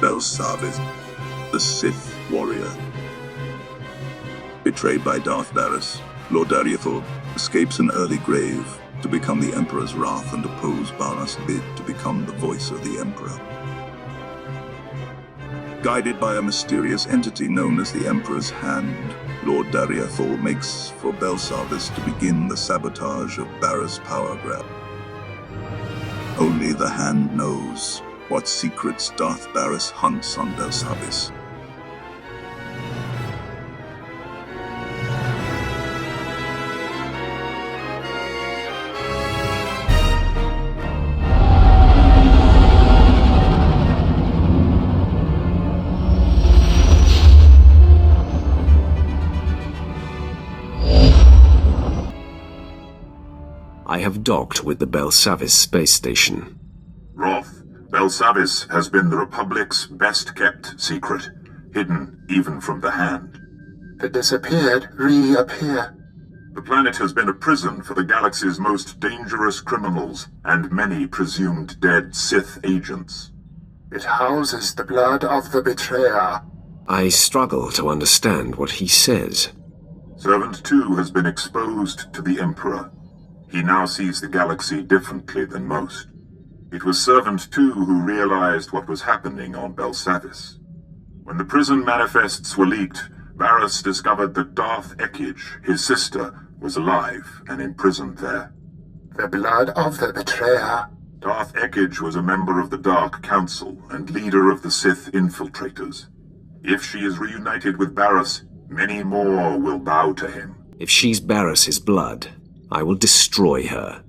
Belsavis, the Sith Warrior. Betrayed by Darth Barris, Lord Dariathor escapes an early grave to become the Emperor's wrath and oppose Barras' bid to become the voice of the Emperor. Guided by a mysterious entity known as the Emperor's Hand, Lord Dariathor makes for Belsavis to begin the sabotage of Barras' power grab. Only the Hand knows what secrets Darth Barris hunts on Belsavis. I have docked with the Belsavis space station. Roth, Belsavis has been the Republic's best-kept secret, hidden even from the Hand. The disappeared reappear. The planet has been a prison for the galaxy's most dangerous criminals and many presumed dead Sith agents. It houses the blood of the betrayer. I struggle to understand what he says. Servant 2 has been exposed to the Emperor. He now sees the galaxy differently than most. It was Servant 2 who realized what was happening on Belsavis. When the prison manifests were leaked, Barras discovered that Darth Ekage, his sister, was alive and imprisoned there. The blood of the betrayer. Darth Ekage was a member of the Dark Council and leader of the Sith infiltrators. If she is reunited with Barras, many more will bow to him. If she's Barras' blood, I will destroy her.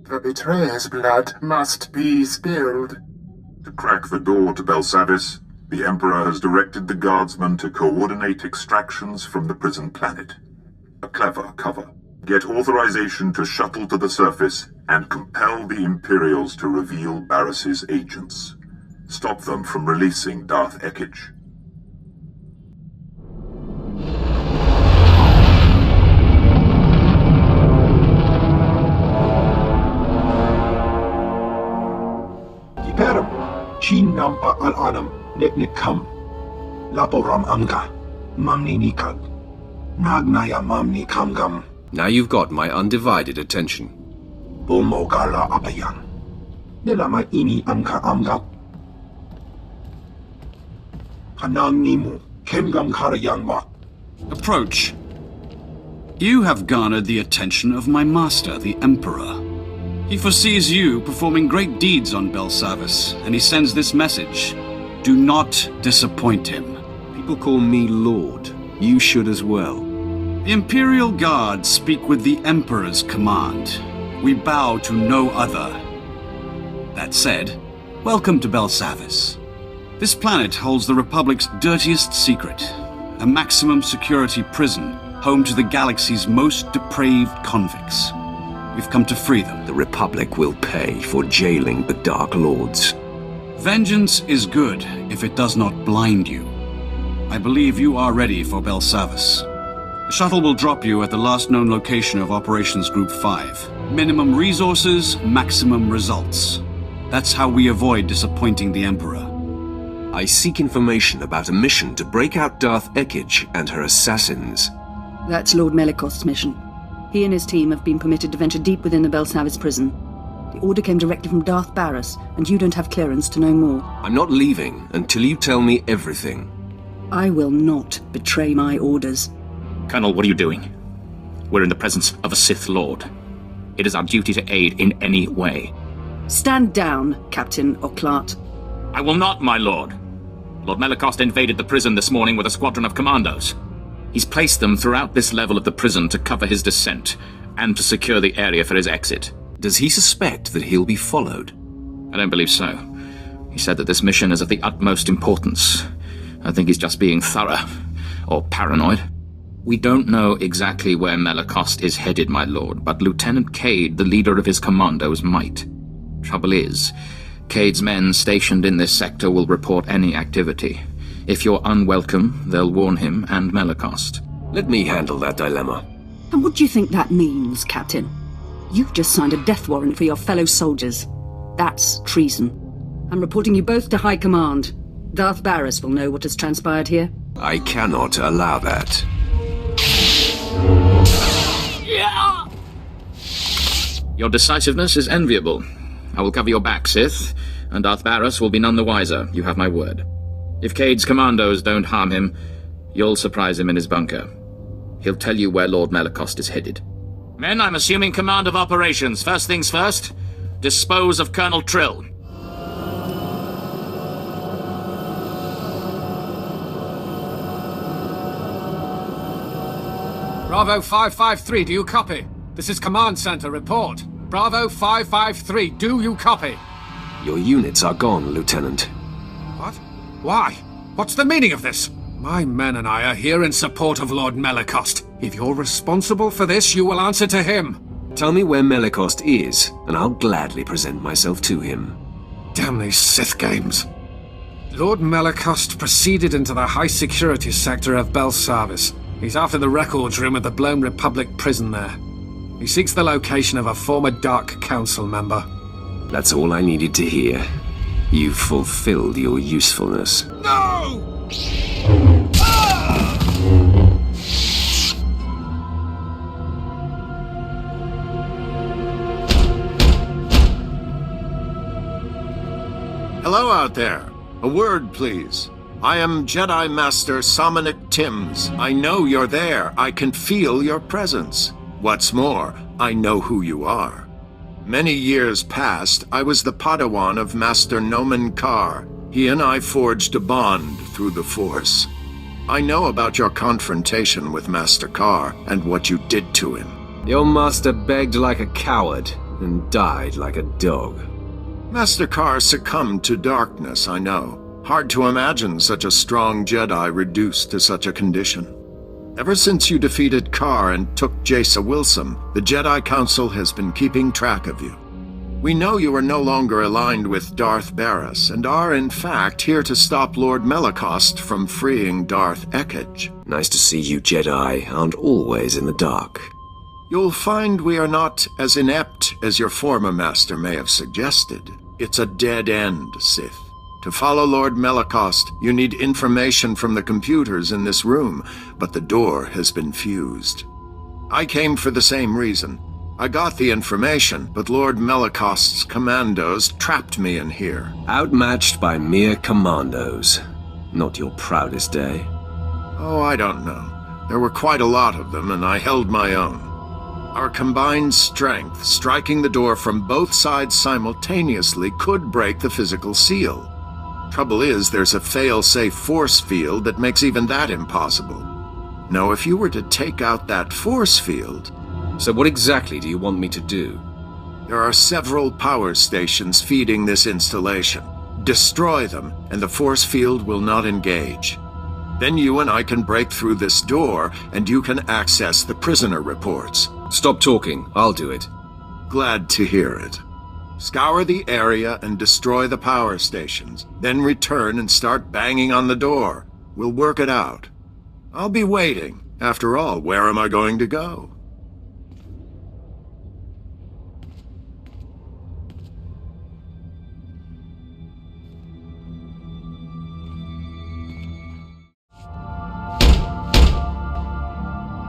The betrayer's blood must be spilled. To crack the door to Belsavis, the Emperor has directed the guardsmen to coordinate extractions from the prison planet. A clever cover. Get authorization to shuttle to the surface and compel the Imperials to reveal Barras' agents. Stop them from releasing Darth Ekage. Perm, Chin Nampa Al Adam, Nepnikam, Laporam Amga, Mamni Nikag, Nagnaya Mamni Kamgam, Now you've got my undivided attention. Bumogala Abayan, Nelama Ini Amka Amgap, Kanang Nimu, Kemgam Karayangwa. Approach. You have garnered the attention of my master, the Emperor. He foresees you performing great deeds on Belsavis, and he sends this message. Do not disappoint him. People call me Lord. You should as well. The Imperial Guards speak with the Emperor's command. We bow to no other. That said, welcome to Belsavis. This planet holds the Republic's dirtiest secret, a maximum security prison home to the galaxy's most depraved convicts. We've come to free them. The Republic will pay for jailing the Dark Lords. Vengeance is good if it does not blind you. I believe you are ready for Belsavis. The shuttle will drop you at the last known location of Operations Group 5. Minimum resources, maximum results. That's how we avoid disappointing the Emperor. I seek information about a mission to break out Darth Ekage and her assassins. That's Lord Melikost's mission. He and his team have been permitted to venture deep within the Belsavis prison. The order came directly from Darth Barras, and you don't have clearance to know more. I'm not leaving until you tell me everything. I will not betray my orders. Colonel, what are you doing? We're in the presence of a Sith Lord. It is our duty to aid in any way. Stand down, Captain Oclart. I will not, my lord. Lord Melikost invaded the prison this morning with a squadron of commandos. He's placed them throughout this level of the prison to cover his descent, and to secure the area for his exit. Does he suspect that he'll be followed? I don't believe so. He said that this mission is of the utmost importance. I think he's just being thorough, or paranoid. We don't know exactly where Melikost is headed, my lord, but Lieutenant Cade, the leader of his commandos, might. Trouble is, Cade's men stationed in this sector will report any activity. If you're unwelcome, they'll warn him and Melikost. Let me handle that dilemma. And what do you think that means, Captain? You've just signed a death warrant for your fellow soldiers. That's treason. I'm reporting you both to High Command. Darth Barris will know what has transpired here. I cannot allow that. Your decisiveness is enviable. I will cover your back, Sith, and Darth Barris will be none the wiser, you have my word. If Cade's commandos don't harm him, you'll surprise him in his bunker. He'll tell you where Lord Melicost is headed. Men, I'm assuming command of operations. First things first, dispose of Colonel Trill. Bravo 553, do you copy? This is Command Center, report. Bravo 553, do you copy? Your units are gone, Lieutenant. What? Why? What's the meaning of this? My men and I are here in support of Lord Melicost. If you're responsible for this, you will answer to him. Tell me where Melicost is, and I'll gladly present myself to him. Damn these Sith games. Lord Melicost proceeded into the high-security sector of Belsavis. He's after the records room at the Blown Republic prison there. He seeks the location of a former Dark Council member. That's all I needed to hear. You've fulfilled your usefulness. No! Hello out there. A word, please. I am Jedi Master Somonic Timms. I know you're there. I can feel your presence. What's more, I know who you are. Many years past, I was the Padawan of Master Nomen Karr. He and I forged a bond through the Force. I know about your confrontation with Master Karr and what you did to him. Your master begged like a coward and died like a dog. Master Karr succumbed to darkness, I know. Hard to imagine such a strong Jedi reduced to such a condition. Ever since you defeated Karr and took Jace Wilson, the Jedi Council has been keeping track of you. We know you are no longer aligned with Darth Barris, and are in fact here to stop Lord Melicost from freeing Darth Ekage. Nice to see you Jedi aren't always in the dark. You'll find we are not as inept as your former master may have suggested. It's a dead end, Sith. To follow Lord Melicost, you need information from the computers in this room, but the door has been fused. I came for the same reason. I got the information, but Lord Melicost's commandos trapped me in here. Outmatched by mere commandos. Not your proudest day. Oh, I don't know. There were quite a lot of them, and I held my own. Our combined strength, striking the door from both sides simultaneously, could break the physical seal. Trouble is, there's a fail-safe force field that makes even that impossible. Now, if you were to take out that force field... So what exactly do you want me to do? There are several power stations feeding this installation. Destroy them, and the force field will not engage. Then you and I can break through this door, and you can access the prisoner reports. Stop talking. I'll do it. Glad to hear it. Scour the area and destroy the power stations. Then return and start banging on the door. We'll work it out. I'll be waiting. After all, where am I going to go?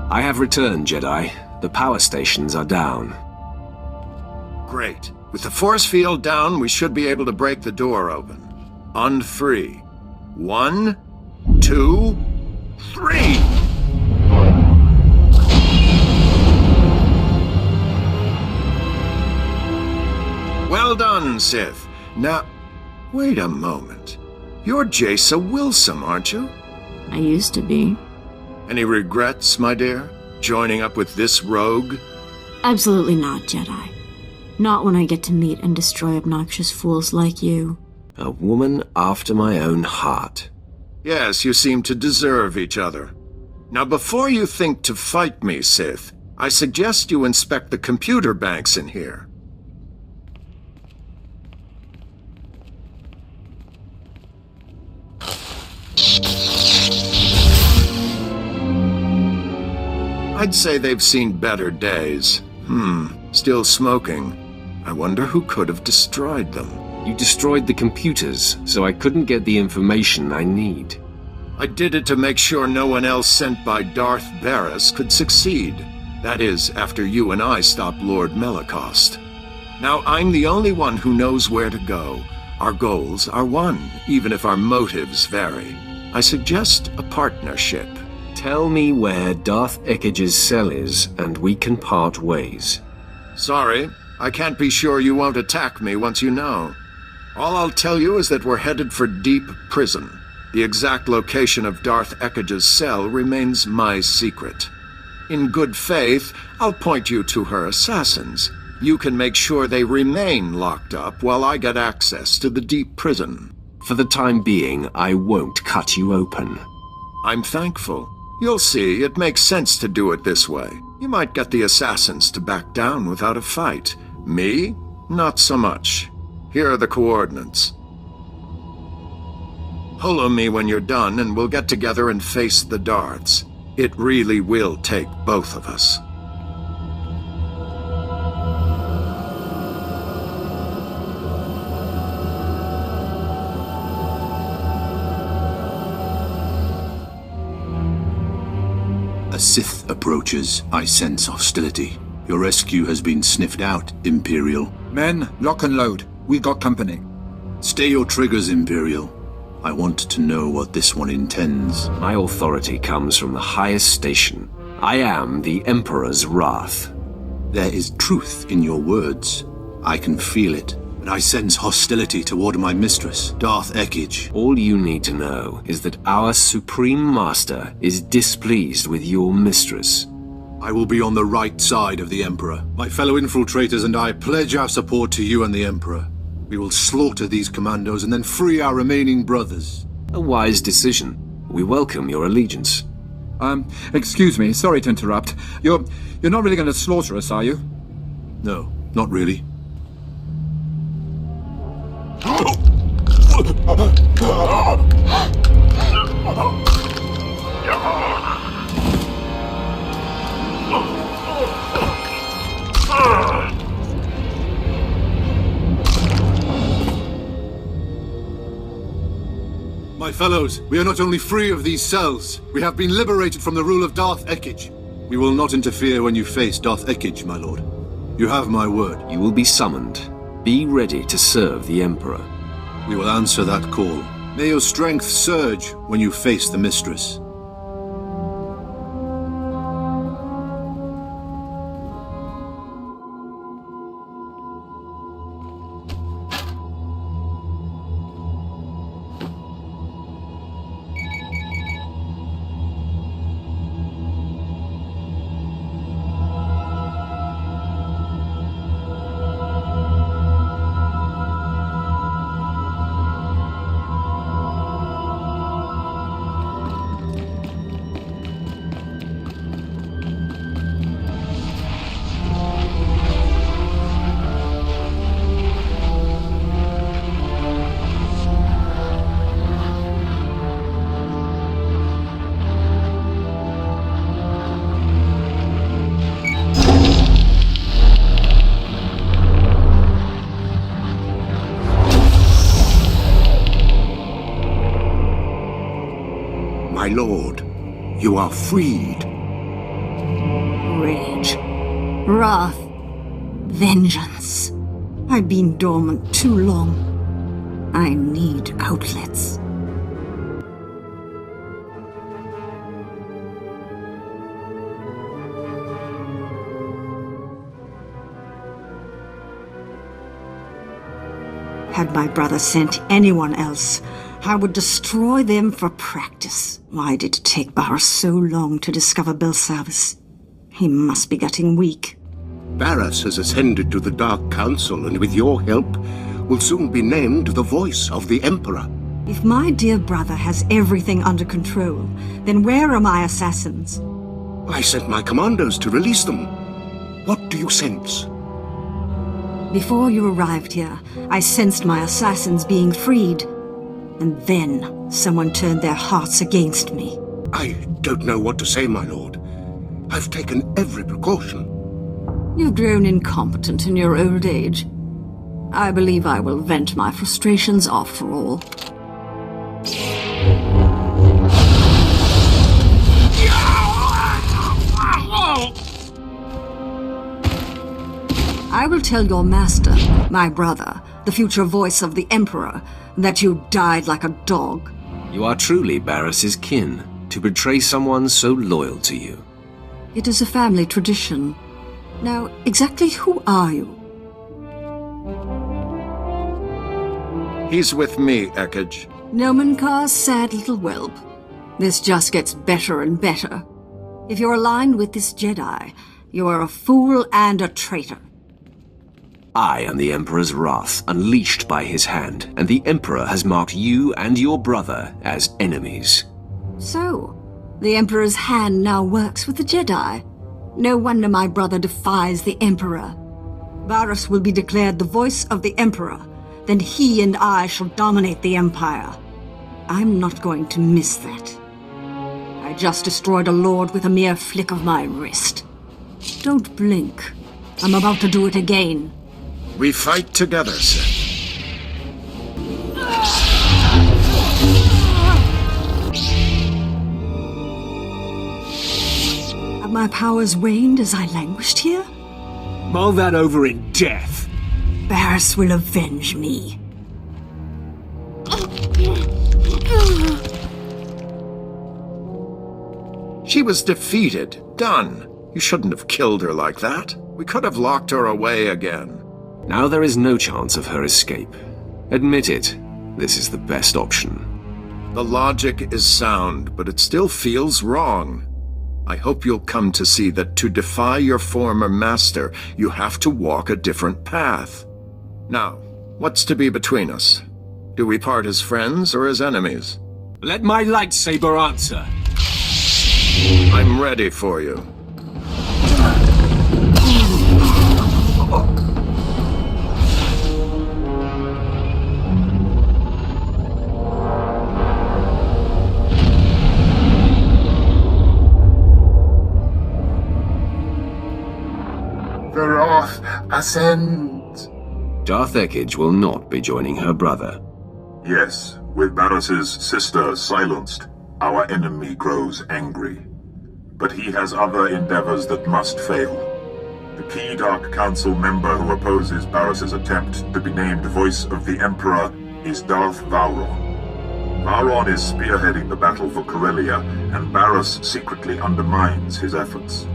I have returned, Jedi. The power stations are down. Great. With the force field down, we should be able to break the door open. On 3. 1, 2, 3! Well done, Sith. Now, wait a moment. You're Jace Wilson, aren't you? I used to be. Any regrets, my dear? Joining up with this rogue? Absolutely not, Jedi. Not when I get to meet and destroy obnoxious fools like you. A woman after my own heart. Yes, you seem to deserve each other. Now, before you think to fight me, Sith, I suggest you inspect the computer banks in here. I'd say they've seen better days. Still smoking. I wonder who could have destroyed them. You destroyed the computers, so I couldn't get the information I need. I did it to make sure no one else sent by Darth Barris could succeed. That is, after you and I stopped Lord Melicost. Now I'm the only one who knows where to go. Our goals are one, even if our motives vary. I suggest a partnership. Tell me where Darth Ekkage's cell is, and we can part ways. Sorry, I can't be sure you won't attack me once you know. All I'll tell you is that we're headed for Deep Prison. The exact location of Darth Ekkage's cell remains my secret. In good faith, I'll point you to her assassins. You can make sure they remain locked up while I get access to the Deep Prison. For the time being, I won't cut you open. I'm thankful. You'll see, it makes sense to do it this way. You might get the assassins to back down without a fight. Me? Not so much. Here are the coordinates. Holo me when you're done, and we'll get together and face the Darths. It really will take both of us. A Sith approaches. I sense hostility. Your rescue has been sniffed out, Imperial. Men, lock and load. We got company. Stay your triggers, Imperial. I want to know what this one intends. My authority comes from the highest station. I am the Emperor's wrath. There is truth in your words. I can feel it. But I sense hostility toward my mistress, Darth Ekkage. All you need to know is that our Supreme Master is displeased with your mistress. I will be on the right side of the Emperor. My fellow infiltrators and I pledge our support to you and the Emperor. We will slaughter these commandos and then free our remaining brothers. A wise decision. We welcome your allegiance. Excuse me, sorry to interrupt. You're not really going to slaughter us, are you? No, not really. My fellows, we are not only free of these cells, we have been liberated from the rule of Darth Ekkage. We will not interfere when you face Darth Ekkage, my lord. You have my word. You will be summoned. Be ready to serve the Emperor. We will answer that call. May your strength surge when you face the mistress. My lord, you are freed. Rage. Wrath. Vengeance. I've been dormant too long. I need outlets. Had my brother sent anyone else, I would destroy them for practice. Why did it take Barris so long to discover Belsavis? He must be getting weak. Barris has ascended to the Dark Council, and with your help, will soon be named the voice of the Emperor. If my dear brother has everything under control, then where are my assassins? I sent my commandos to release them. What do you sense? Before you arrived here, I sensed my assassins being freed. And then someone turned their hearts against me. I don't know what to say, my lord. I've taken every precaution. You've grown incompetent in your old age. I believe I will vent my frustrations after all. I will tell your master, my brother, the future voice of the Emperor, that you died like a dog. You are truly Barris's kin, to betray someone so loyal to you. It is a family tradition. Now, exactly who are you? He's with me, Ekage. Nomenkar's sad little whelp. This just gets better and better. If you're aligned with this Jedi, you are a fool and a traitor. I am the Emperor's wrath, unleashed by his hand, and the Emperor has marked you and your brother as enemies. So, the Emperor's hand now works with the Jedi. No wonder my brother defies the Emperor. Barris will be declared the voice of the Emperor. Then he and I shall dominate the Empire. I'm not going to miss that. I just destroyed a lord with a mere flick of my wrist. Don't blink. I'm about to do it again. We fight together, Sith. Have my powers waned as I languished here? Mull that over in death. Barris will avenge me. She was defeated. Done. You shouldn't have killed her like that. We could have locked her away again. Now there is no chance of her escape. Admit it, this is the best option. The logic is sound, but it still feels wrong. I hope you'll come to see that to defy your former master, you have to walk a different path. Now, what's to be between us? Do we part as friends or as enemies? Let my lightsaber answer. I'm ready for you. The wrath ascends. Darth Ekage will not be joining her brother. Yes, with Barris's sister silenced, our enemy grows angry. But he has other endeavors that must fail. The key Dark Council member who opposes Barris's attempt to be named Voice of the Emperor is Darth Vowron. Vowron is spearheading the battle for Corellia, and Barris secretly undermines his efforts.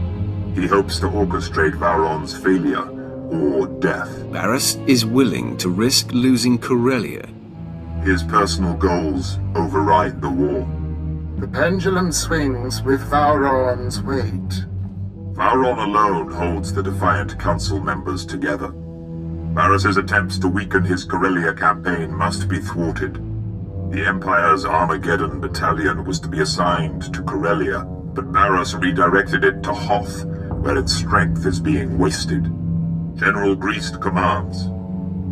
He hopes to orchestrate Vowron's failure, or death. Barris is willing to risk losing Corellia. His personal goals override the war. The pendulum swings with Vowron's weight. Vowron alone holds the defiant council members together. Barris's attempts to weaken his Corellia campaign must be thwarted. The Empire's Armageddon battalion was to be assigned to Corellia, but Barris redirected it to Hoth, where its strength is being wasted. General Greast commands.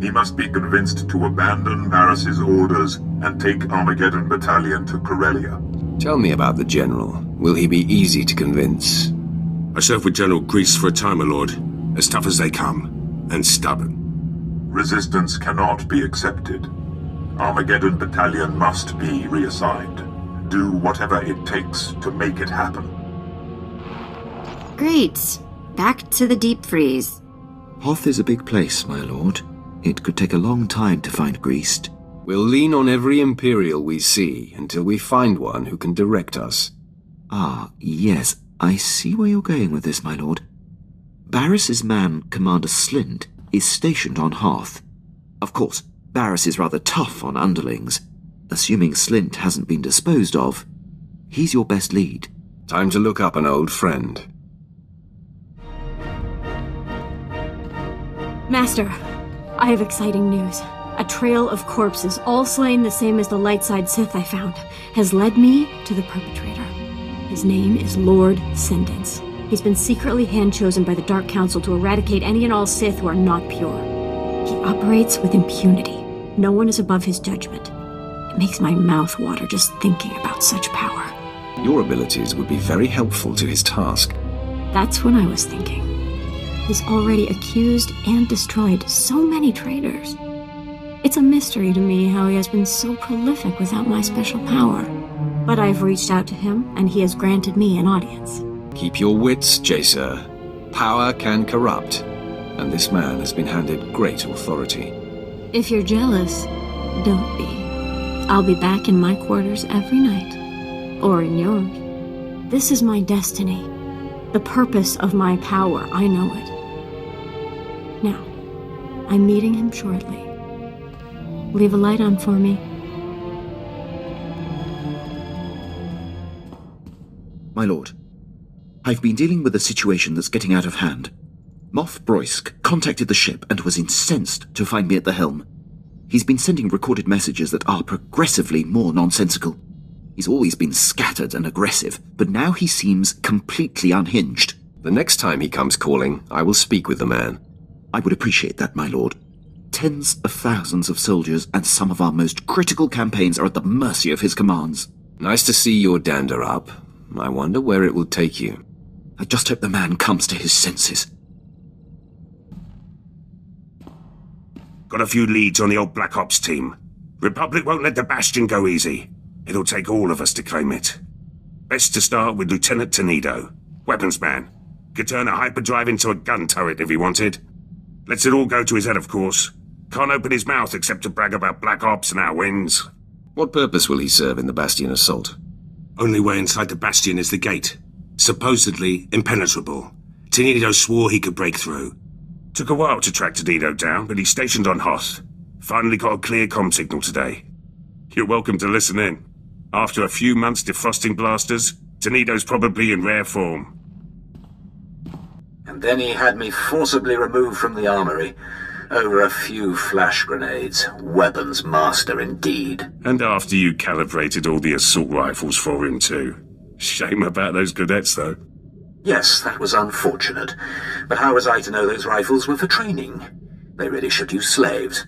He must be convinced to abandon Barris's orders and take Armageddon battalion to Corellia. Tell me about the General. Will he be easy to convince? I served with General Grease for a time, my lord. As tough as they come, and stubborn. Resistance cannot be accepted. Armageddon battalion must be reassigned. Do whatever it takes to make it happen. Great. Back to the deep freeze. Hoth is a big place, my lord. It could take a long time to find Greased. We'll lean on every Imperial we see until we find one who can direct us. Ah, yes, I see where you're going with this, my lord. Barris's man, Commander Slint, is stationed on Hoth. Of course, Barris is rather tough on underlings. Assuming Slint hasn't been disposed of, he's your best lead. Time to look up an old friend. Master, I have exciting news. A trail of corpses, all slain the same as the light-side Sith I found, has led me to the perpetrator. His name is Lord Sendence. He's been secretly hand-chosen by the Dark Council to eradicate any and all Sith who are not pure. He operates with impunity. No one is above his judgment. It makes my mouth water just thinking about such power. Your abilities would be very helpful to his task. That's what I was thinking. He's already accused and destroyed so many traitors. It's a mystery to me how he has been so prolific without my special power. But I've reached out to him, and he has granted me an audience. Keep your wits, Jacer. Power can corrupt, and this man has been handed great authority. If you're jealous, don't be. I'll be back in my quarters every night. Or in yours. This is my destiny. The purpose of my power, I know it. Now, I'm meeting him shortly. Leave a light on for me. My lord, I've been dealing with a situation that's getting out of hand. Moff Broysk contacted the ship and was incensed to find me at the helm. He's been sending recorded messages that are progressively more nonsensical. He's always been scattered and aggressive, but now he seems completely unhinged. The next time he comes calling, I will speak with the man. I would appreciate that, my lord. Tens of thousands of soldiers and some of our most critical campaigns are at the mercy of his commands. Nice to see your dander up. I wonder where it will take you. I just hope the man comes to his senses. Got a few leads on the old Black Ops team. Republic won't let the Bastion go easy. It'll take all of us to claim it. Best to start with Lieutenant Tenido. Weapons man. Could turn a hyperdrive into a gun turret if he wanted. Lets it all go to his head, of course. Can't open his mouth except to brag about Black Ops and our wins. What purpose will he serve in the Bastion assault? Only way inside the Bastion is the gate. Supposedly impenetrable. Tenido swore he could break through. Took a while to track Tenido down, but he's stationed on Hoth. Finally got a clear comm signal today. You're welcome to listen in. After a few months defrosting blasters, Tenido's probably in rare form. And then he had me forcibly removed from the armory. Over a few flash grenades. Weapons master indeed. And after you calibrated all the assault rifles for him too. Shame about those cadets though. Yes, that was unfortunate. But how was I to know those rifles were for training? They really should use slaves.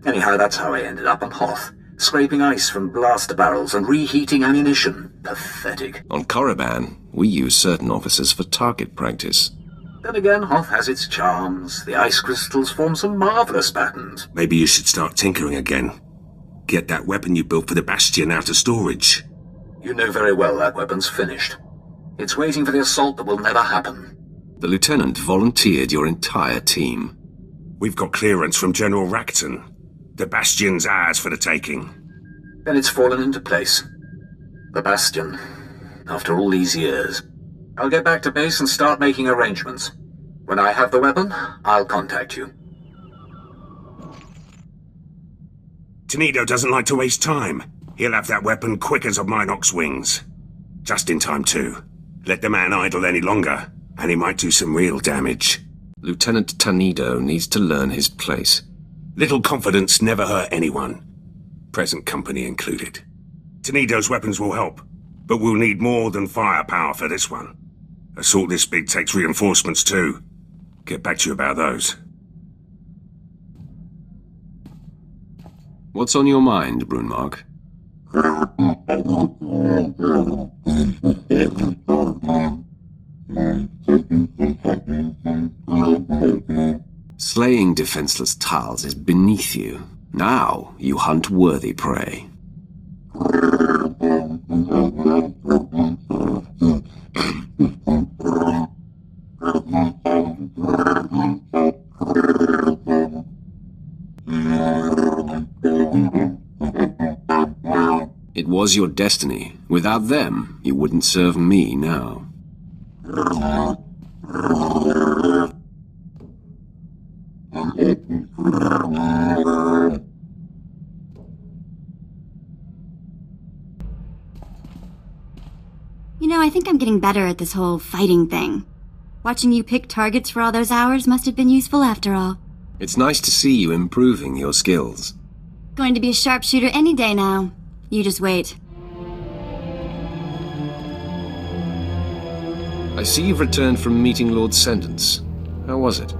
Anyhow, that's how I ended up on Hoth. Scraping ice from blaster barrels and reheating ammunition. Pathetic. On Korriban, we use certain officers for target practice. Then again, Hoth has its charms. The ice crystals form some marvelous patterns. Maybe you should start tinkering again. Get that weapon you built for the Bastion out of storage. You know very well that weapon's finished. It's waiting for the assault that will never happen. The Lieutenant volunteered your entire team. We've got clearance from General Racton. The Bastion's ours for the taking. Then it's fallen into place. The Bastion. After all these years. I'll get back to base and start making arrangements. When I have the weapon, I'll contact you. Tenido doesn't like to waste time. He'll have that weapon quick as a Minox wings. Just in time, too. Let the man idle any longer, and he might do some real damage. Lieutenant Tenido needs to learn his place. Little confidence never hurt anyone. Present company included. Tenido's weapons will help, but we'll need more than firepower for this one. Assault this big takes reinforcements too. Get back to you about those. What's on your mind, Brunmark? Slaying defenseless Tals is beneath you. Now you hunt worthy prey. It was your destiny. Without them, you wouldn't serve me now. You know, I think I'm getting better at this whole fighting thing. Watching you pick targets for all those hours must have been useful after all. It's nice to see you improving your skills. Going to be a sharpshooter any day now. You just wait. I see you've returned from meeting Lord Sendance. How was it?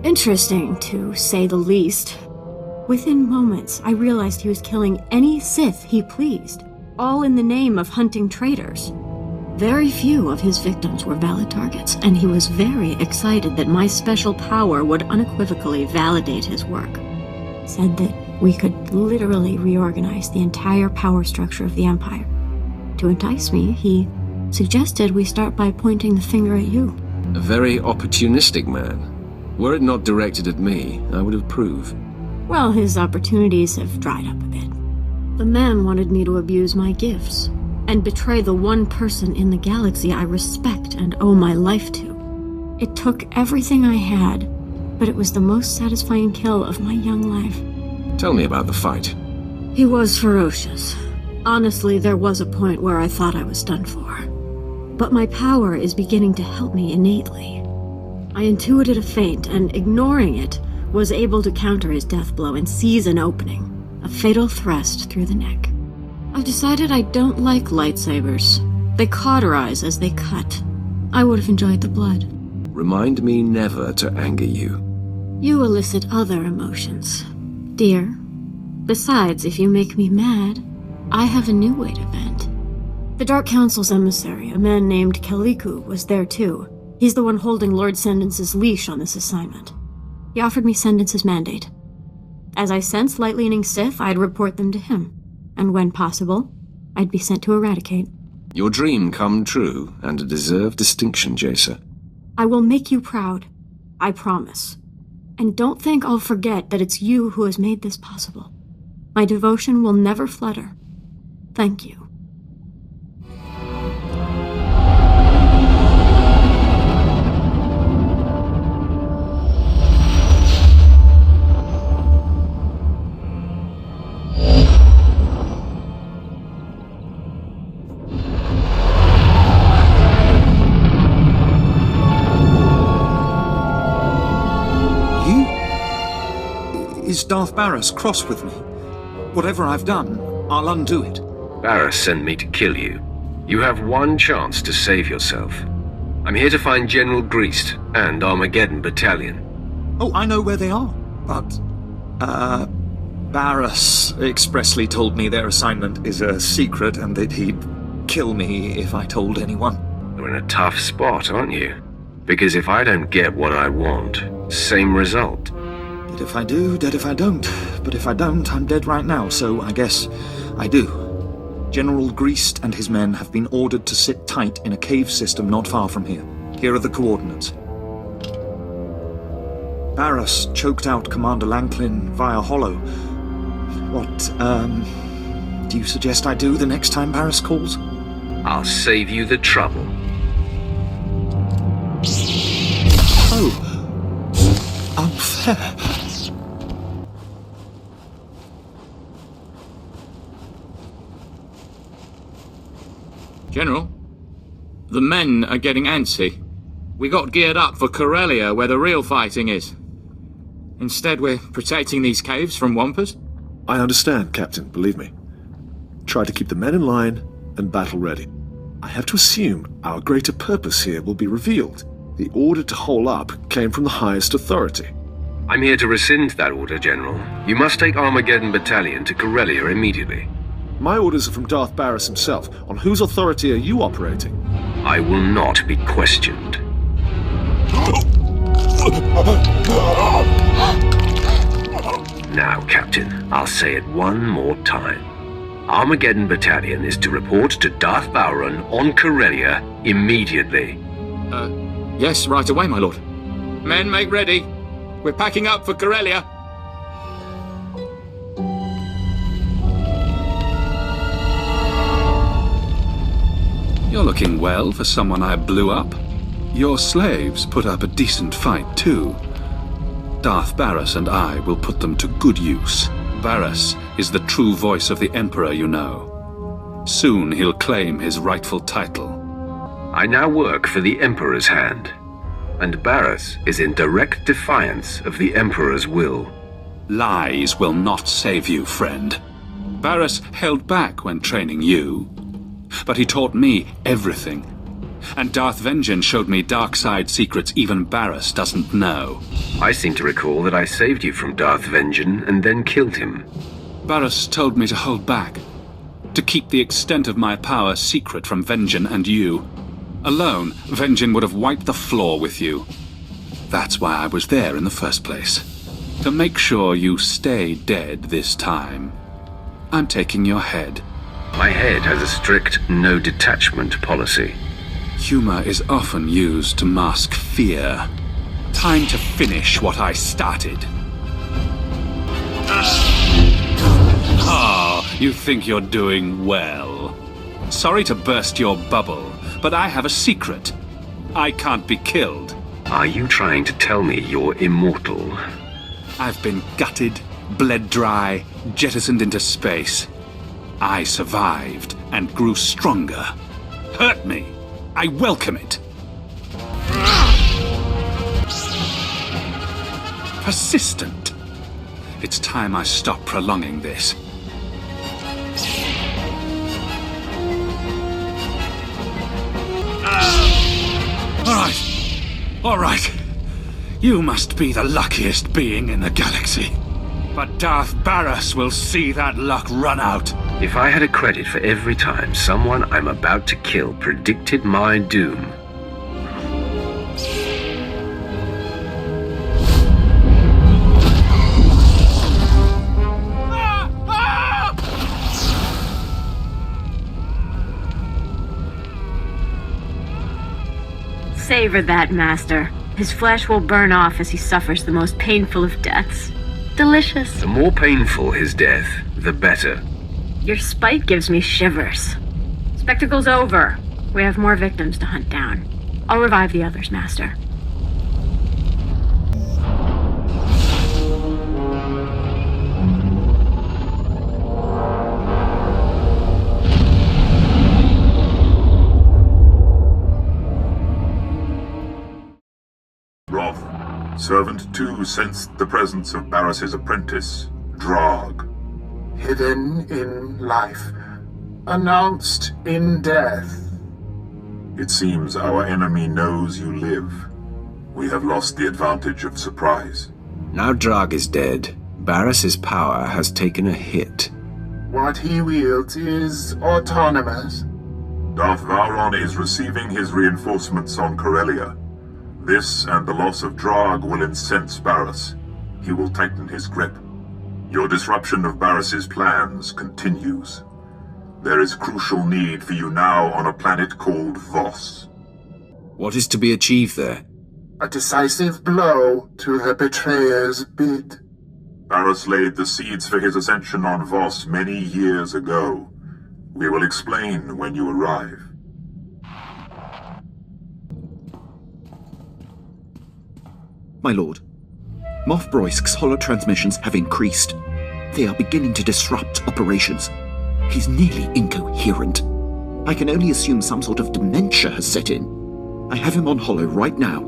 Interesting, to say the least. Within moments, I realized he was killing any Sith he pleased, all in the name of hunting traitors. Very few of his victims were valid targets, and he was very excited that my special power would unequivocally validate his work. Said that we could literally reorganize the entire power structure of the Empire. To entice me, he suggested we start by pointing the finger at you. A very opportunistic man. Were it not directed at me, I would approve. Well, his opportunities have dried up a bit. The man wanted me to abuse my gifts, and betray the one person in the galaxy I respect and owe my life to. It took everything I had, but it was the most satisfying kill of my young life. Tell me about the fight. He was ferocious. Honestly, there was a point where I thought I was done for. But my power is beginning to help me innately. I intuited a feint, and ignoring it, was able to counter his death blow and seize an opening, a fatal thrust through the neck. I've decided I don't like lightsabers. They cauterize as they cut. I would have enjoyed the blood. Remind me never to anger you. You elicit other emotions, dear. Besides, if you make me mad, I have a new way to vent. The Dark Council's emissary, a man named Kaliku, was there too. He's the one holding Lord Sendence's leash on this assignment. He offered me Sendence's mandate. As I sensed light-leaning Sith, I'd report them to him. And when possible, I'd be sent to eradicate. Your dream come true, and a deserved distinction, Jacer. I will make you proud. I promise. And don't think I'll forget that it's you who has made this possible. My devotion will never flutter. Thank you. Is Darth Barris cross with me? Whatever I've done, I'll undo it. Barris sent me to kill you. You have one chance to save yourself. I'm here to find General Greast and Armageddon Battalion. Oh, I know where they are. But, Barris expressly told me their assignment is a secret and that he'd kill me if I told anyone. You're in a tough spot, aren't you? Because if I don't get what I want, same result. Dead if I do, dead if I don't. But if I don't, I'm dead right now, so I guess I do. General Greast and his men have been ordered to sit tight in a cave system not far from here. Here are the coordinates. Barris choked out Commander Lanklin via hollow. What, do you suggest I do the next time Barris calls? I'll save you the trouble. Oh. Unfair. General, the men are getting antsy. We got geared up for Corellia, where the real fighting is. Instead, we're protecting these caves from Wampus. I understand, Captain, believe me. Try to keep the men in line and battle ready. I have to assume our greater purpose here will be revealed. The order to hole up came from the highest authority. I'm here to rescind that order, General. You must take Armageddon Battalion to Corellia immediately. My orders are from Darth Barris himself. On whose authority are you operating? I will not be questioned. Now, Captain, I'll say it one more time. Armageddon Battalion is to report to Darth Bowron on Corellia immediately. Yes, right away, my lord. Men, make ready. We're packing up for Corellia. You're looking well for someone I blew up. Your slaves put up a decent fight, too. Darth Barris and I will put them to good use. Barris is the true voice of the Emperor, you know. Soon he'll claim his rightful title. I now work for the Emperor's hand, and Barris is in direct defiance of the Emperor's will. Lies will not save you, friend. Barris held back when training you, but he taught me everything. And Darth Vengeance showed me dark side secrets even Barris doesn't know. I seem to recall that I saved you from Darth Vengeance and then killed him. Barris told me to hold back. to keep the extent of my power secret from Vengeance and you. Alone, Vengeance would have wiped the floor with you. That's why I was there in the first place. To make sure you stay dead this time. I'm taking your head. My head has a strict no detachment policy. Humor is often used to mask fear. Time to finish what I started. Oh, you think you're doing well. Sorry to burst your bubble, but I have a secret. I can't be killed. Are you trying to tell me you're immortal? I've been gutted, bled dry, jettisoned into space. I survived and grew stronger. Hurt me. I welcome it. Persistent. It's time I stop prolonging this. All right. You must be the luckiest being in the galaxy. But Darth Barris will see that luck run out. If I had a credit for every time someone I'm about to kill predicted my doom. Savor that, Master. His flesh will burn off as he suffers the most painful of deaths. Delicious. The more painful his death, the better. Your spite gives me shivers. Spectacle's over. We have more victims to hunt down. I'll revive the others, Master. Servant 2 sensed the presence of Barris's apprentice, Drog. Hidden in life, announced in death. It seems our enemy knows you live. We have lost the advantage of surprise. Now Drog is dead, Barris's power has taken a hit. What he wields is autonomous. Darth Vowron is receiving his reinforcements on Corellia. This and the loss of Drog will incense Barris. He will tighten his grip. Your disruption of Barris's plans continues. There is crucial need for you now on a planet called Voss. What is to be achieved there? A decisive blow to the betrayer's bid. Barris laid the seeds for his ascension on Voss many years ago. We will explain when you arrive. My lord, Moff Broisk's holotransmissions have increased. They are beginning to disrupt operations. He's nearly incoherent. I can only assume some sort of dementia has set in. I have him on holo right now.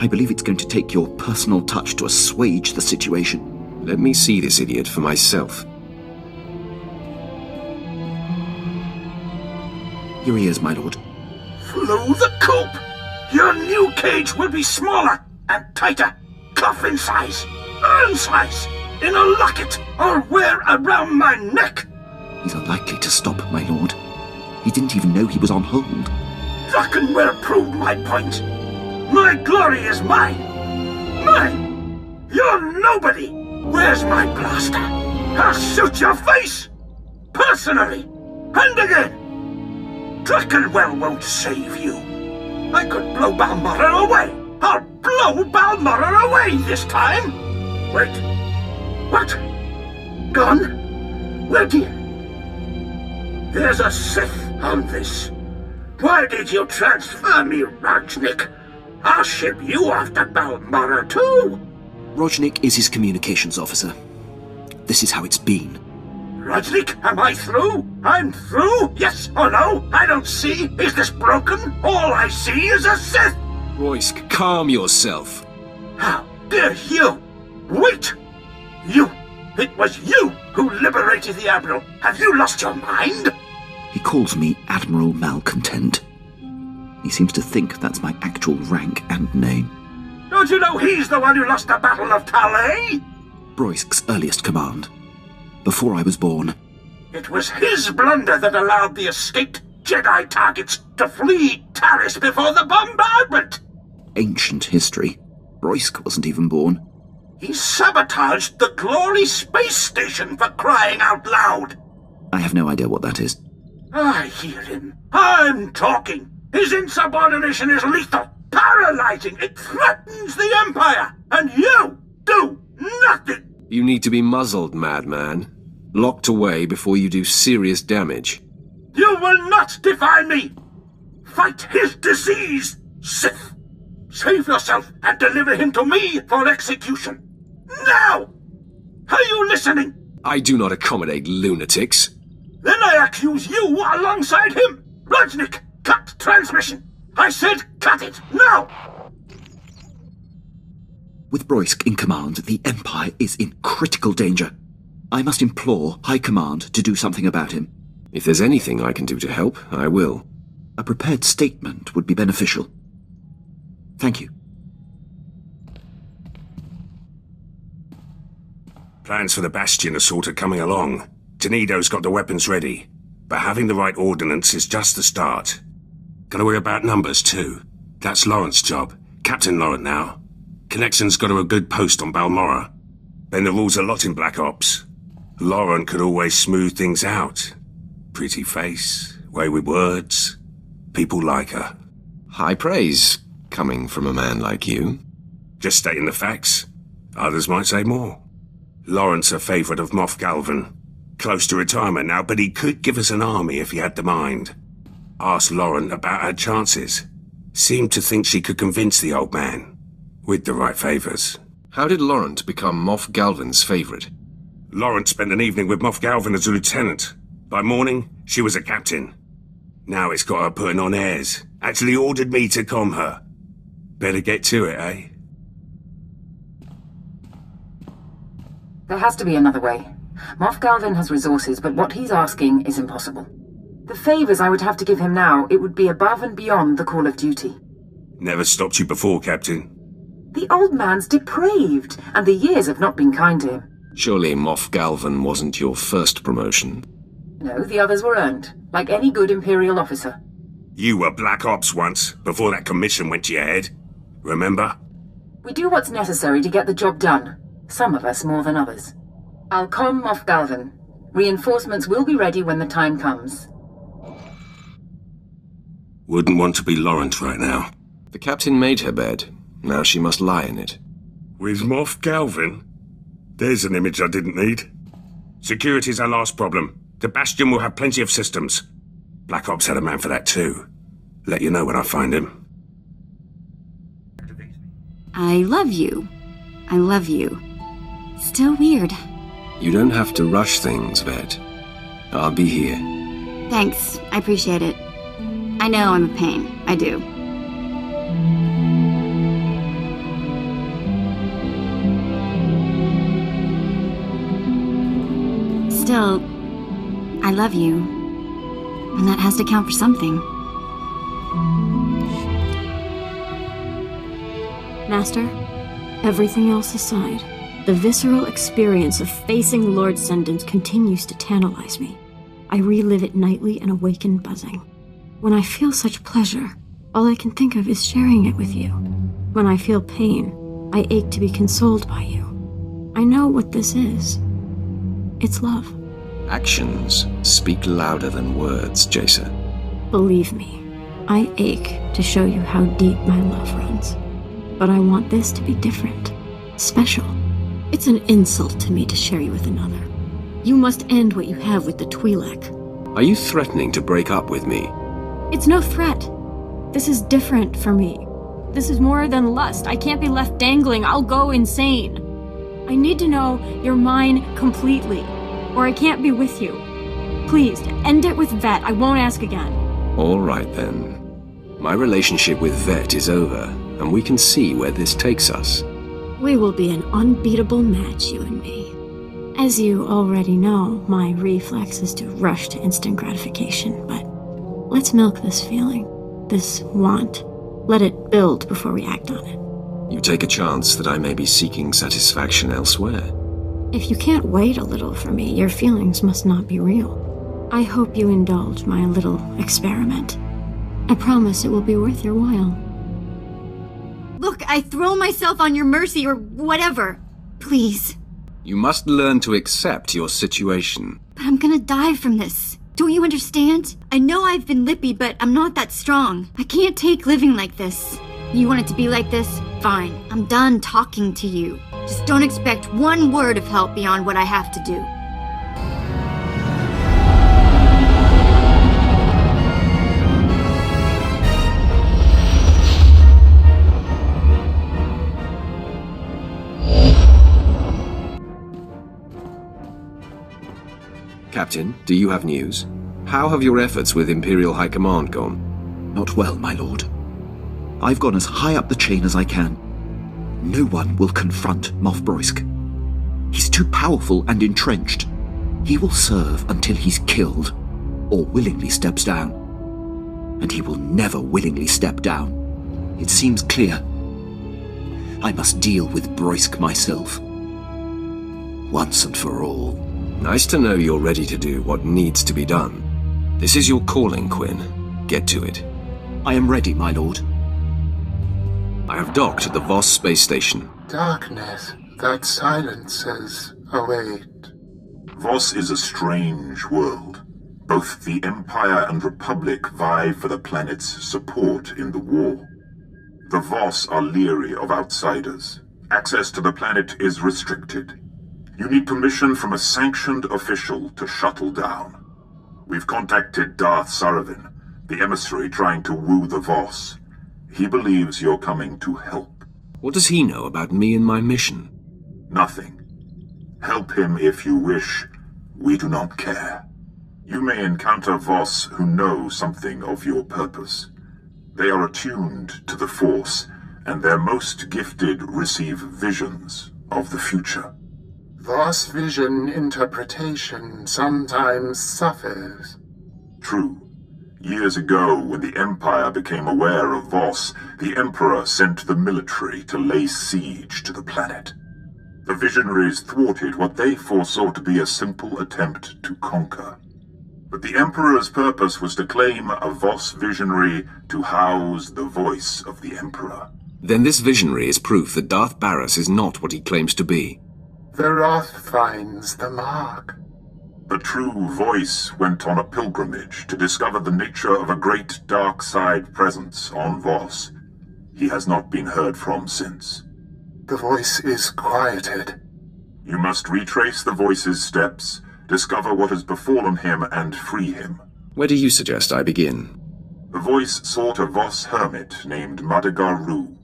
I believe it's going to take your personal touch to assuage the situation. Let me see this idiot for myself. Here he is, my lord. Through the coop! Your new cage will be smaller and tighter. Coffin size, urn size, in a locket, or wear around my neck. He's unlikely to stop, my lord. He didn't even know he was on hold. Druckenware proved my point. My glory is mine. Mine. You're nobody. Where's my blaster? I'll shoot your face. Personally. And again. Druckenware won't save you. I could blow Balmorra away. I'll blow Balmorra away this time! Wait. What? Gone? Where do you... There's a Sith on this. Why did you transfer me, Rajnik? I'll ship you off to Balmorra too! Rojnik is his communications officer. This is how it's been. Rajnik, am I through? I'm through? Yes or no? I don't see. Is this broken? All I see is a Sith! Roysk, calm yourself. How dare you? Wait! You! It was you who liberated the Admiral. Have you lost your mind? He calls me Admiral Malcontent. He seems to think that's my actual rank and name. Don't you know he's the one who lost the Battle of Talay? Broisk's earliest command. Before I was born, It was his blunder that allowed the escaped Jedi targets to flee Taris before the bombardment. Ancient history. Roysk wasn't even born. He sabotaged the Glory Space Station, for crying out loud. I have no idea what that is. I hear him. I'm talking. His insubordination is lethal, paralyzing. It threatens the Empire, and you do nothing. You need to be muzzled, madman. Locked away before you do serious damage. You will not defy me. Fight his disease, Sith. Save yourself and deliver him to me for execution. Now! Are you listening? I do not accommodate lunatics. Then I accuse you alongside him. Lodgement, cut transmission. I said cut it, now! With Roysk in command, the Empire is in critical danger. I must implore High Command to do something about him. If there's anything I can do to help, I will. A prepared statement would be beneficial. Thank you. Plans for the Bastion are sort of coming along. Tenido's got the weapons ready, but having the right ordnance is just the start. Gotta worry about numbers, too. That's Laurent's job. Captain Laurent now. Connection's got to a good post on Balmorra. Then the rules a lot in Black Ops. Laurent could always smooth things out. Pretty face, way with words. People like her. High praise, coming from a man like you. Just stating the facts. Others might say more. Laurent's a favourite of Moff Galvan. Close to retirement now, but he could give us an army if he had the mind. Asked Laurent about her chances. Seemed to think she could convince the old man. With the right favours. How did Laurent become Moff Galvan's favourite? Laurent spent an evening with Moff Galvan as a lieutenant. By morning, she was a captain. Now it's got her putting on airs. Actually ordered me to calm her. Better get to it, eh? There has to be another way. Moff Galvan has resources, but what he's asking is impossible. The favours I would have to give him now, it would be above and beyond the call of duty. Never stopped you before, Captain. The old man's depraved, and the years have not been kind to him. Surely Moff Galvan wasn't your first promotion. No, the others were earned, like any good Imperial officer. You were Black Ops once, before that commission went to your head. Remember? We do what's necessary to get the job done. Some of us more than others. I'll calm Moff Galvan. Reinforcements will be ready when the time comes. Wouldn't want to be Laurent right now. The captain made her bed. Now she must lie in it. With Moff Galvan? There's an image I didn't need. Security's our last problem. The Bastion will have plenty of systems. Black Ops had a man for that too. Let you know when I find him. I love you. I love you. Still weird. You don't have to rush things, Vet. I'll be here. Thanks. I appreciate it. I know I'm a pain. I do. Still, I love you. And that has to count for something. Master, everything else aside, the visceral experience of facing Lord Sendens continues to tantalize me. I relive it nightly and awaken buzzing. When I feel such pleasure, all I can think of is sharing it with you. When I feel pain, I ache to be consoled by you. I know what this is. It's love. Actions speak louder than words, Jason. Believe me, I ache to show you how deep my love runs. But I want this to be different, special. It's an insult to me to share you with another. You must end what you have with the Twi'lek. Are you threatening to break up with me? It's no threat. This is different for me. This is more than lust. I can't be left dangling. I'll go insane. I need to know you're mine completely, or I can't be with you. Please, end it with Vet. I won't ask again. All right, then. My relationship with Vet is over, and we can see where this takes us. We will be an unbeatable match, you and me. As you already know, my reflex is to rush to instant gratification, but let's milk this feeling, this want. Let it build before we act on it. You take a chance that I may be seeking satisfaction elsewhere. If you can't wait a little for me, your feelings must not be real. I hope you indulge my little experiment. I promise it will be worth your while. Look, I throw myself on your mercy or whatever. Please. You must learn to accept your situation. But I'm gonna die from this. Don't you understand? I know I've been lippy, but I'm not that strong. I can't take living like this. You want it to be like this? Fine. I'm done talking to you. Just don't expect one word of help beyond what I have to do. Captain, do you have news? How have your efforts with Imperial High Command gone? Not well, my lord. I've gone as high up the chain as I can. No one will confront Moff Broisk. He's too powerful and entrenched. He will serve until he's killed, or willingly steps down. And he will never willingly step down. It seems clear. I must deal with Broisk myself. Once and for all. Nice to know you're ready to do what needs to be done. This is your calling, Quinn. Get to it. I am ready, my lord. I have docked at the Voss space station. Darkness that silences await. Voss is a strange world. Both the Empire and Republic vie for the planet's support in the war. The Voss are leery of outsiders. Access to the planet is restricted. You need permission from a sanctioned official to shuttle down. We've contacted Darth Saravin, the emissary trying to woo the Voss. He believes you're coming to help. What does he know about me and my mission? Nothing. Help him if you wish. We do not care. You may encounter Voss who know something of your purpose. They are attuned to the Force, and their most gifted receive visions of the future. Voss vision interpretation sometimes suffers. True. Years ago, when the Empire became aware of Voss, the Emperor sent the military to lay siege to the planet. The visionaries thwarted what they foresaw to be a simple attempt to conquer. But the Emperor's purpose was to claim a Voss visionary to house the voice of the Emperor. Then this visionary is proof that Darth Barris is not what he claims to be. The Wrath finds the mark. The true voice went on a pilgrimage to discover the nature of a great dark side presence on Voss. He has not been heard from since. The voice is quieted. You must retrace the voice's steps, discover what has befallen him, and free him. Where do you suggest I begin? The voice sought a Voss hermit named Madagar Ru.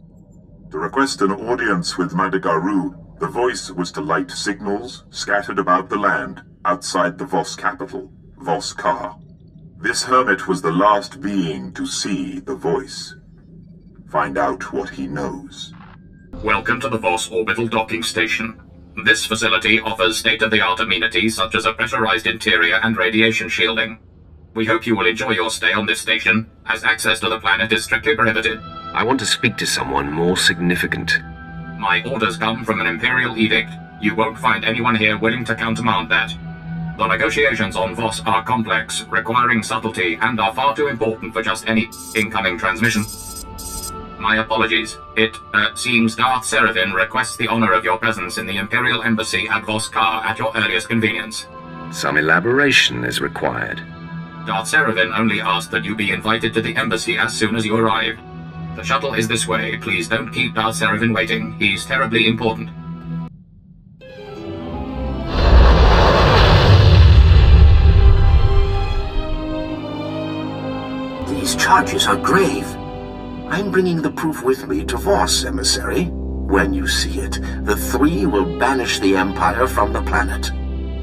To request an audience with Madagar Ru, the voice was to light signals scattered about the land outside the Voss capital, Voss Ka. This hermit was the last being to see the voice. Find out what he knows. Welcome to the Voss Orbital Docking Station. This facility offers state-of-the-art amenities such as a pressurized interior and radiation shielding. We hope you will enjoy your stay on this station, as access to the planet is strictly prohibited. I want to speak to someone more significant. My orders come from an Imperial edict. You won't find anyone here willing to countermand that. The negotiations on Voss are complex, requiring subtlety, and are far too important for just any incoming transmission. My apologies. It seems Darth Saravin requests the honor of your presence in the Imperial Embassy at Voss Ka at your earliest convenience. Some elaboration is required. Darth Saravin only asked that you be invited to the embassy as soon as you arrive. The shuttle is this way. Please don't keep Darth Saravin waiting. He's terribly important. These charges are grave. I'm bringing the proof with me to Voss, emissary. When you see it, the three will banish the Empire from the planet.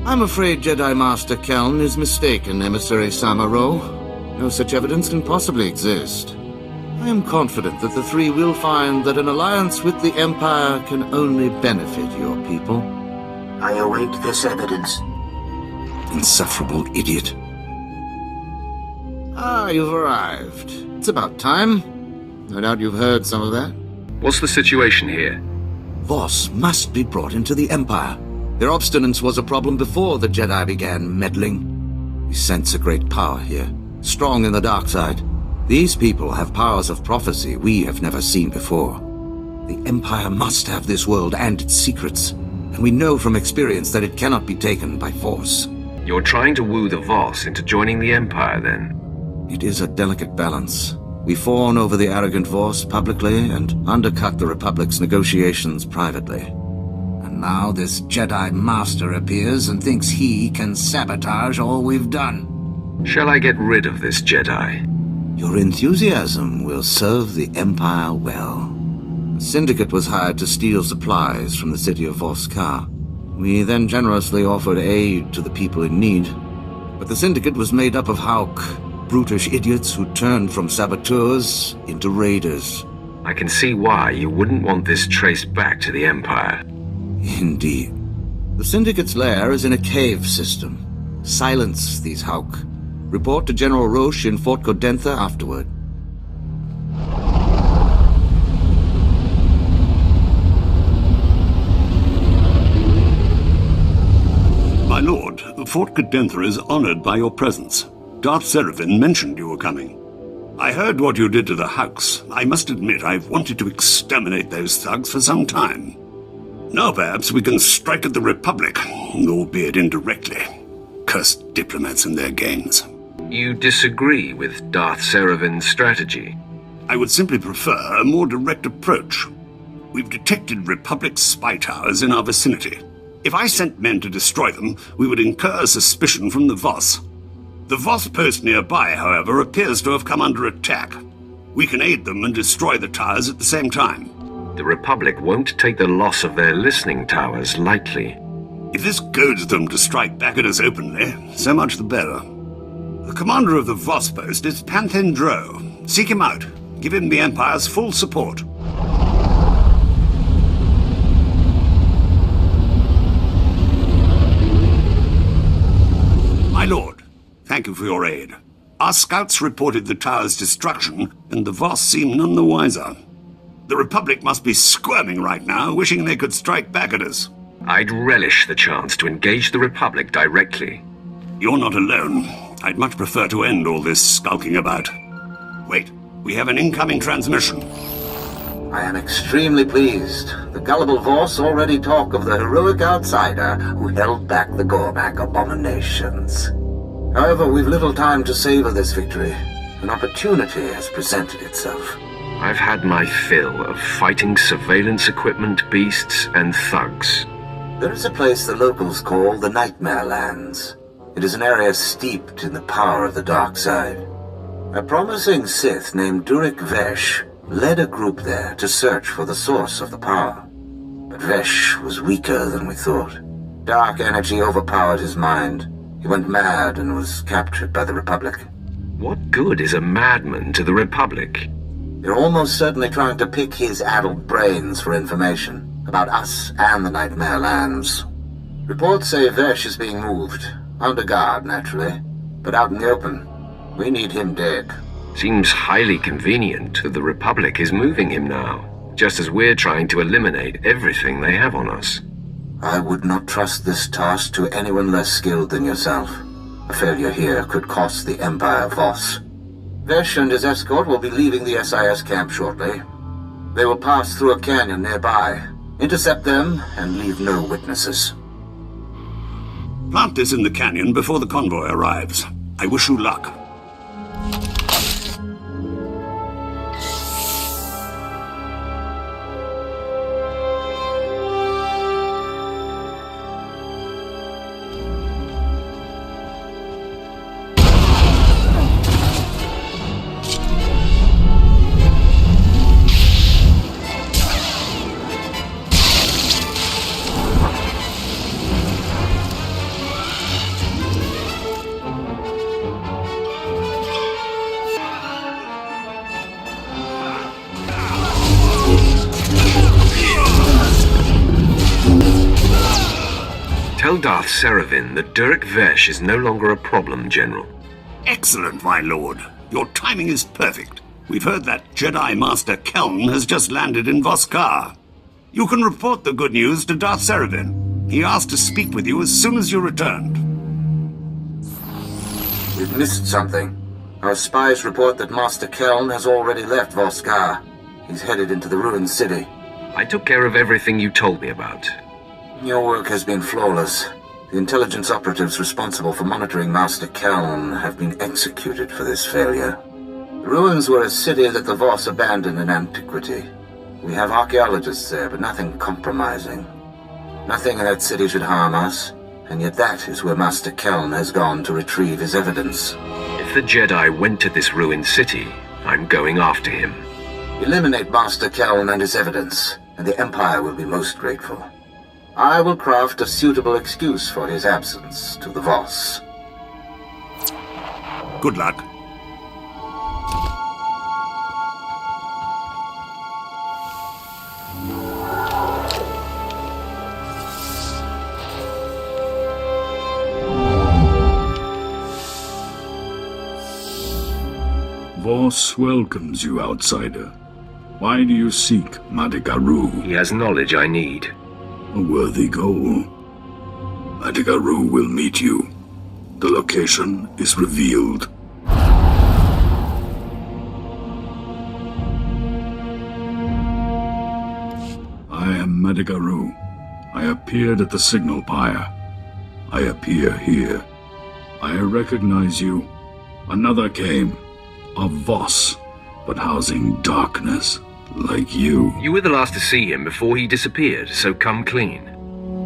I'm afraid Jedi Master Keln is mistaken, Emissary Samaro. No such evidence can possibly exist. I am confident that the three will find that an alliance with the Empire can only benefit your people. I await this evidence. Insufferable idiot. Ah, you've arrived. It's about time. No doubt you've heard some of that. What's the situation here? Voss must be brought into the Empire. Their obstinance was a problem before the Jedi began meddling. We sense a great power here, strong in the dark side. These people have powers of prophecy we have never seen before. The Empire must have this world and its secrets, and we know from experience that it cannot be taken by force. You're trying to woo the Voss into joining the Empire, then? It is a delicate balance. We fawn over the arrogant Voss publicly and undercut the Republic's negotiations privately. And now this Jedi Master appears and thinks he can sabotage all we've done. Shall I get rid of this Jedi? Your enthusiasm will serve the Empire well. The Syndicate was hired to steal supplies from the city of Voskar. We then generously offered aid to the people in need. But the Syndicate was made up of Hauk, brutish idiots who turned from saboteurs into raiders. I can see why you wouldn't want this traced back to the Empire. Indeed. The Syndicate's lair is in a cave system. Silence these Hauk. Report to General Roche in Fort Codentha afterward. My lord, Fort Codentha is honored by your presence. Darth Serevin mentioned you were coming. I heard what you did to the Hux. I must admit I've wanted to exterminate those thugs for some time. Now perhaps we can strike at the Republic, albeit indirectly. Cursed diplomats and their games. You disagree with Darth Serevin's strategy? I would simply prefer a more direct approach. We've detected Republic spy towers in our vicinity. If I sent men to destroy them, we would incur suspicion from the Voss. The Voss post nearby, however, appears to have come under attack. We can aid them and destroy the towers at the same time. The Republic won't take the loss of their listening towers lightly. If this goads them to strike back at us openly, so much the better. The commander of the Voss post is Panthen Dro. Seek him out. Give him the Empire's full support. My lord, thank you for your aid. Our scouts reported the tower's destruction, and the Voss seem none the wiser. The Republic must be squirming right now, wishing they could strike back at us. I'd relish the chance to engage the Republic directly. You're not alone. I'd much prefer to end all this skulking about. Wait, we have an incoming transmission. I am extremely pleased. The gullible Voss already talk of the heroic outsider who held back the Gormak abominations. However, we've little time to savor this victory. An opportunity has presented itself. I've had my fill of fighting surveillance equipment, beasts, and thugs. There is a place the locals call the Nightmare Lands. It is an area steeped in the power of the dark side. A promising Sith named Durik Vesh led a group there to search for the source of the power. But Vesh was weaker than we thought. Dark energy overpowered his mind. He went mad and was captured by the Republic. What good is a madman to the Republic? They're almost certainly trying to pick his addled brains for information about us and the Nightmare Lands. Reports say Vesh is being moved. Under guard, naturally, but out in the open. We need him dead. Seems highly convenient that the Republic is moving him now, just as we're trying to eliminate everything they have on us. I would not trust this task to anyone less skilled than yourself. A failure here could cost the Empire Voss. Vesh and his escort will be leaving the SIS camp shortly. They will pass through a canyon nearby, intercept them, and leave no witnesses. Plant this in the canyon before the convoy arrives. I wish you luck. Tell Darth Serevin that Durik Vesh is no longer a problem, General. Excellent, my lord. Your timing is perfect. We've heard that Jedi Master Keln has just landed in Voskar. You can report the good news to Darth Serevin. He asked to speak with you as soon as you returned. We've missed something. Our spies report that Master Keln has already left Volskar. He's headed into the ruined city. I took care of everything you told me about. Your work has been flawless. The intelligence operatives responsible for monitoring Master Keln have been executed for this failure. The ruins were a city that the Voss abandoned in antiquity. We have archaeologists there, but nothing compromising. Nothing in that city should harm us, and yet that is where Master Keln has gone to retrieve his evidence. If the Jedi went to this ruined city, I'm going after him. Eliminate Master Keln and his evidence, and the Empire will be most grateful. I will craft a suitable excuse for his absence to the Voss. Good luck. Voss welcomes you, outsider. Why do you seek Madigaru? He has knowledge I need. A worthy goal. Madigaru will meet you. The location is revealed. I am Madigaru. I appeared at the signal pyre. I appear here. I recognize you. Another came. A Voss, but housing darkness, like you. You were the last to see him before he disappeared, so come clean.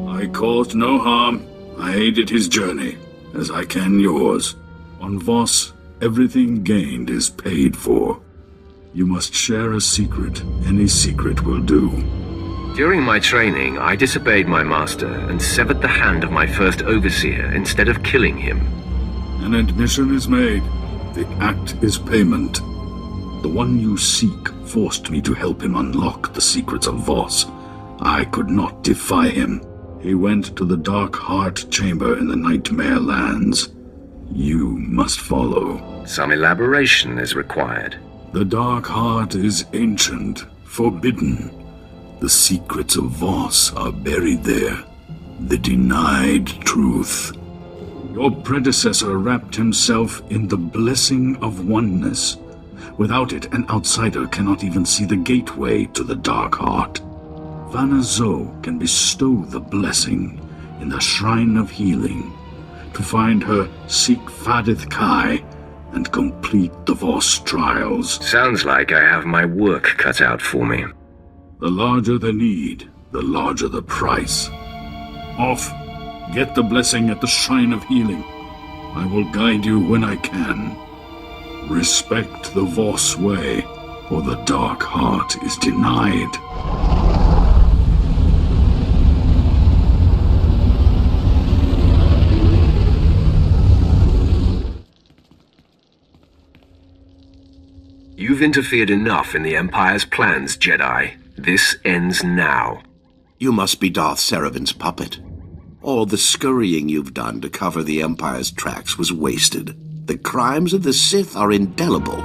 I caused no harm. I aided his journey, as I can yours. On Voss, everything gained is paid for. You must share a secret. Any secret will do. During my training, I disobeyed my master and severed the hand of my first overseer instead of killing him. An admission is made. The act is payment. The one you seek forced me to help him unlock the secrets of Voss. I could not defy him. He went to the Dark Heart Chamber in the Nightmare Lands. You must follow. Some elaboration is required. The Dark Heart is ancient, forbidden. The secrets of Voss are buried there. The denied truth. Your predecessor wrapped himself in the blessing of oneness. Without it, an outsider cannot even see the gateway to the Dark Heart. Vanna Zoe can bestow the blessing in the Shrine of Healing to find her Seek Fadith Kai and complete the Voss trials. Sounds like I have my work cut out for me. The larger the need, the larger the price. Off! Get the blessing at the Shrine of Healing. I will guide you when I can. Respect the Voss way, or the Dark Heart is denied. You've interfered enough in the Empire's plans, Jedi. This ends now. You must be Darth Seravin's puppet. All the scurrying you've done to cover the Empire's tracks was wasted. The crimes of the Sith are indelible.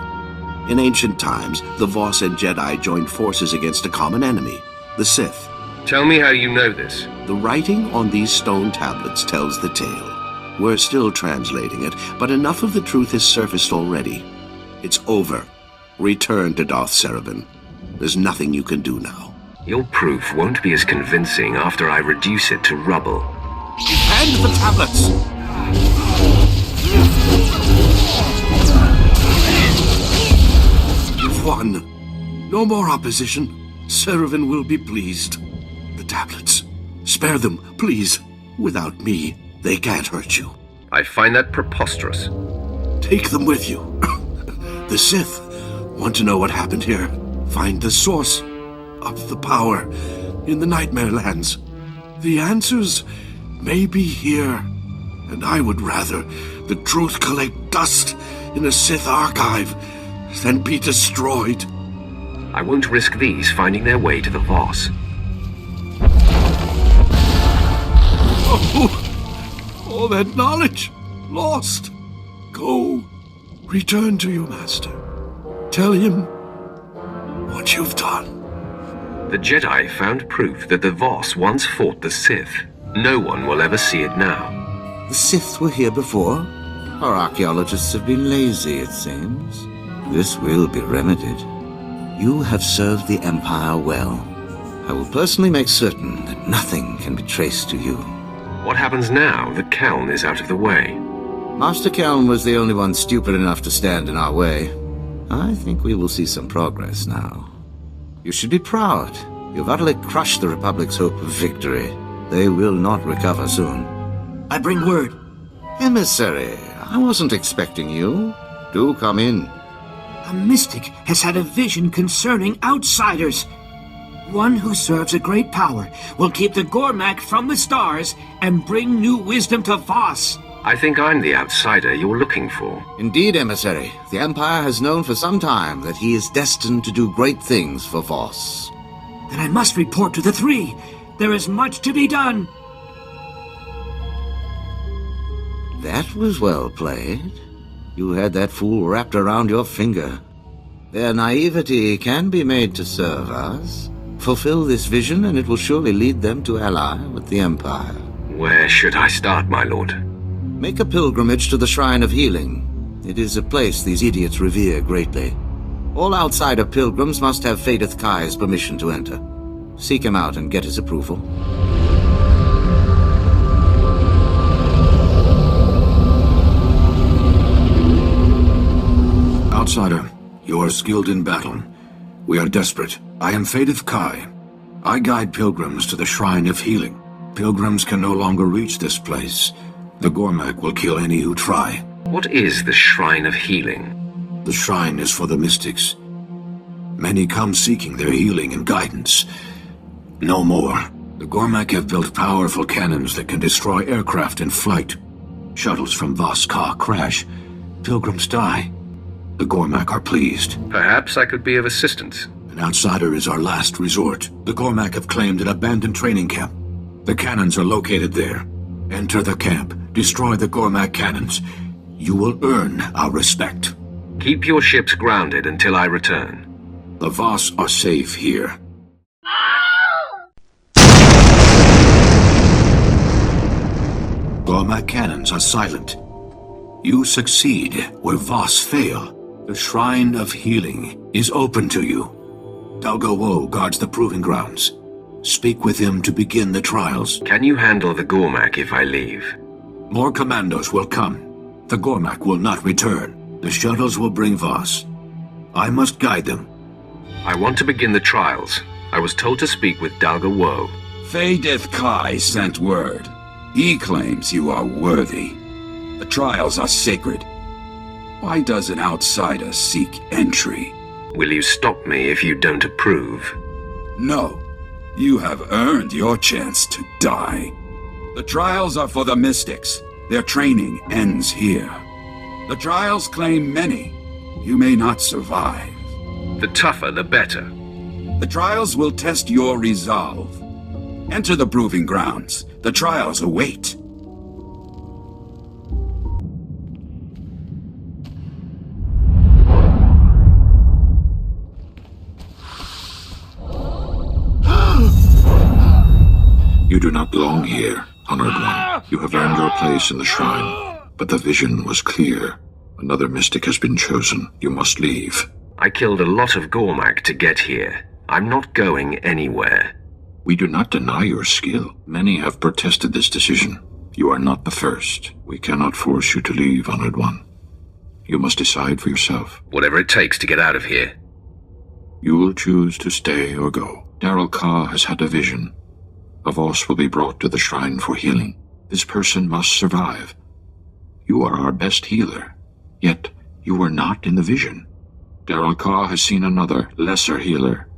In ancient times, the Voss and Jedi joined forces against a common enemy, the Sith. Tell me how you know this. The writing on these stone tablets tells the tale. We're still translating it, but enough of the truth has surfaced already. It's over. Return to Darth Seravin. There's nothing you can do now. Your proof won't be as convincing after I reduce it to rubble. Hand the tablets! You've won. No more opposition. Seravin will be pleased. The tablets. Spare them, please. Without me, they can't hurt you. I find that preposterous. Take them with you. The Sith want to know what happened here. Find the source of the power in the Nightmare Lands. The answers may be here, and I would rather the truth collect dust in a Sith archive than be destroyed. I won't risk these finding their way to the Voss. Oh, all that knowledge lost. Go, return to your master. Tell him what you've done. The Jedi found proof that the Voss once fought the Sith. No one will ever see it now. The Sith were here before. Our archaeologists have been lazy, it seems. This will be remedied. You have served the Empire well. I will personally make certain that nothing can be traced to you. What happens now that Keln is out of the way? Master Keln was the only one stupid enough to stand in our way. I think we will see some progress now. You should be proud. You've utterly crushed the Republic's hope of victory. They will not recover soon. I bring word. Emissary, I wasn't expecting you. Do come in. A mystic has had a vision concerning outsiders. One who serves a great power will keep the Gormak from the stars and bring new wisdom to Voss. I think I'm the outsider you're looking for. Indeed, Emissary. The Empire has known for some time that he is destined to do great things for Voss. Then I must report to the three. There is much to be done. That was well played. You had that fool wrapped around your finger. Their naivety can be made to serve us. Fulfill this vision, and it will surely lead them to ally with the Empire. Where should I start, my lord? Make a pilgrimage to the Shrine of Healing. It is a place these idiots revere greatly. All outsider pilgrims must have Fadeth Kai's permission to enter. Seek him out and get his approval. Outsider, you are skilled in battle. We are desperate. I am Fadeth Kai. I guide pilgrims to the Shrine of Healing. Pilgrims can no longer reach this place. The Gormak will kill any who try. What is the Shrine of Healing? The shrine is for the mystics. Many come seeking their healing and guidance. No more. The Gormak have built powerful cannons that can destroy aircraft in flight. Shuttles from Voss-Ka crash. Pilgrims die. The Gormak are pleased. Perhaps I could be of assistance. An outsider is our last resort. The Gormak have claimed an abandoned training camp. The cannons are located there. Enter the camp. Destroy the Gormak cannons. You will earn our respect. Keep your ships grounded until I return. The Voss are safe here. Gormak cannons are silent. You succeed where Voss fail. The Shrine of Healing is open to you. Dalgo Wo guards the proving grounds. Speak with him to begin the trials. Can you handle the Gormak if I leave? More commandos will come. The Gormak will not return. The shuttles will bring Voss. I must guide them. I want to begin the trials. I was told to speak with Dalgo Wo. Fadeth Kai sent word. He claims you are worthy. The trials are sacred. Why does an outsider seek entry? Will you stop me if you don't approve? No. You have earned your chance to die. The trials are for the mystics. Their training ends here. The trials claim many. You may not survive. The tougher, the better. The trials will test your resolve. Enter the proving grounds. The trials await. You do not belong here, Honored One. You have earned your place in the shrine, but the vision was clear. Another mystic has been chosen. You must leave. I killed a lot of Gormak to get here. I'm not going anywhere. We do not deny your skill. Many have protested this decision. You are not the first. We cannot force you to leave, Honored One. You must decide for yourself. Whatever it takes to get out of here. You will choose to stay or go. Darrell Ka has had a vision. A Voss will be brought to the Shrine for Healing. This person must survive. You are our best healer, yet you were not in the vision. Darrell Ka has seen another, lesser healer.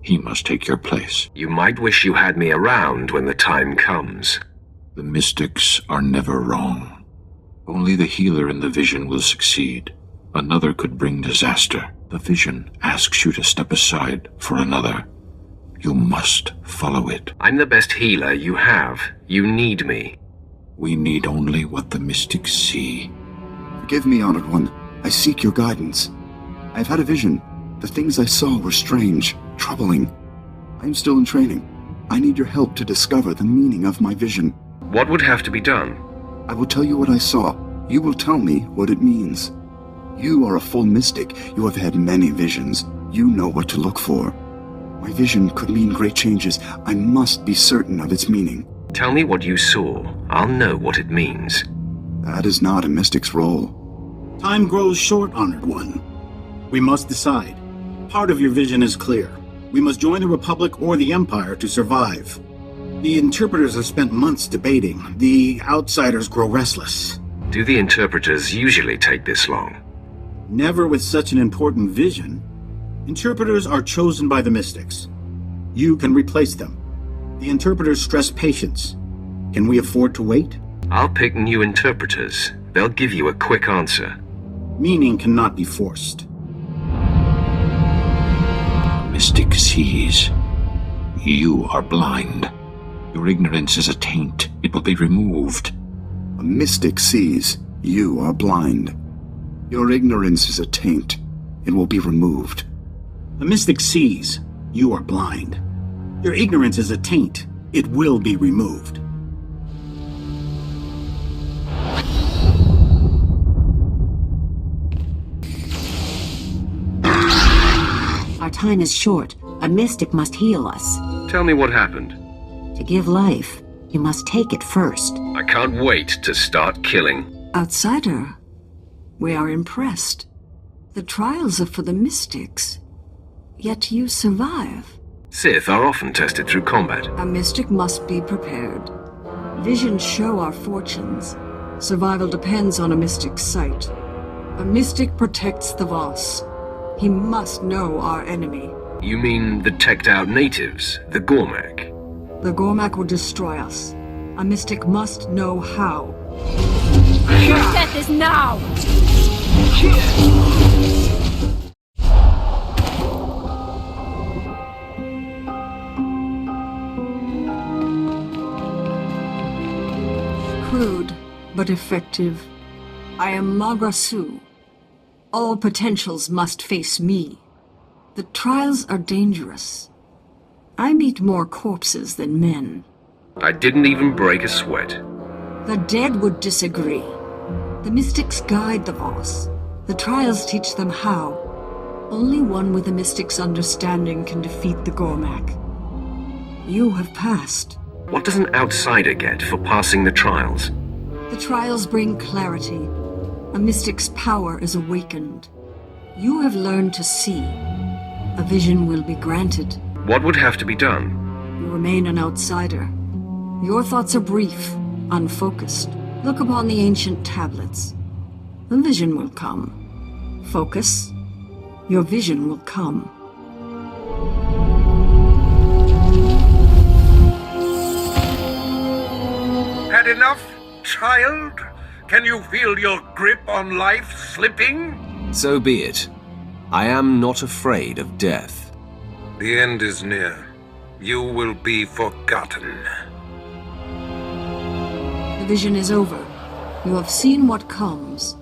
He must take your place. You might wish you had me around when the time comes. The mystics are never wrong. Only the healer in the vision will succeed. Another could bring disaster. The vision asks you to step aside for another. You must follow it. I'm the best healer you have. You need me. We need only what the mystics see. Forgive me, Honored One. I seek your guidance. I've had a vision. The things I saw were strange, troubling. I am still in training. I need your help to discover the meaning of my vision. What would have to be done? I will tell you what I saw. You will tell me what it means. You are a full mystic. You have had many visions. You know what to look for. My vision could mean great changes. I must be certain of its meaning. Tell me what you saw. I'll know what it means. That is not a mystic's role. Time grows short, Honored One. We must decide. Part of your vision is clear. We must join the Republic or the Empire to survive. The interpreters have spent months debating. The outsiders grow restless. Do the interpreters usually take this long? Never with such an important vision. Interpreters are chosen by the mystics. You can replace them. The interpreters stress patience. Can we afford to wait? I'll pick new interpreters. They'll give you a quick answer. Meaning cannot be forced. Mystic sees. You are blind. Your ignorance is a taint. It will be removed. A mystic sees. You are blind. Your ignorance is a taint. It will be removed. A mystic sees. You are blind. Your ignorance is a taint. It will be removed. Our time is short. A mystic must heal us. Tell me what happened. To give life, you must take it first. I can't wait to start killing. Outsider, we are impressed. The trials are for the mystics. Yet you survive. Sith are often tested through combat. A mystic must be prepared. Visions show our fortunes. Survival depends on a mystic's sight. A mystic protects the Voss. He must know our enemy. You mean the teched-out natives, the Gormak? The Gormak will destroy us. A mystic must know how. Your death is now! Crude, but effective. I am Magrasu. All potentials must face me. The trials are dangerous. I meet more corpses than men. I didn't even break a sweat. The dead would disagree. The mystics guide the Voss. The trials teach them how. Only one with a mystic's understanding can defeat the Gormak. You have passed. What does an outsider get for passing the trials? The trials bring clarity. A mystic's power is awakened. You have learned to see. A vision will be granted. What would have to be done? You remain an outsider. Your thoughts are brief, unfocused. Look upon the ancient tablets. The vision will come. Focus. Your vision will come. Had enough, child? Can you feel your grip on life slipping? So be it. I am not afraid of death. The end is near. You will be forgotten. The vision is over. You have seen what comes.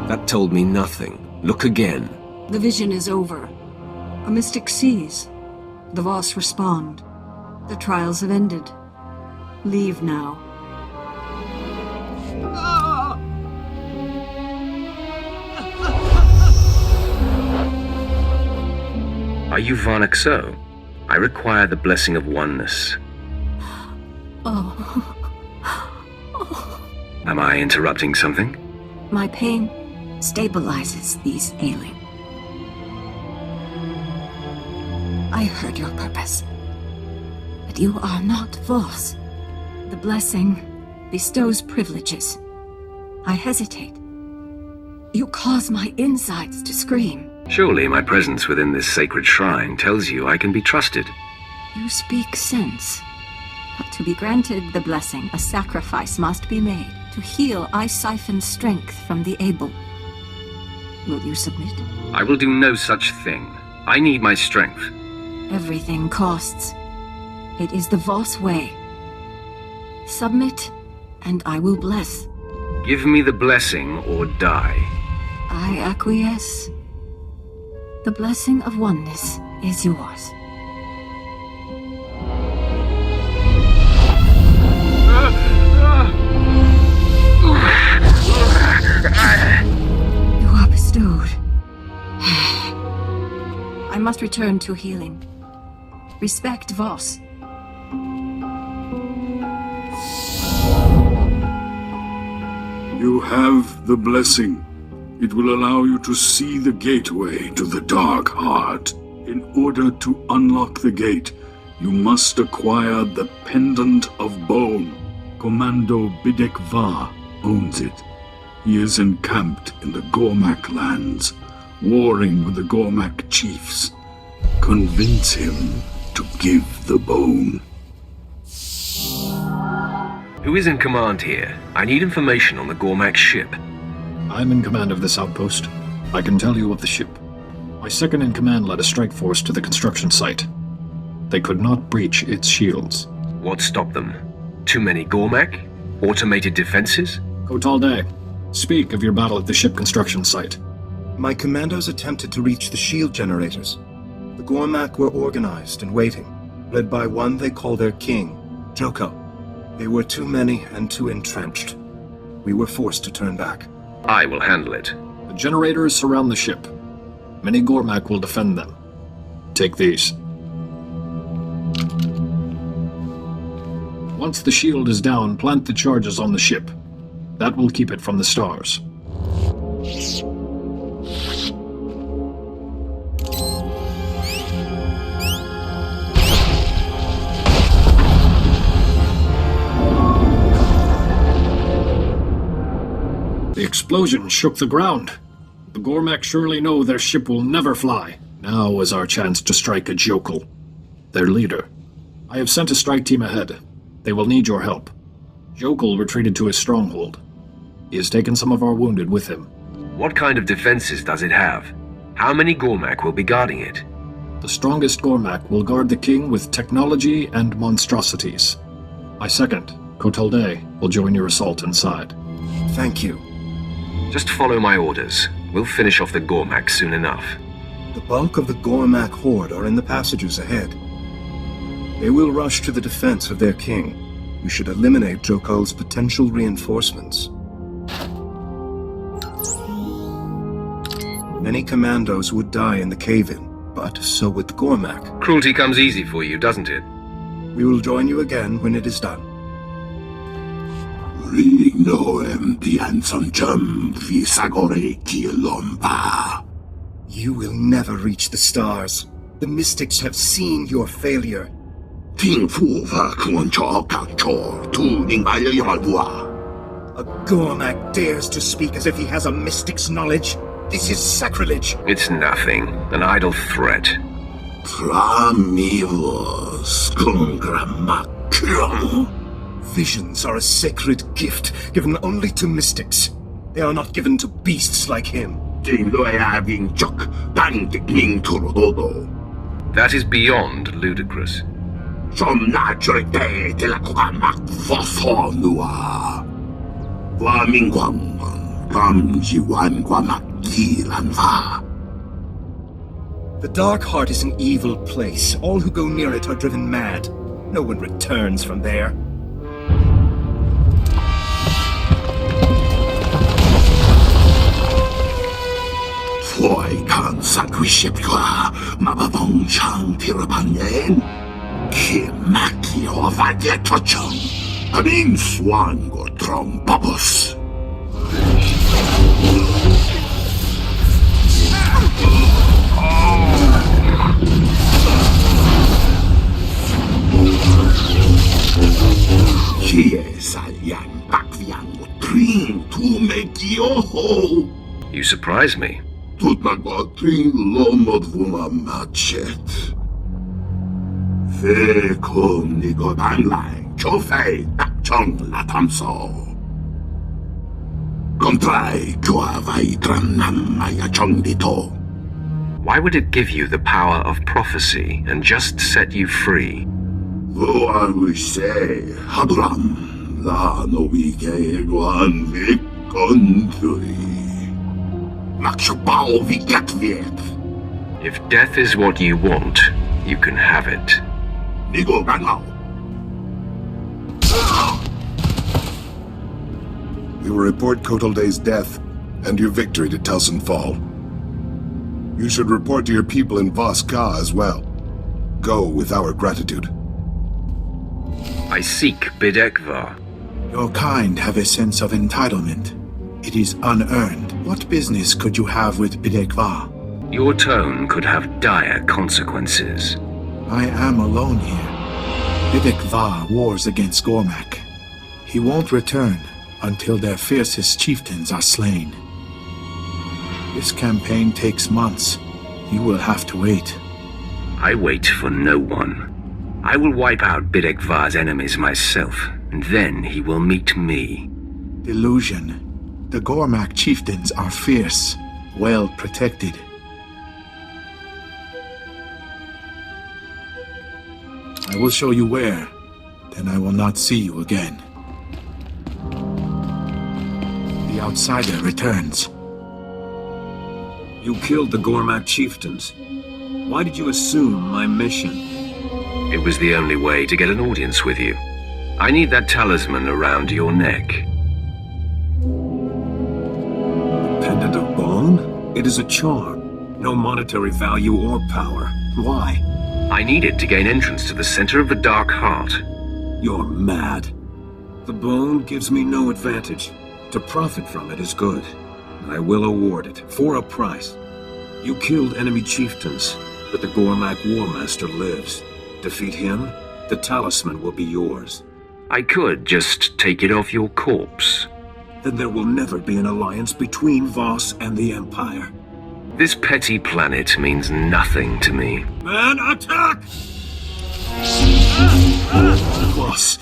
That told me nothing. Look again. The vision is over. A mystic sees. The Voss respond. The trials have ended. Leave now. Are you Varnak so? I require the blessing of oneness. Oh. Am I interrupting something? My pain stabilizes these ailing. I heard your purpose. But you are not Voss. The blessing bestows privileges. I hesitate. You cause my insides to scream. Surely my presence within this sacred shrine tells you I can be trusted. You speak sense. But to be granted the blessing, a sacrifice must be made. To heal, I siphon strength from the able. Will you submit? I will do no such thing. I need my strength. Everything costs. It is the Voss way. Submit, and I will bless. Give me the blessing or die. I acquiesce. The blessing of oneness is yours. I must return to healing. Respect Voss. You have the blessing. It will allow you to see the gateway to the Dark Heart. In order to unlock the gate, you must acquire the Pendant of Bone. Commando Bidek Va owns it. He is encamped in the Gormak lands, warring with the Gormak chiefs. Convince him to give the bone. Who is in command here? I need information on the Gormak ship. I'm in command of this outpost. I can tell you of the ship. My second-in-command led a strike force to the construction site. They could not breach its shields. What stopped them? Too many Gormak? Automated defenses? Kotalde, speak of your battle at the ship construction site. My commandos attempted to reach the shield generators. The Gormak were organized and waiting, led by one they call their king, Joko. They were too many and too entrenched. We were forced to turn back. I will handle it. The generators surround the ship. Many Gormak will defend them. Take these. Once the shield is down, plant the charges on the ship. That will keep it from the stars. The explosion shook the ground. The Gormak surely know their ship will never fly. Now is our chance to strike a Jokul, their leader. I have sent a strike team ahead. They will need your help. Jokul retreated to his stronghold. He has taken some of our wounded with him. What kind of defenses does it have? How many Gormak will be guarding it? The strongest Gormak will guard the king with technology and monstrosities. My second, Kotalde, will join your assault inside. Thank you. Just follow my orders. We'll finish off the Gormak soon enough. The bulk of the Gormak horde are in the passages ahead. They will rush to the defense of their king. We should eliminate Jokul's potential reinforcements. Many commandos would die in the cave-in, but so would the Gormak. Cruelty comes easy for you, doesn't it? We will join you again when it is done. You will never reach the stars. The mystics have seen your failure. A Gormak dares to speak as if he has a mystic's knowledge. This is sacrilege. It's nothing. An idle threat. Visions are a sacred gift given only to mystics. They are not given to beasts like him. That is beyond ludicrous. The Dark Heart is an evil place. All who go near it are driven mad. No one returns from there. You surprise me. Why would it give you the power of prophecy and just set you free? If death is what you want, you can have it. We will report Kotalde's death and your victory to Telson Fall. You should report to your people in Voss-Ka as well. Go with our gratitude. I seek Bidekvar. Your kind have a sense of entitlement. It is unearned. What business could you have with Bidekvar? Your tone could have dire consequences. I am alone here. Bidekvar wars against Gormak. He won't return until their fiercest chieftains are slain. This campaign takes months. You will have to wait. I wait for no one. I will wipe out Bidekvar's enemies myself, and then he will meet me. Delusion. The Gormak chieftains are fierce, well protected. I will show you where, then I will not see you again. The outsider returns. You killed the Gormak chieftains. Why did you assume my mission? It was the only way to get an audience with you. I need that talisman around your neck. The pendant of bone? It is a charm. No monetary value or power. Why? I need it to gain entrance to the center of the Dark Heart. You're mad. The bone gives me no advantage. To profit from it is good. I will award it, for a price. You killed enemy chieftains, but the Gormak Warmaster lives. Defeat him, the talisman will be yours. I could just take it off your corpse. Then there will never be an alliance between Voss and the Empire. This petty planet means nothing to me. Man, attack! Voss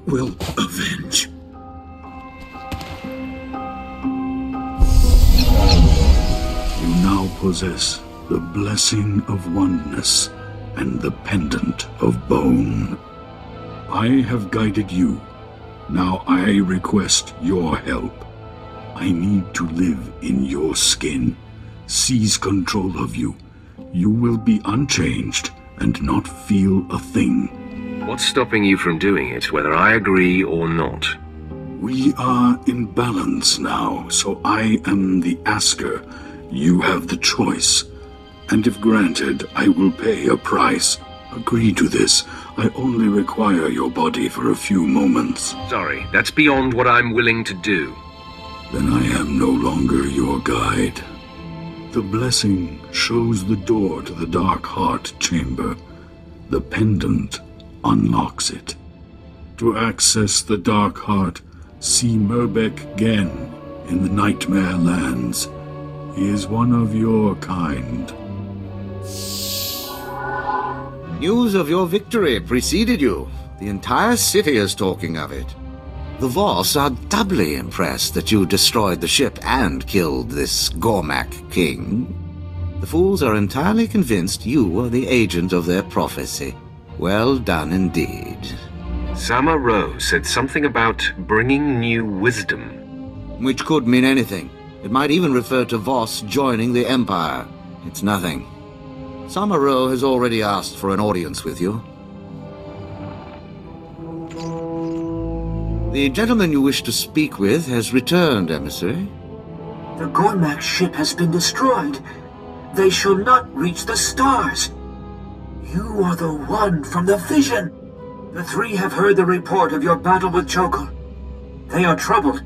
will avenge. You now possess the blessing of oneness and the pendant of bone. I have guided you. Now I request your help. I need to live in your skin, seize control of you. You will be unchanged and not feel a thing. What's stopping you from doing it, whether I agree or not? We are in balance now, so I am the asker. You have the choice. And if granted, I will pay a price. Agree to this. I only require your body for a few moments. Sorry, that's beyond what I'm willing to do. Then I am no longer your guide. The blessing shows the door to the Dark Heart chamber. The pendant unlocks it. To access the Dark Heart, see Murbek Gen in the Nightmare Lands. He is one of your kind. News of your victory preceded you. The entire city is talking of it. The Voss are doubly impressed that you destroyed the ship and killed this Gormak king. The fools are entirely convinced you are the agent of their prophecy. Well done indeed. Sama Ro said something about bringing new wisdom. Which could mean anything. It might even refer to Voss joining the Empire. It's nothing. Sama Ro has already asked for an audience with you. The gentleman you wish to speak with has returned, emissary. The Gormak ship has been destroyed. They shall not reach the stars. You are the one from the vision. The three have heard the report of your battle with Chokol. They are troubled.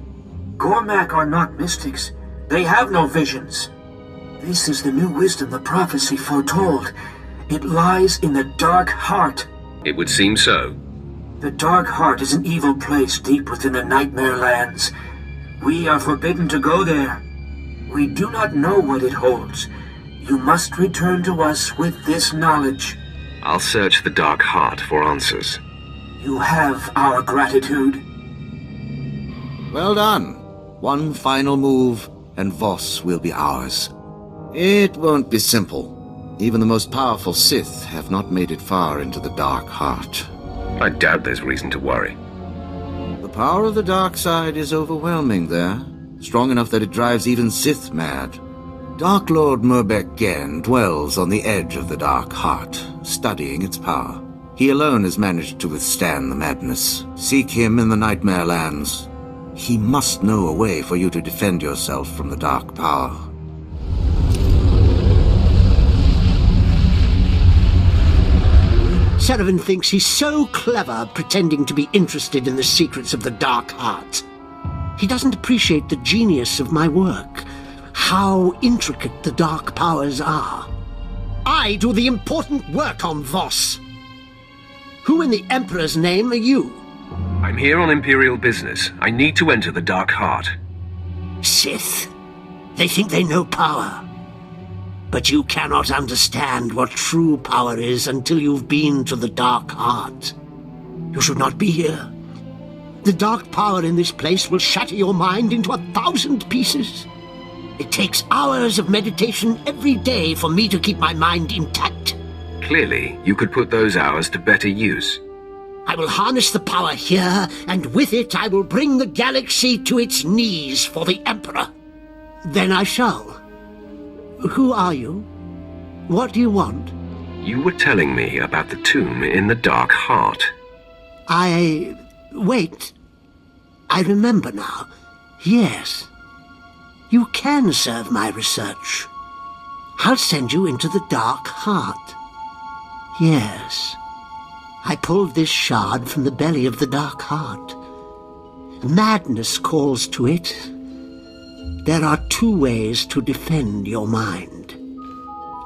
Gormak are not mystics. They have no visions. This is the new wisdom the prophecy foretold. It lies in the Dark Heart. It would seem so. The Dark Heart is an evil place deep within the Nightmare Lands. We are forbidden to go there. We do not know what it holds. You must return to us with this knowledge. I'll search the Dark Heart for answers. You have our gratitude. Well done. One final move, and Voss will be ours. It won't be simple. Even the most powerful Sith have not made it far into the Dark Heart. I doubt there's reason to worry. The power of the dark side is overwhelming there, strong enough that it drives even Sith mad. Dark Lord Murbek Gen dwells on the edge of the Dark Heart, studying its power. He alone has managed to withstand the madness. Seek him in the Nightmare Lands. He must know a way for you to defend yourself from the dark power. Serevin thinks he's so clever pretending to be interested in the secrets of the Dark Heart. He doesn't appreciate the genius of my work, how intricate the dark powers are. I do the important work on Voss. Who in the Emperor's name are you? I'm here on Imperial business. I need to enter the Dark Heart. Sith. They think they know power. But you cannot understand what true power is until you've been to the Dark Heart. You should not be here. The dark power in this place will shatter your mind into 1,000 pieces. It takes hours of meditation every day for me to keep my mind intact. Clearly, you could put those hours to better use. I will harness the power here, and with it I will bring the galaxy to its knees for the Emperor. Then I shall. Who are you? What do you want? You were telling me about the tomb in the Dark Heart. Wait. I remember now. Yes. You can serve my research. I'll send you into the Dark Heart. Yes. I pulled this shard from the belly of the Dark Heart. Madness calls to it. There are 2 ways to defend your mind.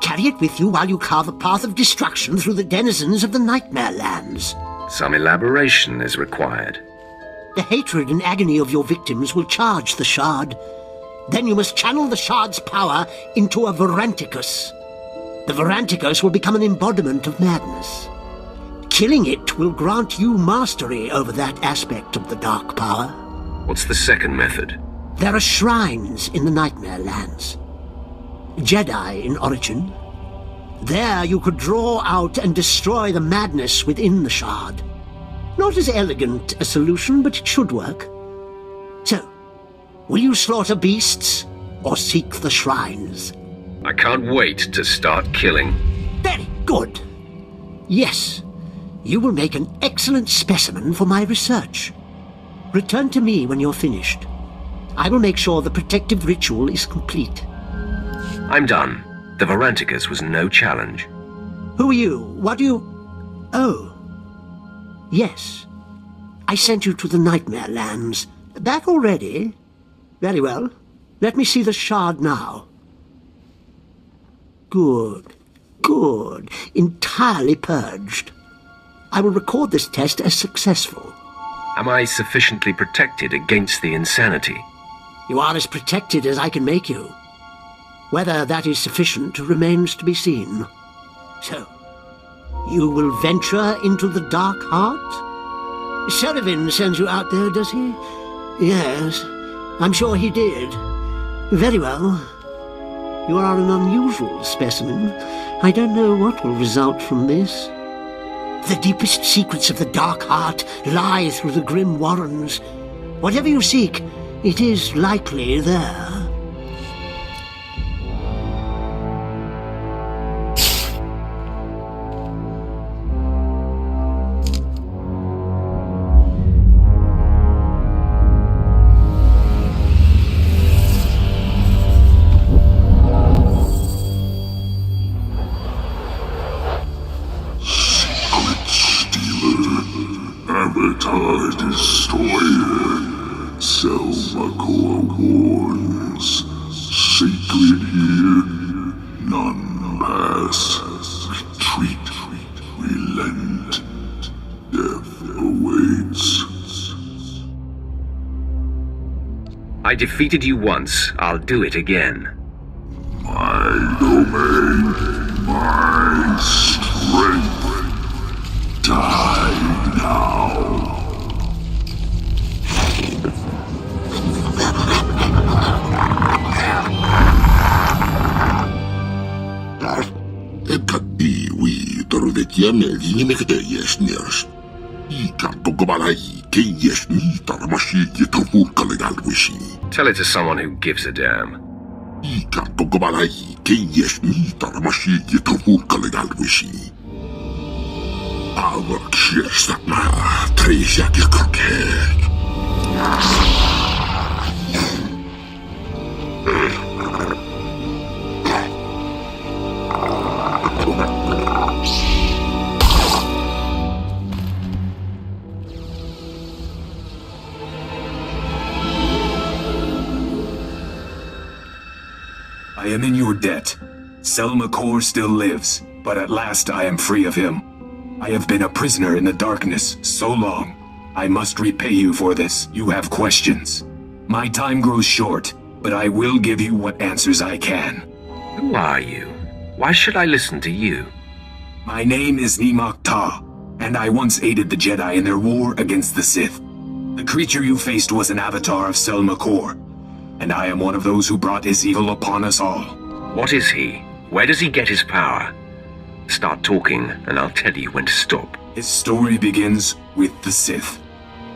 Carry it with you while you carve a path of destruction through the denizens of the Nightmare Lands. Some elaboration is required. The hatred and agony of your victims will charge the shard. Then you must channel the shard's power into a Varanticus. The Varanticus will become an embodiment of madness. Killing it will grant you mastery over that aspect of the dark power. What's the second method? There are shrines in the Nightmare Lands. Jedi in origin. There you could draw out and destroy the madness within the shard. Not as elegant a solution, but it should work. So, will you slaughter beasts or seek the shrines? I can't wait to start killing. Very good. Yes, you will make an excellent specimen for my research. Return to me when you're finished. I will make sure the protective ritual is complete. I'm done. The Varanticus was no challenge. Who are you? What do you... Oh. Yes. I sent you to the Nightmare Lands. Back already? Very well. Let me see the shard now. Good. Good. Entirely purged. I will record this test as successful. Am I sufficiently protected against the insanity? You are as protected as I can make you. Whether that is sufficient remains to be seen. So, you will venture into the Dark Heart? Serevin sends you out there, does he? Yes, I'm sure he did. Very well. You are an unusual specimen. I don't know what will result from this. The deepest secrets of the Dark Heart lie through the grim warrens. Whatever you seek, it is likely there. Avatar Destroyer, Selmacore warns, sacred here, none pass, retreat, relent, death awaits. I defeated you once, I'll do it again. My domain, my strength. Die now. Iwi torvetiame linimekde yesners. Tell it to someone who gives a damn. am in your debt. Selmakor still lives, but at last I am free of him. I have been a prisoner in the darkness so long. I must repay you for this. You have questions. My time grows short, but I will give you what answers I can. Who are you? Why should I listen to you? My name is Nimak Ta, and I once aided the Jedi in their war against the Sith. The creature you faced was an avatar of Selmakor, and I am one of those who brought his evil upon us all. What is he? Where does he get his power? Start talking, and I'll tell you when to stop. His story begins with the Sith.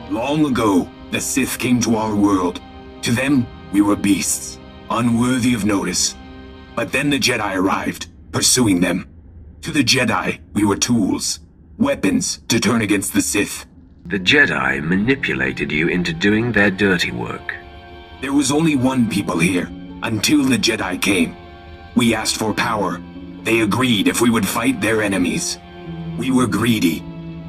Long ago, the Sith came to our world. To them, we were beasts, unworthy of notice. But then the Jedi arrived, pursuing them. To the Jedi, we were tools, weapons to turn against the Sith. The Jedi manipulated you into doing their dirty work. There was only one people here, until the Jedi came. We asked for power. They agreed if we would fight their enemies. We were greedy,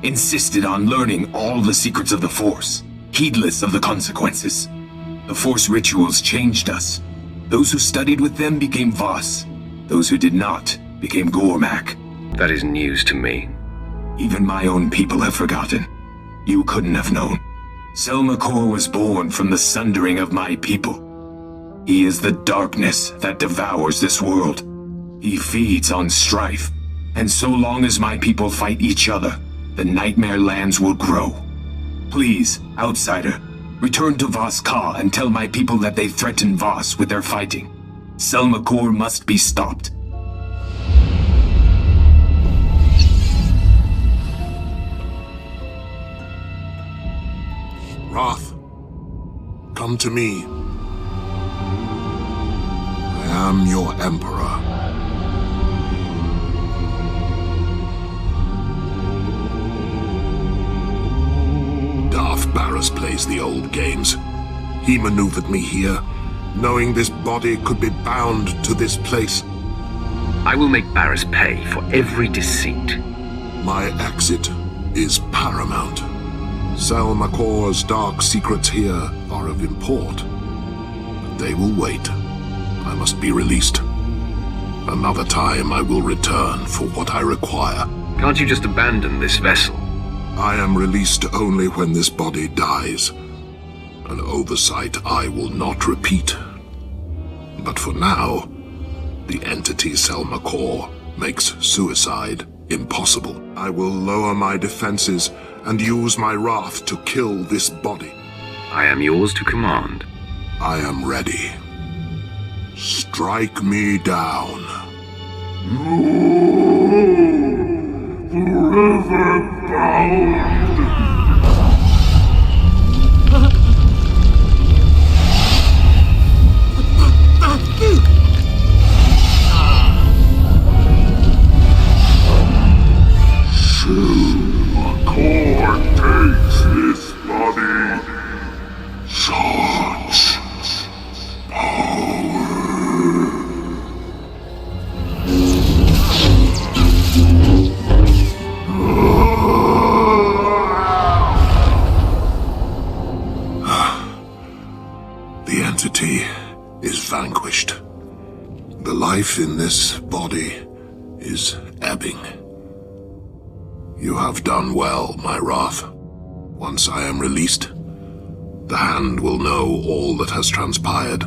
insisted on learning all the secrets of the Force, heedless of the consequences. The Force rituals changed us. Those who studied with them became Voss. Those who did not became Gormak. That is news to me. Even my own people have forgotten. You couldn't have known. Selmakor was born from the sundering of my people. He is the darkness that devours this world. He feeds on strife, and so long as my people fight each other, the Nightmare Lands will grow. Please, outsider, return to Vos Ka and tell my people that they threaten Vos with their fighting. Selmakor must be stopped. Wrath, come to me. I am your Emperor. Darth Barras plays the old games. He maneuvered me here, knowing this body could be bound to this place. I will make Barras pay for every deceit. My exit is paramount. Selmakor's dark secrets here are of import. But they will wait. I must be released. Another time I will return for what I require. Can't you just abandon this vessel? I am released only when this body dies. An oversight I will not repeat. But for now, the entity Selmakor makes suicide impossible. I will lower my defenses and use my wrath to kill this body. I am yours to command. I am ready. Strike me down. Forever bound. Selmakor takes this body. Such power. The entity is vanquished. The life in this body is ebbing. You have done well, my Wrath. Once I am released, the Hand will know all that has transpired.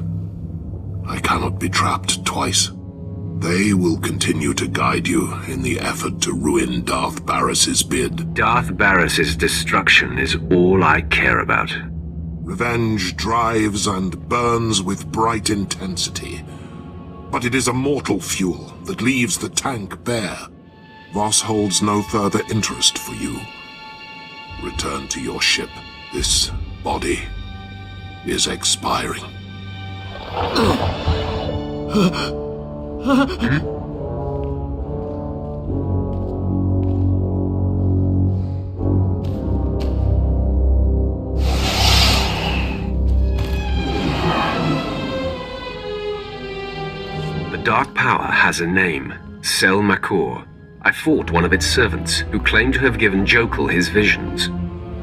I cannot be trapped twice. They will continue to guide you in the effort to ruin Darth Barras's bid. Darth Barras's destruction is all I care about. Revenge drives and burns with bright intensity. But it is a mortal fuel that leaves the tank bare. Voss holds no further interest for you. Return to your ship. This body is expiring. The Dark Power has a name, Selmakor. I fought one of its servants, who claimed to have given Jokal his visions.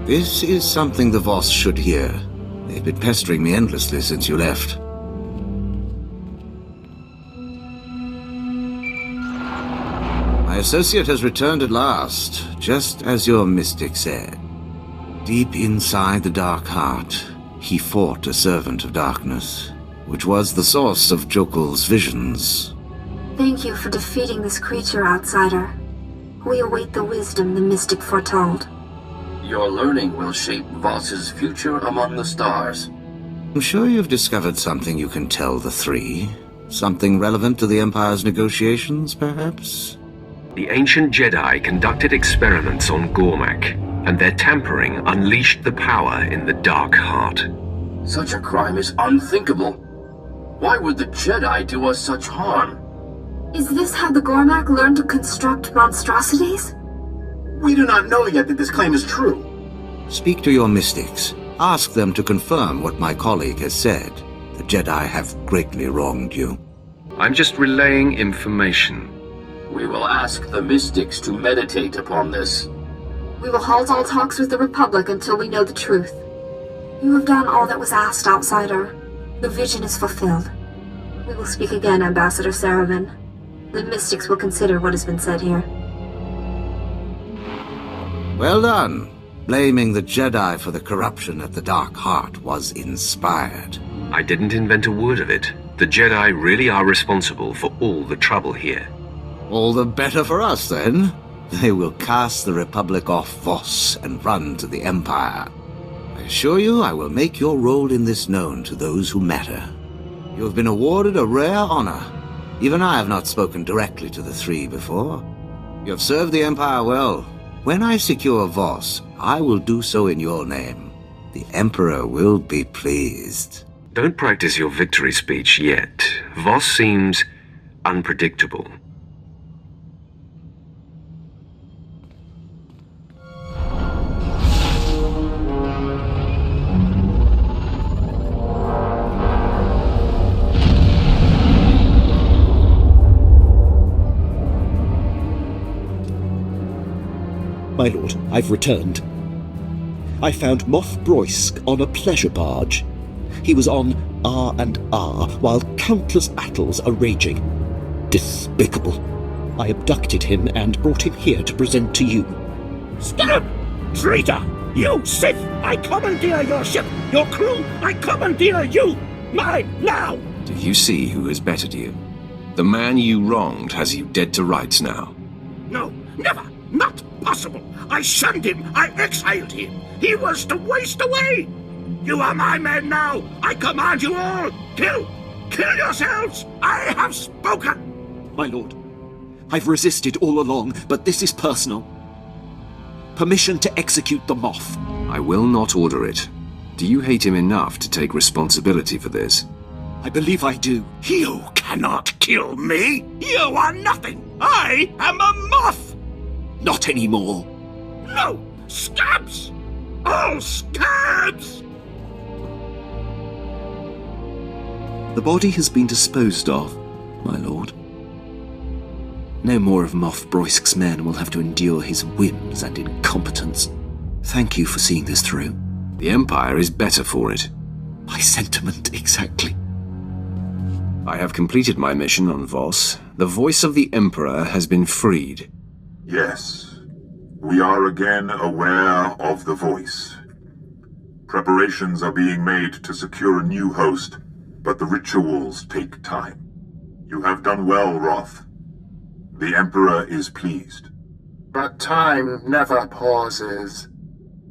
This is something the Voss should hear. They've been pestering me endlessly since you left. My associate has returned at last, just as your mystic said. Deep inside the Dark Heart, he fought a servant of darkness, which was the source of Jokul's visions. Thank you for defeating this creature, outsider. We await the wisdom the mystic foretold. Your learning will shape Voss's future among the stars. I'm sure you've discovered something you can tell the three. Something relevant to the Empire's negotiations, perhaps? The ancient Jedi conducted experiments on Gormak, and their tampering unleashed the power in the Dark Heart. Such a crime is unthinkable. Why would the Jedi do us such harm? Is this how the Gormak learned to construct monstrosities? We do not know yet that this claim is true. Speak to your mystics. Ask them to confirm what my colleague has said. The Jedi have greatly wronged you. I'm just relaying information. We will ask the mystics to meditate upon this. We will halt all talks with the Republic until we know the truth. You have done all that was asked, outsider. The vision is fulfilled. We will speak again, Ambassador Saravan. The mystics will consider what has been said here. Well done. Blaming the Jedi for the corruption at the Dark Heart was inspired. I didn't invent a word of it. The Jedi really are responsible for all the trouble here. All the better for us, then. They will cast the Republic off Voss and run to the Empire. I assure you I will make your role in this known to those who matter. You have been awarded a rare honor. Even I have not spoken directly to the three before. You have served the Empire well. When I secure Voss, I will do so in your name. The Emperor will be pleased. Don't practice your victory speech yet. Voss seems unpredictable. My lord, I've returned. I found Moff Broysk on a pleasure barge. He was on R&R while countless battles are raging. Despicable. I abducted him and brought him here to present to you. Stop! Traitor! You, Sith! I commandeer your ship! Your crew! I commandeer you! Mine, now! Do you see who has bettered you? The man you wronged has you dead to rights now. No, never! Not possible! I shunned him! I exiled him! He was to waste away! You are my men now! I command you all! Kill! Kill yourselves! I have spoken! My lord, I've resisted all along, but this is personal. Permission to execute the Moff. I will not order it. Do you hate him enough to take responsibility for this? I believe I do. You cannot kill me! You are nothing! I am a Moff! Not anymore. No! Scabs! All scabs! The body has been disposed of, my lord. No more of Moff Broysk's men will have to endure his whims and incompetence. Thank you for seeing this through. The Empire is better for it. My sentiment, exactly. I have completed my mission on Voss. The voice of the Emperor has been freed. Yes, we are again aware of the voice. Preparations are being made to secure a new host, but the rituals take time. You have done well, Roth. The Emperor is pleased. But time never pauses.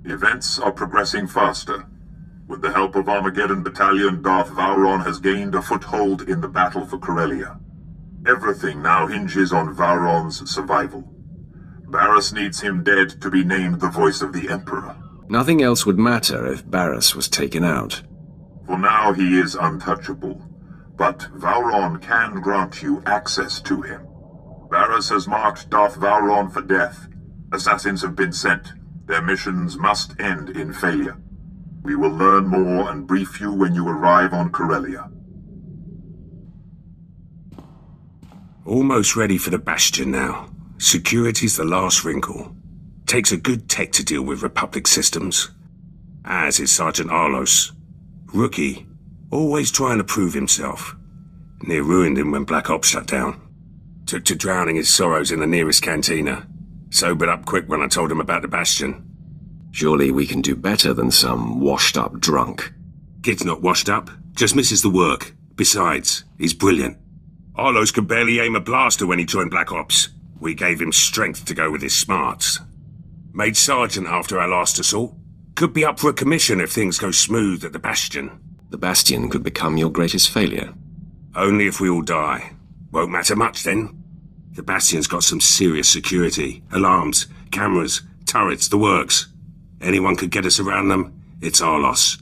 Events are progressing faster. With the help of Armageddon Battalion, Darth Vowron has gained a foothold in the battle for Corellia. Everything now hinges on Vowron's survival. Barriss needs him dead to be named the voice of the Emperor. Nothing else would matter if Barriss was taken out. For now he is untouchable, but Vowron can grant you access to him. Barriss has marked Darth Vowron for death. Assassins have been sent. Their missions must end in failure. We will learn more and brief you when you arrive on Corellia. Almost ready for the Bastion now. Security's the last wrinkle. Takes a good tech to deal with Republic systems. As is Sergeant Arlos. Rookie, always trying to prove himself. Near ruined him when Black Ops shut down. Took to drowning his sorrows in the nearest cantina. Sobered up quick when I told him about the Bastion. Surely we can do better than some washed-up drunk. Kid's not washed up, just misses the work. Besides, he's brilliant. Arlos could barely aim a blaster when he joined Black Ops. We gave him strength to go with his smarts. Made sergeant after our last assault. Could be up for a commission if things go smooth at the Bastion. The Bastion could become your greatest failure. Only if we all die. Won't matter much then. The Bastion's got some serious security. Alarms, cameras, turrets, the works. Anyone could get us around them, it's our loss.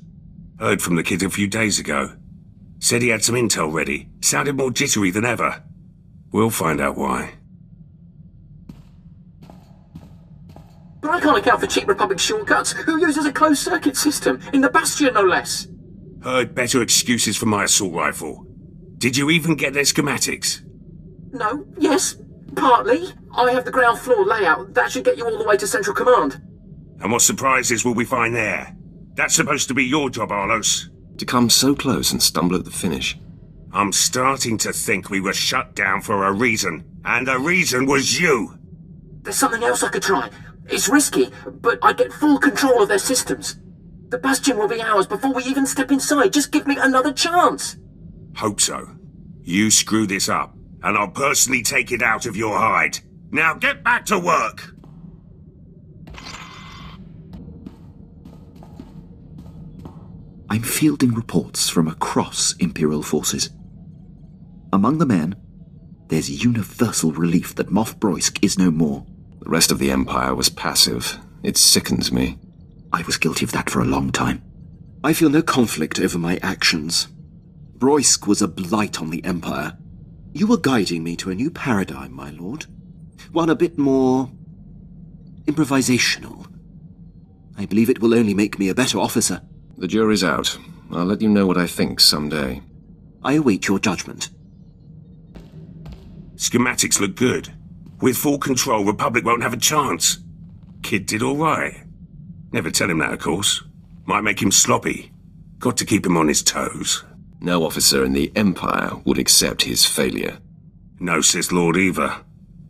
Heard from the kid a few days ago. Said he had some intel ready. Sounded more jittery than ever. We'll find out why. But I can't account for cheap Republic shortcuts. Who uses a closed-circuit system? In the Bastion, no less. Heard better excuses for my assault rifle. Did you even get their schematics? No, yes, partly. I have the ground floor layout. That should get you all the way to Central Command. And what surprises will we find there? That's supposed to be your job, Arlos. To come so close and stumble at the finish. I'm starting to think we were shut down for a reason. And the reason was you. There's something else I could try. It's risky, but I get full control of their systems. The Bastion will be ours before we even step inside. Just give me another chance. Hope so. You screw this up, and I'll personally take it out of your hide. Now get back to work! I'm fielding reports from across Imperial forces. Among the men, there's universal relief that Moff Broisk is no more. The rest of the Empire was passive. It sickens me. I was guilty of that for a long time. I feel no conflict over my actions. Broisk was a blight on the Empire. You are guiding me to a new paradigm, my lord. One a bit more improvisational. I believe it will only make me a better officer. The jury's out. I'll let you know what I think someday. I await your judgment. Schematics look good. With full control, Republic won't have a chance. Kid did all right. Never tell him that, of course. Might make him sloppy. Got to keep him on his toes. No officer in the Empire would accept his failure. No Sith Lord either.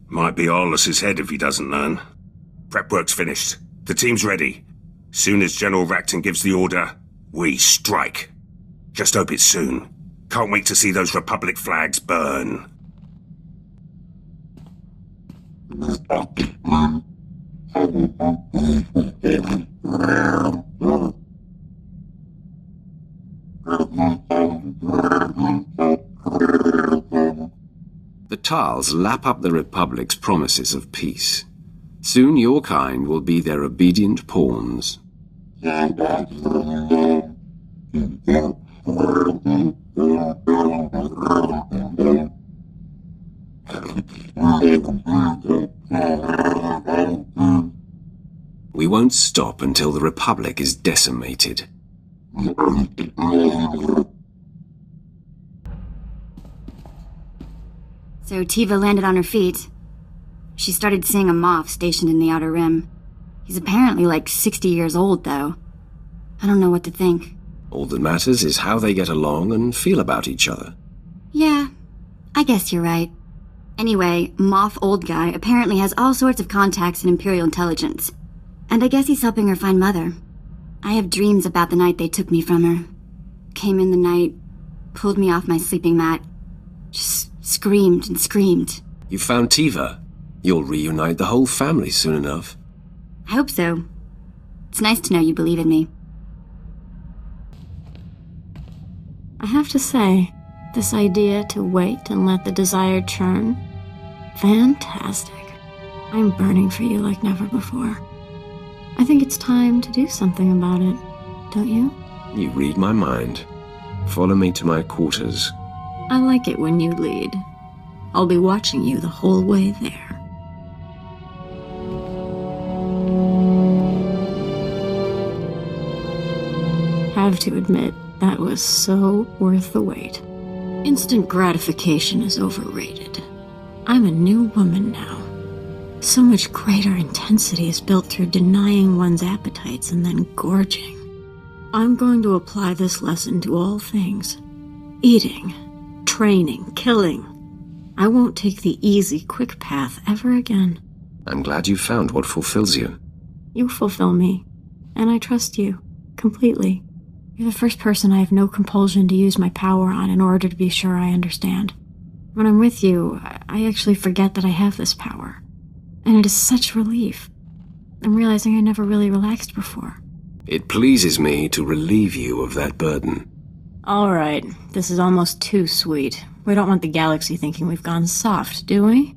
Might be Arlos's head if he doesn't learn. Prep work's finished. The team's ready. Soon as General Racton gives the order, we strike. Just hope it's soon. Can't wait to see those Republic flags burn. The Tals lap up the Republic's promises of peace. Soon your kind will be their obedient pawns. We won't stop until the Republic is decimated. So Tiva landed on her feet. She started seeing a Moff stationed in the Outer Rim. He's apparently like 60 years old, though. I don't know what to think. All that matters is how they get along and feel about each other. Yeah, I guess you're right. Anyway, Moff Old Guy apparently has all sorts of contacts in Imperial intelligence. And I guess he's helping her find Mother. I have dreams about the night they took me from her. Came in the night, pulled me off my sleeping mat, just screamed and screamed. You found Tiva. You'll reunite the whole family soon enough. I hope so. It's nice to know you believe in me. I have to say, this idea to wait and let the desire churn, fantastic. I'm burning for you like never before. I think it's time to do something about it, don't you? You read my mind. Follow me to my quarters. I like it when you lead. I'll be watching you the whole way there. Have to admit, that was so worth the wait. Instant gratification is overrated. I'm a new woman now. So much greater intensity is built through denying one's appetites and then gorging. I'm going to apply this lesson to all things. Eating, training, killing. I won't take the easy, quick path ever again. I'm glad you found what fulfills you. You fulfill me, and I trust you, completely. You're the first person I have no compulsion to use my power on in order to be sure I understand. When I'm with you, I actually forget that I have this power. And it is such relief. I'm realizing I never really relaxed before. It pleases me to relieve you of that burden. All right, this is almost too sweet. We don't want the galaxy thinking we've gone soft, do we?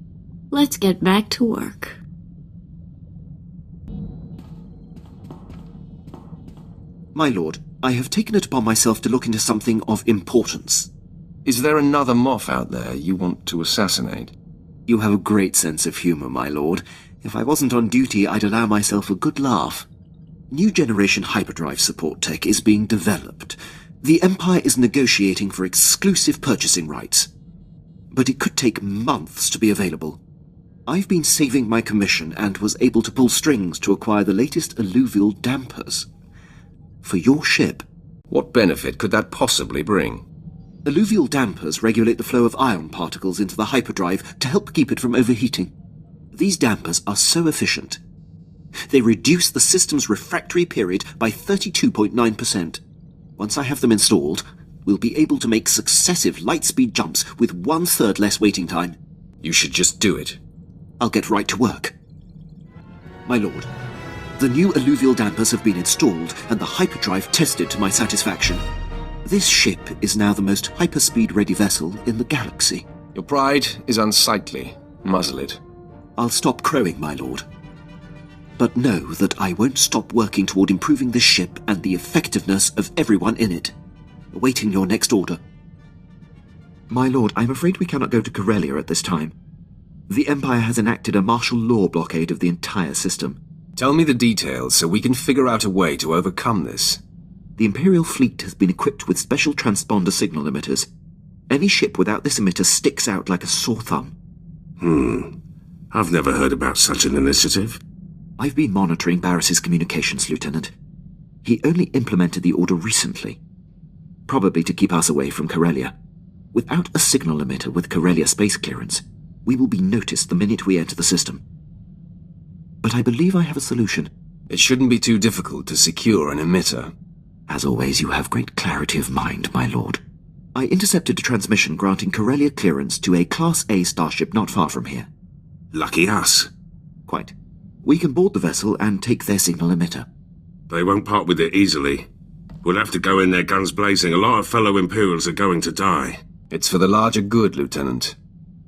Let's get back to work. My lord, I have taken it upon myself to look into something of importance. Is there another Moff out there you want to assassinate? You have a great sense of humor, my lord. If I wasn't on duty, I'd allow myself a good laugh. New generation hyperdrive support tech is being developed. The Empire is negotiating for exclusive purchasing rights. But it could take months to be available. I've been saving my commission and was able to pull strings to acquire the latest alluvial dampers. For your ship. What benefit could that possibly bring? Alluvial dampers regulate the flow of ion particles into the hyperdrive to help keep it from overheating. These dampers are so efficient. They reduce the system's refractory period by 32.9%. Once I have them installed, we'll be able to make successive light-speed jumps with 1/3 less waiting time. You should just do it. I'll get right to work. My lord, the new alluvial dampers have been installed and the hyperdrive tested to my satisfaction. This ship is now the most hyperspeed-ready vessel in the galaxy. Your pride is unsightly. Muzzle it. I'll stop crowing, my lord. But know that I won't stop working toward improving this ship and the effectiveness of everyone in it. Awaiting your next order. My lord, I'm afraid we cannot go to Corellia at this time. The Empire has enacted a martial law blockade of the entire system. Tell me the details so we can figure out a way to overcome this. The Imperial fleet has been equipped with special transponder signal emitters. Any ship without this emitter sticks out like a sore thumb. I've never heard about such an initiative. I've been monitoring Barris's communications, Lieutenant. He only implemented the order recently. Probably to keep us away from Corellia. Without a signal emitter with Corellia space clearance, we will be noticed the minute we enter the system. But I believe I have a solution. It shouldn't be too difficult to secure an emitter. As always, you have great clarity of mind, my lord. I intercepted a transmission granting Corellia clearance to a Class A starship not far from here. Lucky us. Quite. We can board the vessel and take their signal emitter. They won't part with it easily. We'll have to go in there guns blazing. A lot of fellow Imperials are going to die. It's for the larger good, Lieutenant.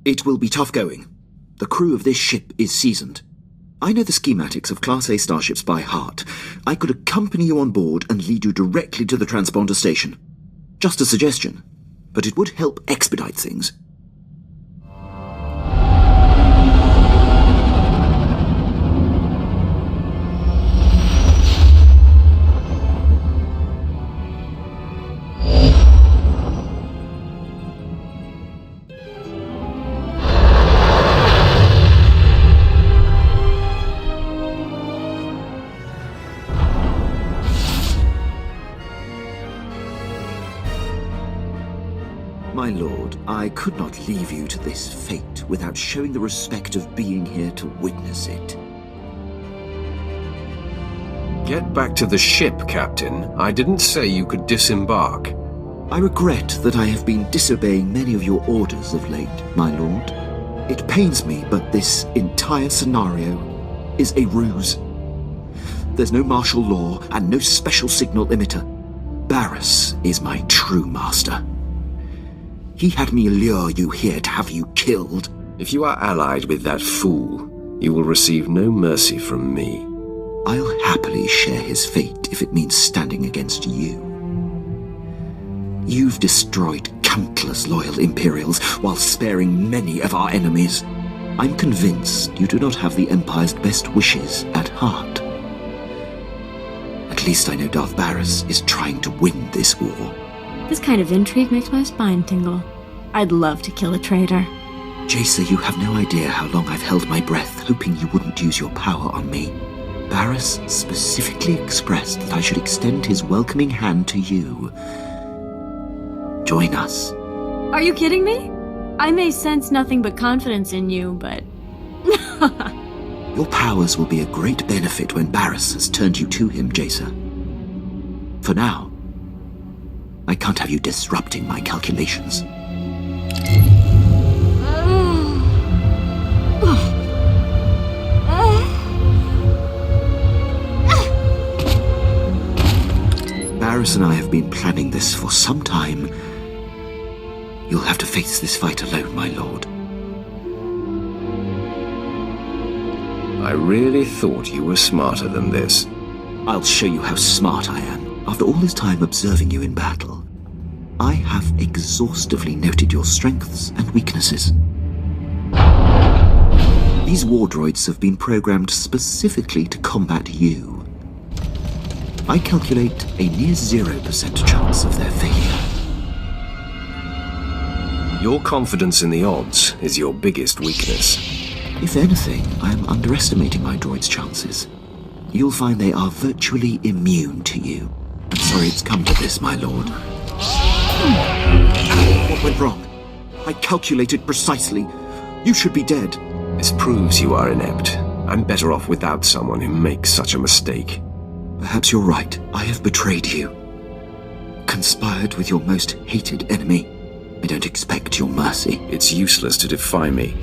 It will be tough going. The crew of this ship is seasoned. I know the schematics of Class A starships by heart. I could accompany you on board and lead you directly to the transponder station. Just a suggestion, but it would help expedite things. My lord, I could not leave you to this fate without showing the respect of being here to witness it. Get back to the ship, Captain. I didn't say you could disembark. I regret that I have been disobeying many of your orders of late, my lord. It pains me, but this entire scenario is a ruse. There's no martial law and no special signal emitter. Barris is my true master. He had me lure you here to have you killed. If you are allied with that fool, you will receive no mercy from me. I'll happily share his fate if it means standing against you. You've destroyed countless loyal Imperials while sparing many of our enemies. I'm convinced you do not have the Empire's best wishes at heart. At least I know Darth Barris is trying to win this war. This kind of intrigue makes my spine tingle. I'd love to kill a traitor. Jacer, you have no idea how long I've held my breath, hoping you wouldn't use your power on me. Barris specifically expressed that I should extend his welcoming hand to you. Join us. Are you kidding me? I may sense nothing but confidence in you, but... Your powers will be a great benefit when Barriss has turned you to him, Jacer. For now, I can't have you disrupting my calculations. Barriss and I have been planning this for some time. You'll have to face this fight alone, my lord. I really thought you were smarter than this. I'll show you how smart I am. After all this time observing you in battle, I have exhaustively noted your strengths and weaknesses. These war droids have been programmed specifically to combat you. I calculate a near 0% chance of their failure. Your confidence in the odds is your biggest weakness. If anything, I am underestimating my droid's chances. You'll find they are virtually immune to you. I'm sorry it's come to this, my lord. What went wrong? I calculated precisely. You should be dead. This proves you are inept. I'm better off without someone who makes such a mistake. Perhaps you're right. I have betrayed you. Conspired with your most hated enemy. I don't expect your mercy. It's useless to defy me.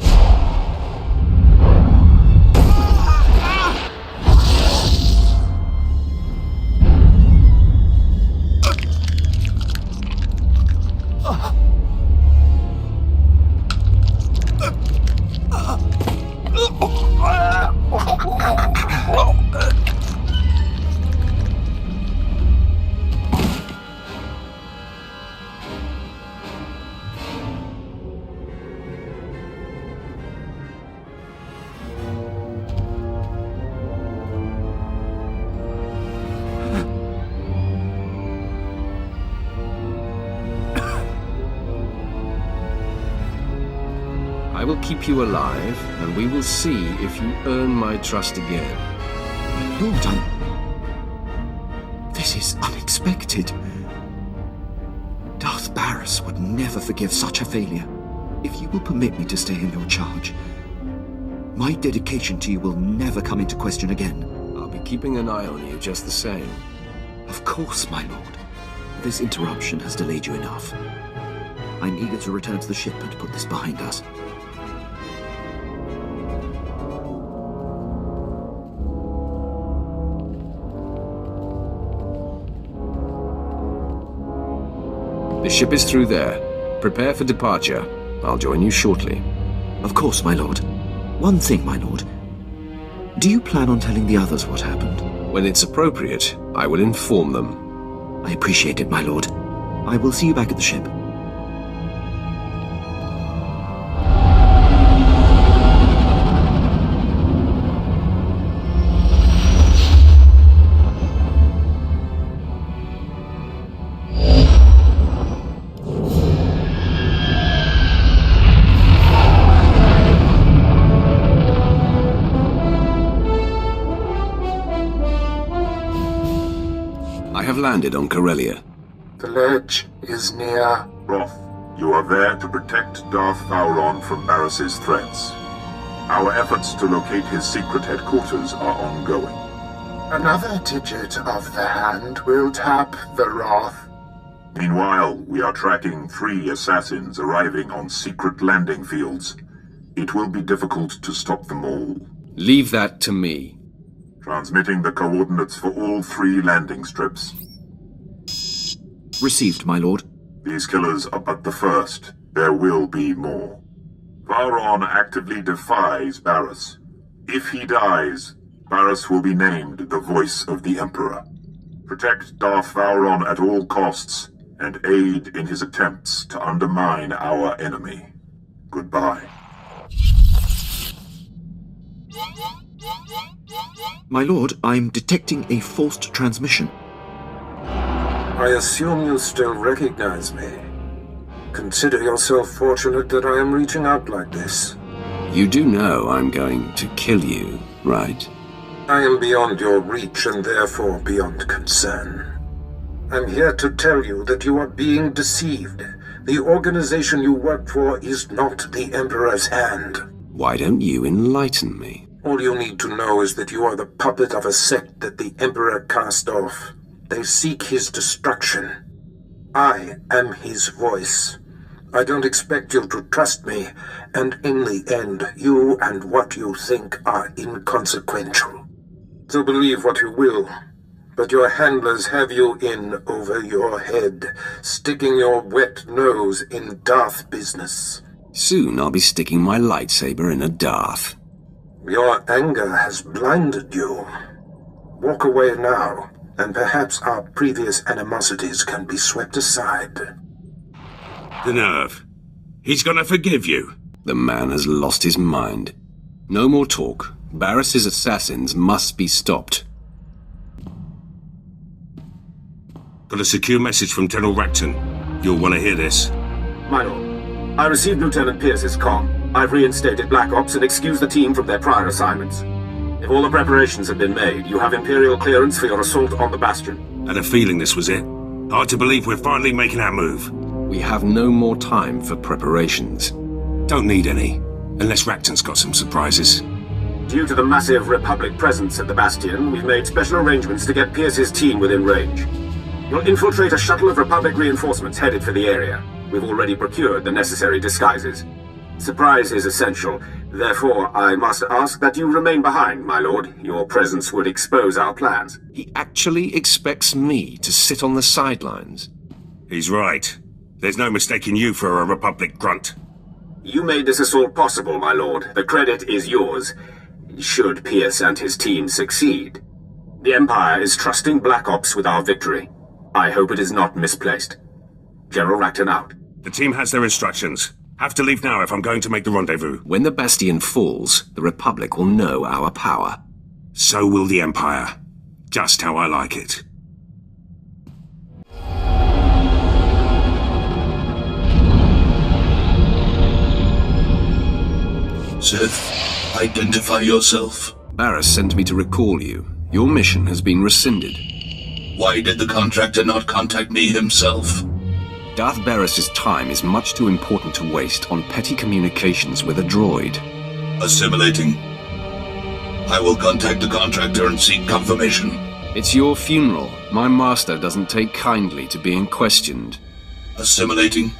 I will keep you alive, and we will see if you earn my trust again. Lord, This is unexpected. Darth Barriss would never forgive such a failure. If you will permit me to stay in your charge, my dedication to you will never come into question again. I'll be keeping an eye on you just the same. Of course, my lord. This interruption has delayed you enough. I'm eager to return to the ship and put this behind us. The ship is through there. Prepare for departure. I'll join you shortly. Of course, my lord. One thing, my lord. Do you plan on telling the others what happened? When it's appropriate, I will inform them. I appreciate it, my lord. I will see you back at the ship. I have landed on Corellia. The ledge is near. Roth, you are there to protect Darth Vowron from Barriss's threats. Our efforts to locate his secret headquarters are ongoing. Another digit of the hand will tap the Roth. Meanwhile, we are tracking 3 assassins arriving on secret landing fields. It will be difficult to stop them all. Leave that to me. Transmitting the coordinates for all 3 landing strips. Received, my lord. These killers are but the first. There will be more. Vowron actively defies Barriss. If he dies, Barriss will be named the Voice of the Emperor. Protect Darth Vowron at all costs, and aid in his attempts to undermine our enemy. Goodbye. My lord, I'm detecting a forced transmission. I assume you still recognize me. Consider yourself fortunate that I am reaching out like this. You do know I'm going to kill you, right? I am beyond your reach and therefore beyond concern. I'm here to tell you that you are being deceived The organization you work for is not the Emperor's hand. Why don't you enlighten me? All you need to know is that you are the puppet of a sect that the Emperor cast off. They seek his destruction. I am his voice. I don't expect you to trust me, and in the end, you and what you think are inconsequential. So believe what you will, but your handlers have you in over your head, sticking your wet nose in Darth business. Soon I'll be sticking my lightsaber in a Darth. Your anger has blinded you. Walk away now, and perhaps our previous animosities can be swept aside. The nerve. He's gonna forgive you. The man has lost his mind. No more talk. Barris's assassins must be stopped. Got a secure message from General Racton. You'll want to hear this. My lord, I received Lieutenant Pierce's comm. I've reinstated Black Ops and excused the team from their prior assignments. If all the preparations have been made, you have Imperial clearance for your assault on the Bastion. Had a feeling this was it. Hard to believe we're finally making our move. We have no more time for preparations. Don't need any, unless Racton's got some surprises. Due to the massive Republic presence at the Bastion, we've made special arrangements to get Pierce's team within range. You'll infiltrate a shuttle of Republic reinforcements headed for the area. We've already procured the necessary disguises. Surprise is essential. Therefore, I must ask that you remain behind, my lord. Your presence would expose our plans. He actually expects me to sit on the sidelines? He's right. There's no mistaking you for a Republic grunt. You made this assault possible, my lord. The credit is yours, should Pierce and his team succeed. The Empire is trusting Black Ops with our victory. I hope it is not misplaced. General Racton out. The team has their instructions. Have to leave now if I'm going to make the rendezvous. When the Bastion falls, the Republic will know our power. So will the Empire. Just how I like it. Sith, identify yourself. Barris sent me to recall you. Your mission has been rescinded. Why did the contractor not contact me himself? Darth Barris's time is much too important to waste on petty communications with a droid. Assimilating. I will contact the contractor and seek confirmation. It's your funeral. My master doesn't take kindly to being questioned. Assimilating.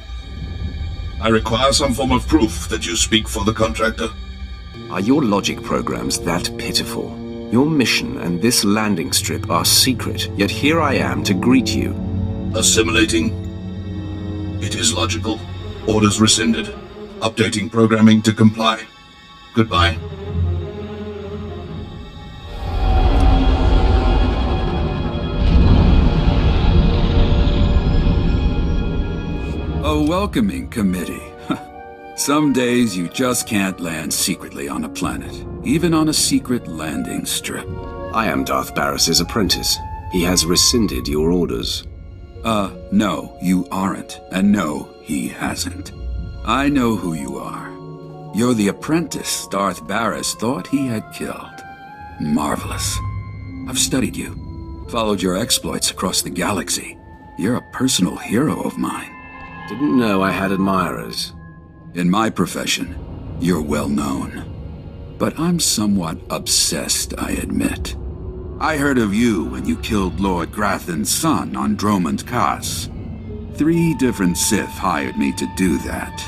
I require some form of proof that you speak for the contractor. Are your logic programs that pitiful? Your mission and this landing strip are secret, yet here I am to greet you. Assimilating. It is logical. Orders rescinded. Updating programming to comply. Goodbye. A welcoming committee. Some days you just can't land secretly on a planet, even on a secret landing strip. I am Darth Barris's apprentice. He has rescinded your orders. No, you aren't. And no, he hasn't. I know who you are. You're the apprentice Darth Barris thought he had killed. Marvelous. I've studied you, followed your exploits across the galaxy. You're a personal hero of mine. Didn't know I had admirers. In my profession, you're well known. But I'm somewhat obsessed, I admit. I heard of you when you killed Lord Grathan's son on Dromund Kaas. 3 different Sith hired me to do that.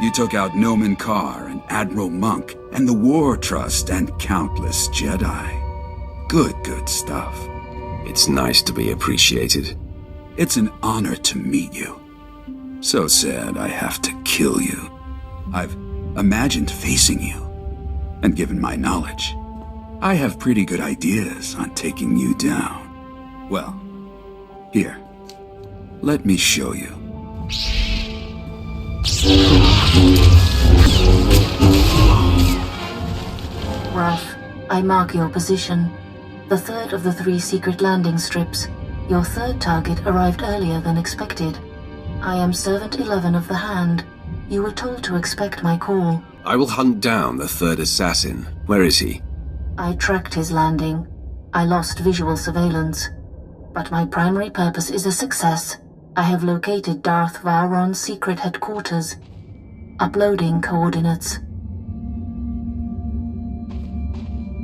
You took out Nomen Karr and Admiral Monk and the War Trust and countless Jedi. Good stuff. It's nice to be appreciated. It's an honor to meet you. So sad I have to kill you. I've imagined facing you, and given my knowledge, I have pretty good ideas on taking you down. Well, here, let me show you. Ralph, I mark your position. The 3rd of the 3 secret landing strips. Your 3rd target arrived earlier than expected. I am Servant 11 of the Hand. You were told to expect my call. I will hunt down the 3rd assassin. Where is he? I tracked his landing. I lost visual surveillance. But my primary purpose is a success. I have located Darth Vowron's secret headquarters. Uploading coordinates.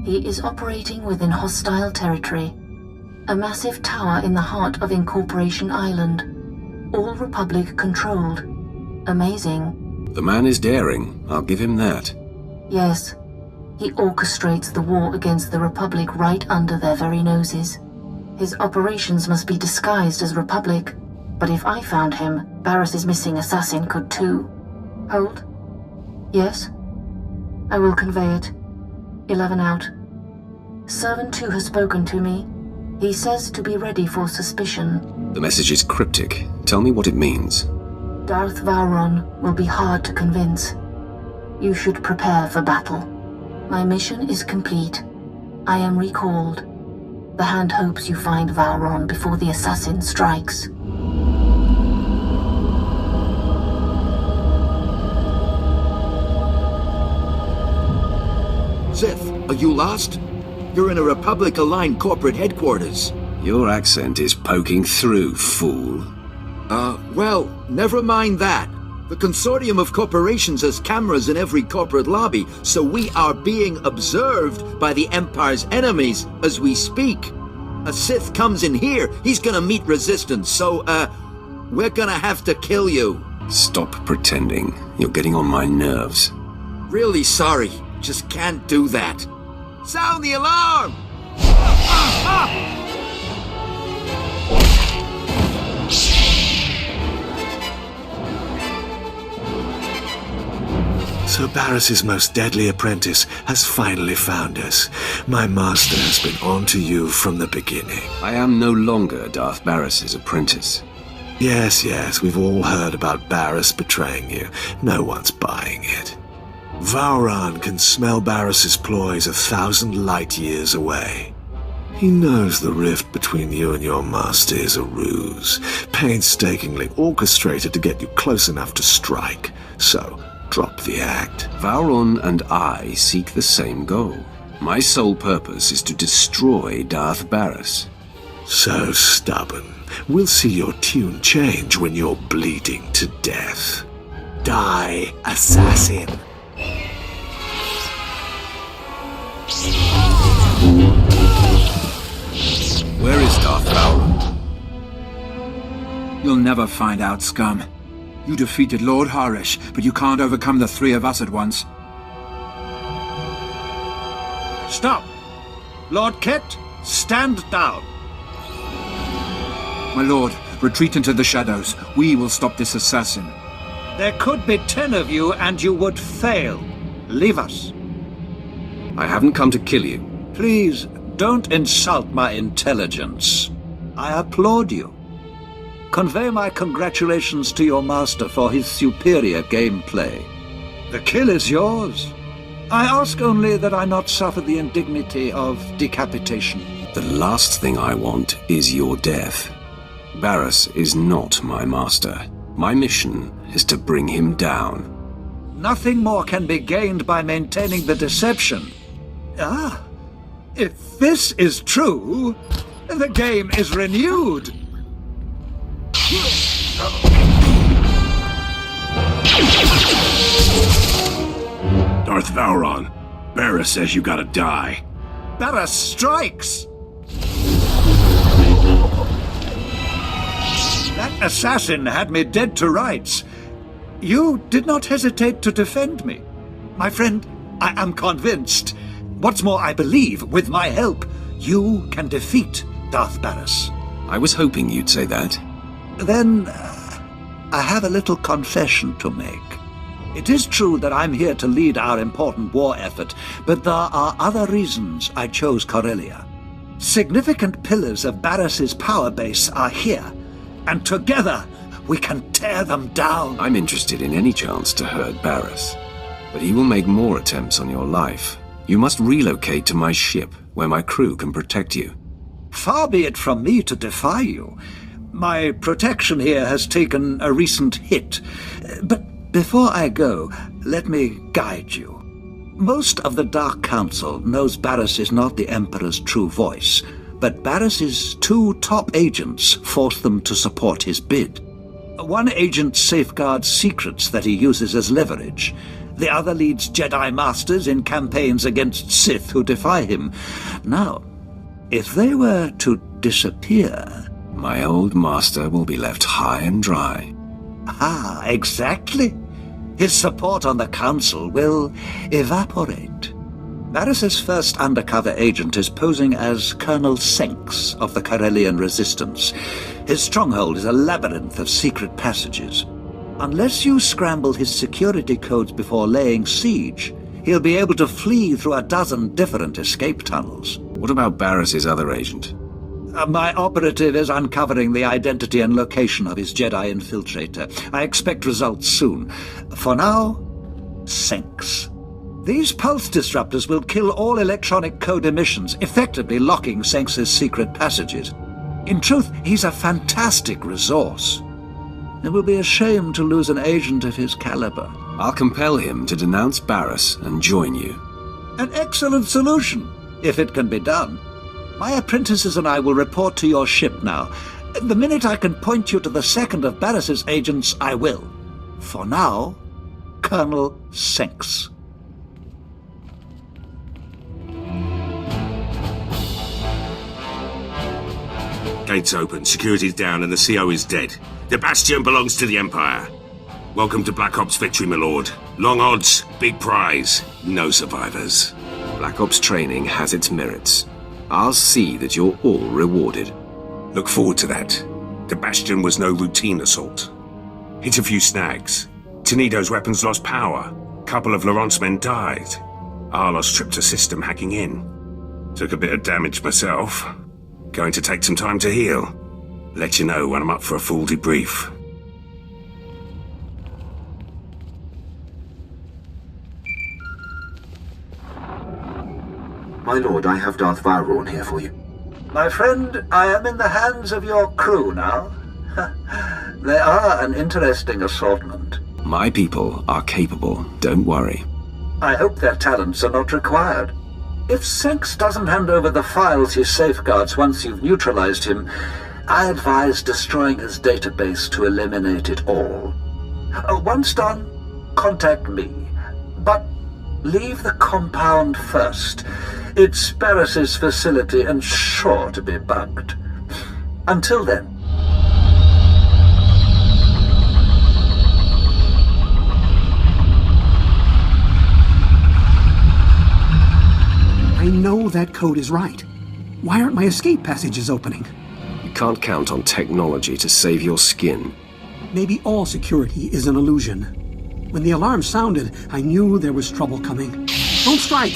He is operating within hostile territory. A massive tower in the heart of Incorporation Island. All Republic controlled. Amazing. The man is daring, I'll give him that. Yes. He orchestrates the war against the Republic right under their very noses. His operations must be disguised as Republic. But if I found him, Barris's missing assassin could too. Hold. Yes? I will convey it. 11 out. Servant 2 has spoken to me. He says to be ready for suspicion. The message is cryptic. Tell me what it means. Darth Vowron will be hard to convince. You should prepare for battle. My mission is complete. I am recalled. The Hand hopes you find Vowron before the assassin strikes. Sith, are you lost? You're in a Republic-aligned corporate headquarters. Your accent is poking through, fool. Well, never mind that. The consortium of corporations has cameras in every corporate lobby, so we are being observed by the Empire's enemies as we speak. A Sith comes in here, he's gonna meet resistance, so, we're gonna have to kill you. Stop pretending. You're getting on my nerves. Really sorry. Just can't do that. Sound the alarm! So Barris's most deadly apprentice has finally found us. My master has been on to you from the beginning. I am no longer Darth Barris's apprentice. Yes, we've all heard about Barris betraying you. No one's buying it. Vowron can smell Barris's ploys 1,000 light years away. He knows the rift between you and your master is a ruse, painstakingly orchestrated to get you close enough to strike. So, drop the act. Vowron and I seek the same goal. My sole purpose is to destroy Darth Barris. So stubborn. We'll see your tune change when you're bleeding to death. Die, assassin! Where is Darth Vowron? You'll never find out, scum. You defeated Lord Harish, but you can't overcome the three of us at once. Stop! Lord Kett, stand down. My lord, retreat into the shadows. We will stop this assassin. There could be 10 of you, and you would fail. Leave us. I haven't come to kill you. Please, don't insult my intelligence. I applaud you. Convey my congratulations to your master for his superior gameplay. The kill is yours. I ask only that I not suffer the indignity of decapitation. The last thing I want is your death. Barris is not my master. My mission is to bring him down. Nothing more can be gained by maintaining the deception. If this is true, the game is renewed. Darth Vowron, Barris says you gotta die. Barris strikes! That assassin had me dead to rights. You did not hesitate to defend me. My friend, I am convinced. What's more, I believe, with my help, you can defeat Darth Barris. I was hoping you'd say that. Then, I have a little confession to make. It is true that I'm here to lead our important war effort, but there are other reasons I chose Corellia. Significant pillars of Barris's power base are here, and together we can tear them down. I'm interested in any chance to hurt Barris, but he will make more attempts on your life. You must relocate to my ship, where my crew can protect you. Far be it from me to defy you. My protection here has taken a recent hit. But before I go, let me guide you. Most of the Dark Council knows Barris is not the Emperor's true voice, but Barris's 2 top agents forced them to support his bid. One agent safeguards secrets that he uses as leverage. The other leads Jedi Masters in campaigns against Sith who defy him. Now, if they were to disappear... My old master will be left high and dry. Ah, exactly. His support on the Council will evaporate. Barris's first undercover agent is posing as Colonel Senks of the Corellian Resistance. His stronghold is a labyrinth of secret passages. Unless you scramble his security codes before laying siege, he'll be able to flee through a dozen different escape tunnels. What about Barris's other agent? My operative is uncovering the identity and location of his Jedi infiltrator. I expect results soon. For now, Senks. These pulse disruptors will kill all electronic code emissions, effectively locking Senks's secret passages. In truth, he's a fantastic resource. It will be a shame to lose an agent of his caliber. I'll compel him to denounce Barris and join you. An excellent solution, if it can be done. My apprentices and I will report to your ship now. The minute I can point you to the second of Barris's agents, I will. For now, Colonel Senks. Gates open, security's down, and the CO is dead. The Bastion belongs to the Empire. Welcome to Black Ops victory, my lord. Long odds, big prize, no survivors. Black Ops training has its merits. I'll see that you're all rewarded. Look forward to that. The Bastion was no routine assault. Hit a few snags. Tenido's weapons lost power. Couple of Laurent's men died. Arlos tripped a system hacking in. Took a bit of damage myself. Going to take some time to heal. Let you know when I'm up for a full debrief. My lord, I have Darth Vowrawn here for you. My friend, I am in the hands of your crew now. They are an interesting assortment. My people are capable, don't worry. I hope their talents are not required. If Senks doesn't hand over the files he safeguards once you've neutralized him, I advise destroying his database to eliminate it all. Once done, contact me. But leave the compound first. It's Barris's facility and sure to be bugged. Until then. I know that code is right. Why aren't my escape passages opening? You can't count on technology to save your skin. Maybe all security is an illusion. When the alarm sounded, I knew there was trouble coming. Don't strike!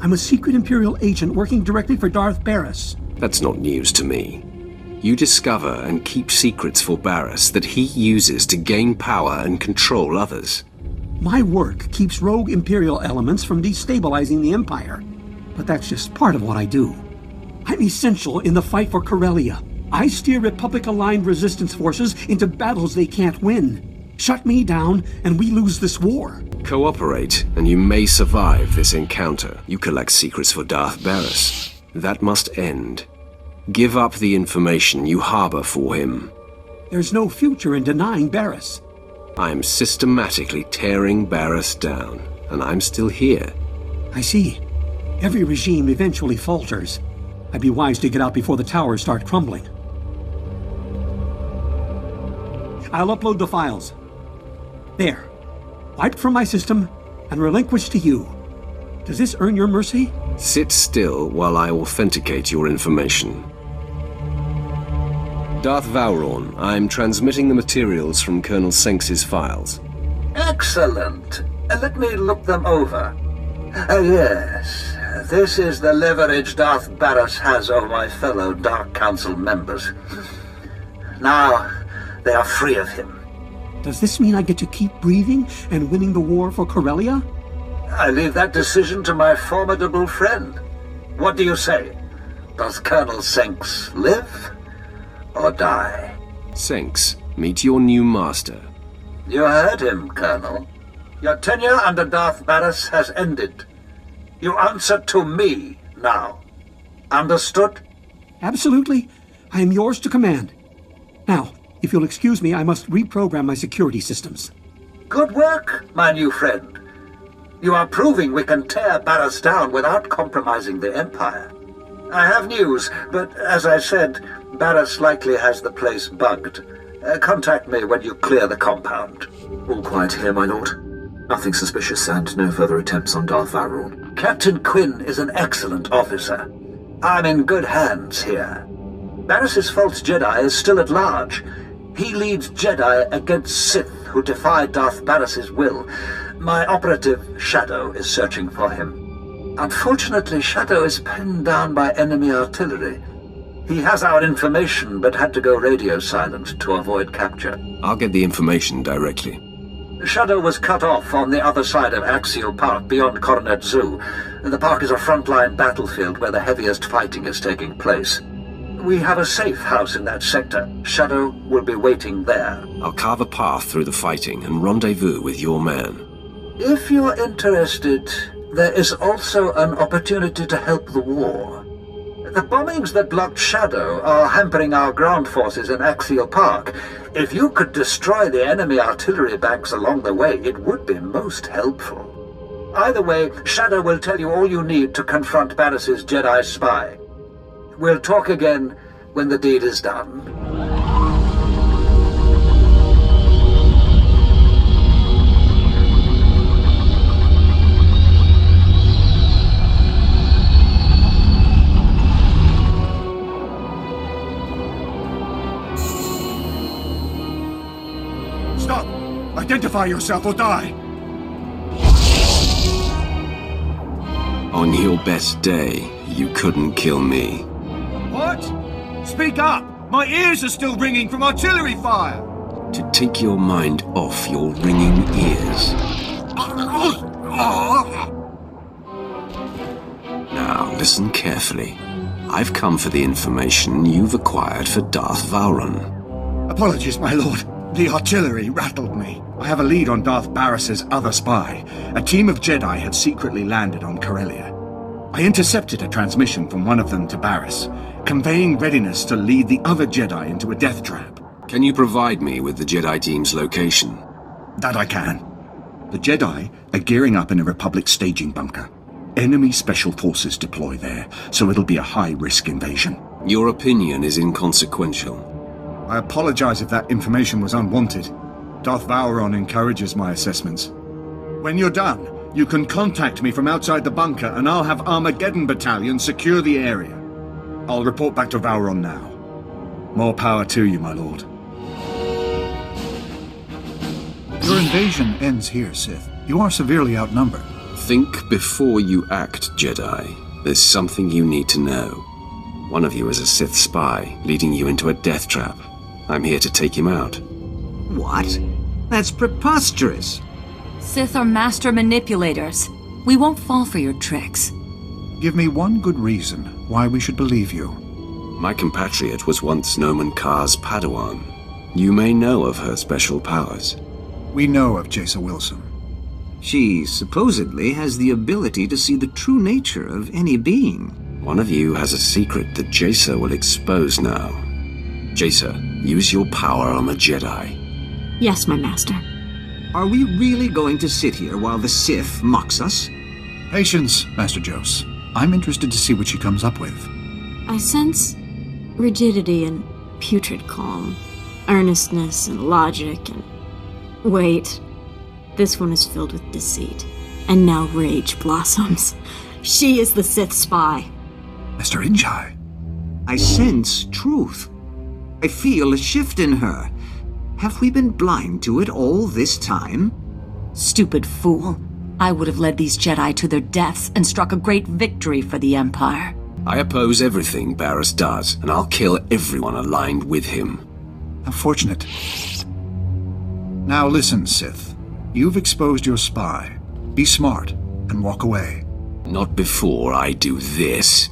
I'm a secret Imperial agent working directly for Darth Barris. That's not news to me. You discover and keep secrets for Barris that he uses to gain power and control others. My work keeps rogue Imperial elements from destabilizing the Empire. But that's just part of what I do. I'm essential in the fight for Corellia. I steer Republic-aligned resistance forces into battles they can't win. Shut me down, and we lose this war. Cooperate, and you may survive this encounter. You collect secrets for Darth Barris. That must end. Give up the information you harbor for him. There's no future in denying Barris. I'm systematically tearing Barris down, and I'm still here. I see. Every regime eventually falters. I'd be wise to get out before the towers start crumbling. I'll upload the files. There. Wiped from my system and relinquished to you. Does this earn your mercy? Sit still while I authenticate your information. Darth Vowrawn, I'm transmitting the materials from Colonel Senks's files. Excellent. Let me look them over. Yes. This is the leverage Darth Barris has over my fellow Dark Council members. Now, they are free of him. Does this mean I get to keep breathing and winning the war for Corellia? I leave that decision to my formidable friend. What do you say? Does Colonel Senks live or die? Senks, meet your new master. You heard him, Colonel. Your tenure under Darth Barris has ended. You answer to me now. Understood? Absolutely. I am yours to command. Now, if you'll excuse me, I must reprogram my security systems. Good work, my new friend. You are proving we can tear Barras down without compromising the Empire. I have news, but as I said, Barras likely has the place bugged. Contact me when you clear the compound. All quiet here, my lord. Nothing suspicious and no further attempts on Darth Valron. Captain Quinn is an excellent officer. I'm in good hands here. Barris's false Jedi is still at large. He leads Jedi against Sith who defy Darth Barris's will. My operative, Shadow, is searching for him. Unfortunately, Shadow is pinned down by enemy artillery. He has our information, but had to go radio silent to avoid capture. I'll get the information directly. Shadow was cut off on the other side of Axial Park beyond Coronet Zoo. The park is a frontline battlefield where the heaviest fighting is taking place. We have a safe house in that sector. Shadow will be waiting there. I'll carve a path through the fighting and rendezvous with your man. If you're interested, there is also an opportunity to help the war. The bombings that blocked Shadow are hampering our ground forces in Axial Park. If you could destroy the enemy artillery banks along the way, it would be most helpful. Either way, Shadow will tell you all you need to confront Barris's Jedi spy. We'll talk again when the deed is done. Stop! Identify yourself or die! On your best day, you couldn't kill me. What? Speak up! My ears are still ringing from artillery fire! To take your mind off your ringing ears. Now, listen carefully. I've come for the information you've acquired for Darth Valron. Apologies, my lord. The artillery rattled me. I have a lead on Darth Barris's other spy. A team of Jedi had secretly landed on Corellia. I intercepted a transmission from one of them to Barris, conveying readiness to lead the other Jedi into a death trap. Can you provide me with the Jedi team's location? That I can. The Jedi are gearing up in a Republic staging bunker. Enemy special forces deploy there, so it'll be a high-risk invasion. Your opinion is inconsequential. I apologize if that information was unwanted. Darth Valron encourages my assessments. When you're done, you can contact me from outside the bunker and I'll have Armageddon Battalion secure the area. I'll report back to Valron now. More power to you, my lord. Your invasion ends here, Sith. You are severely outnumbered. Think before you act, Jedi. There's something you need to know. One of you is a Sith spy, leading you into a death trap. I'm here to take him out. What? That's preposterous. Sith are master manipulators. We won't fall for your tricks. Give me one good reason why we should believe you. My compatriot was once Nomen Karr's Padawan. You may know of her special powers. We know of Jaisa Wilson. She supposedly has the ability to see the true nature of any being. One of you has a secret that Jaisa will expose now. Jaisa, use your power on the Jedi. Yes, my master. Are we really going to sit here while the Sith mocks us? Patience, Master Jose. I'm interested to see what she comes up with. I sense rigidity and putrid calm, earnestness and logic and... Wait. This one is filled with deceit. And now rage blossoms. She is the Sith spy. Mr. Injai. I sense truth. I feel a shift in her. Have we been blind to it all this time? Stupid fool. I would have led these Jedi to their deaths and struck a great victory for the Empire. I oppose everything Barris does, and I'll kill everyone aligned with him. How fortunate. Now listen, Sith. You've exposed your spy. Be smart and walk away. Not before I do this.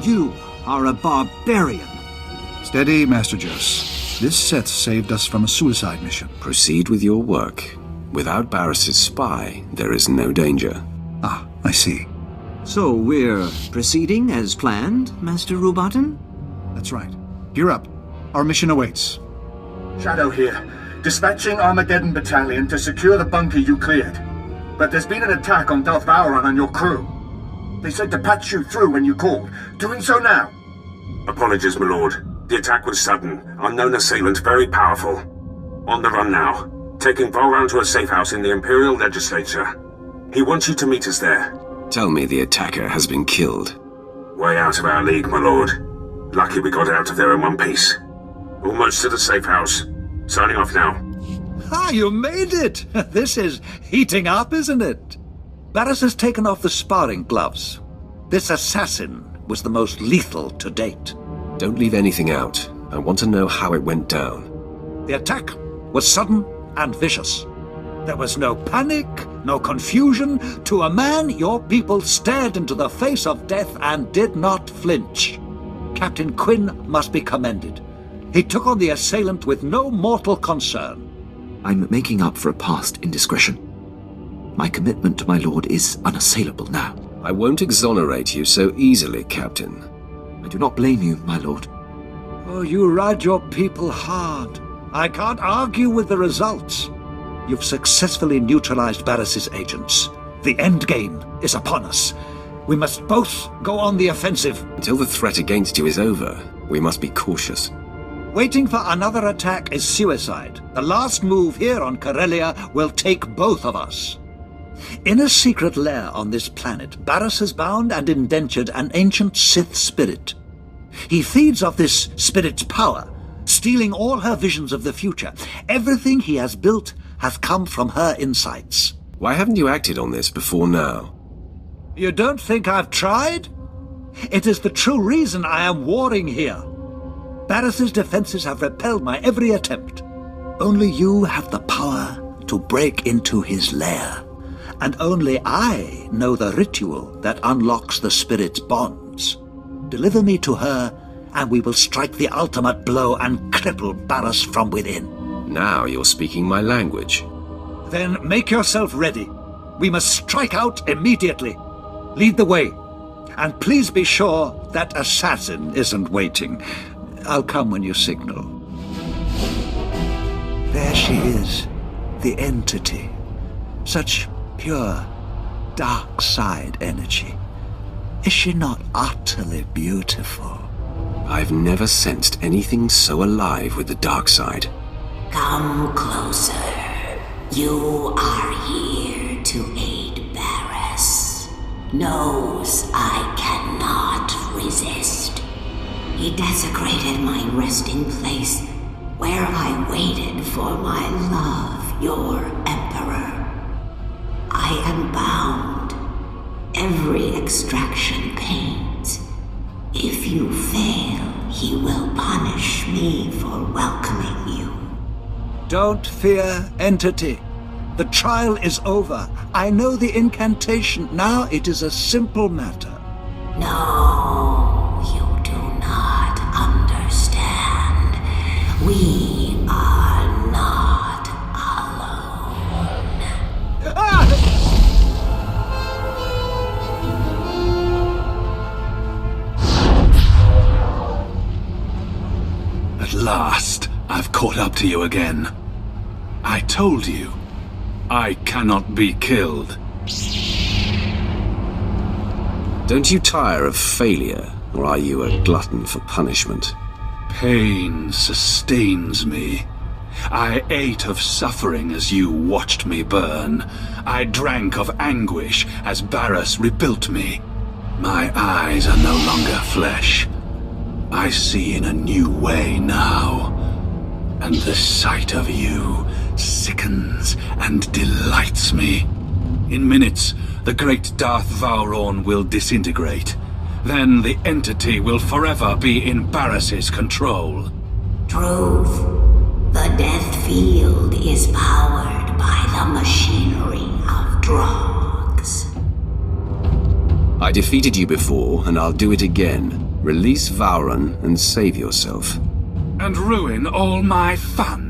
You are a barbarian. Steady, Master Jose. This Sith saved us from a suicide mission. Proceed with your work. Without Barris's spy, there is no danger. Ah, I see. So we're proceeding as planned, Master Rubaten? That's right. Gear up. Our mission awaits. Shadow here. Dispatching Armageddon Battalion to secure the bunker you cleared. But there's been an attack on Darth Vowron and your crew. They said to patch you through when you called. Doing so now. Apologies, my lord. The attack was sudden. Unknown assailant, very powerful. On the run now. Taking Vowron to a safe house in the Imperial Legislature. He wants you to meet us there. Tell me the attacker has been killed. Way out of our league, my lord. Lucky we got out of there in one piece. Almost to the safe house. Signing off now. Ah, you made it! This is heating up, isn't it? Barris has taken off the sparring gloves. This assassin was the most lethal to date. Don't leave anything out. I want to know how it went down. The attack was sudden and vicious. There was no panic, no confusion. To a man, your people stared into the face of death and did not flinch. Captain Quinn must be commended. He took on the assailant with no mortal concern. I'm making up for a past indiscretion. My commitment to my lord is unassailable now. I won't exonerate you so easily, Captain. I do not blame you, my lord. Oh, you ride your people hard. I can't argue with the results. You've successfully neutralized Barris's agents. The end game is upon us. We must both go on the offensive. Until the threat against you is over, we must be cautious. Waiting for another attack is suicide. The last move here on Corellia will take both of us. In a secret lair on this planet, Barris has bound and indentured an ancient Sith spirit. He feeds off this spirit's power, stealing all her visions of the future. Everything he has built has come from her insights. Why haven't you acted on this before now? You don't think I've tried? It is the true reason I am warring here. Barris's defenses have repelled my every attempt. Only you have the power to break into his lair. And only I know the ritual that unlocks the spirit's bonds. Deliver me to her, and we will strike the ultimate blow and cripple Barris from within. Now you're speaking my language. Then make yourself ready. We must strike out immediately. Lead the way. And please be sure that assassin isn't waiting. I'll come when you signal. There she is, the entity. Such pure, dark side energy. Is she not utterly beautiful? I've never sensed anything so alive with the dark side. Come closer. You are here to aid Barris. Knows I cannot resist. He desecrated my resting place, where I waited for my love, your Emperor. I am bound. Every extraction pains. If you fail, he will punish me for welcoming you. Don't fear, entity. The trial is over. I know the incantation. Now it is a simple matter. No, you do not understand. We are not alone. At last, I've caught up to you again. I told you, I cannot be killed. Don't you tire of failure, or are you a glutton for punishment? Pain sustains me. I ate of suffering as you watched me burn. I drank of anguish as Barris rebuilt me. My eyes are no longer flesh. I see in a new way now. And the sight of you sickens and delights me. In minutes, the great Darth Vowron will disintegrate. Then the entity will forever be in Barris's control. Truth. The death field is powered by the machinery of drugs. I defeated you before, and I'll do it again. Release Vowron and save yourself. And ruin all my fun.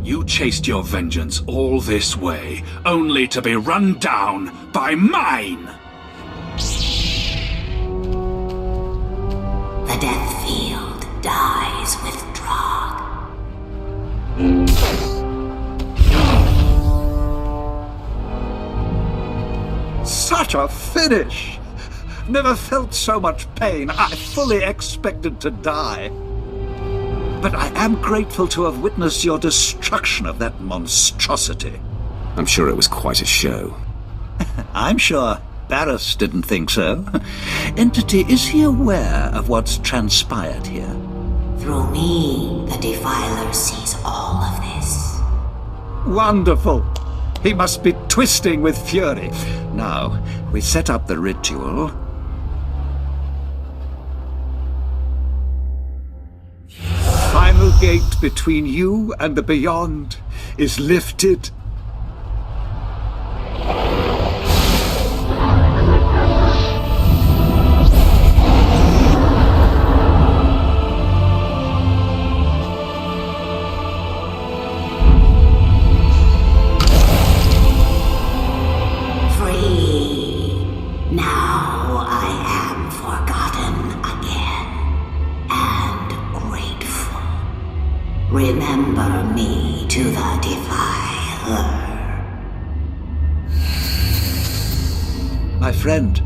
You chased your vengeance all this way, only to be run down by mine! lies with Drog. Such a finish! Never felt so much pain. I fully expected to die. But I am grateful to have witnessed your destruction of that monstrosity. I'm sure it was quite a show. I'm sure Barris didn't think so. Entity, is he aware of what's transpired here? Through me, the Defiler sees all of this. Wonderful! He must be twisting with fury. Now, we set up the ritual. Final gate between you and the beyond is lifted. Remember me to the Defiler. My friend,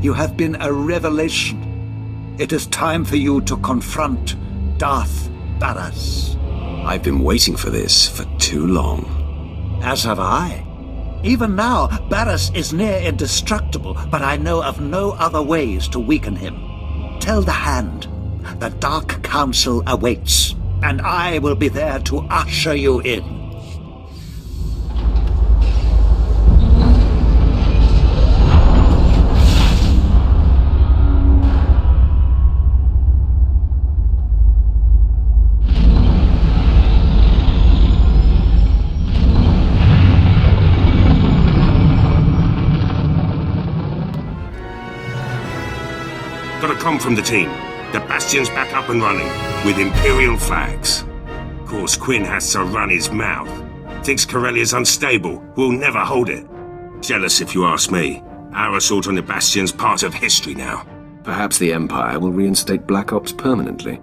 you have been a revelation. It is time for you to confront Darth Barris. I've been waiting for this for too long. As have I. Even now, Barris is near indestructible, but I know of no other ways to weaken him. Tell the Hand, the Dark Council awaits, and I will be there to usher you in. Got a comm from the team. The Bastion's back up and running, with Imperial flags. Of course, Quinn has to run his mouth. Thinks Corellia's unstable, will never hold it. Jealous if you ask me. Our assault on the Bastion's part of history now. Perhaps the Empire will reinstate Black Ops permanently.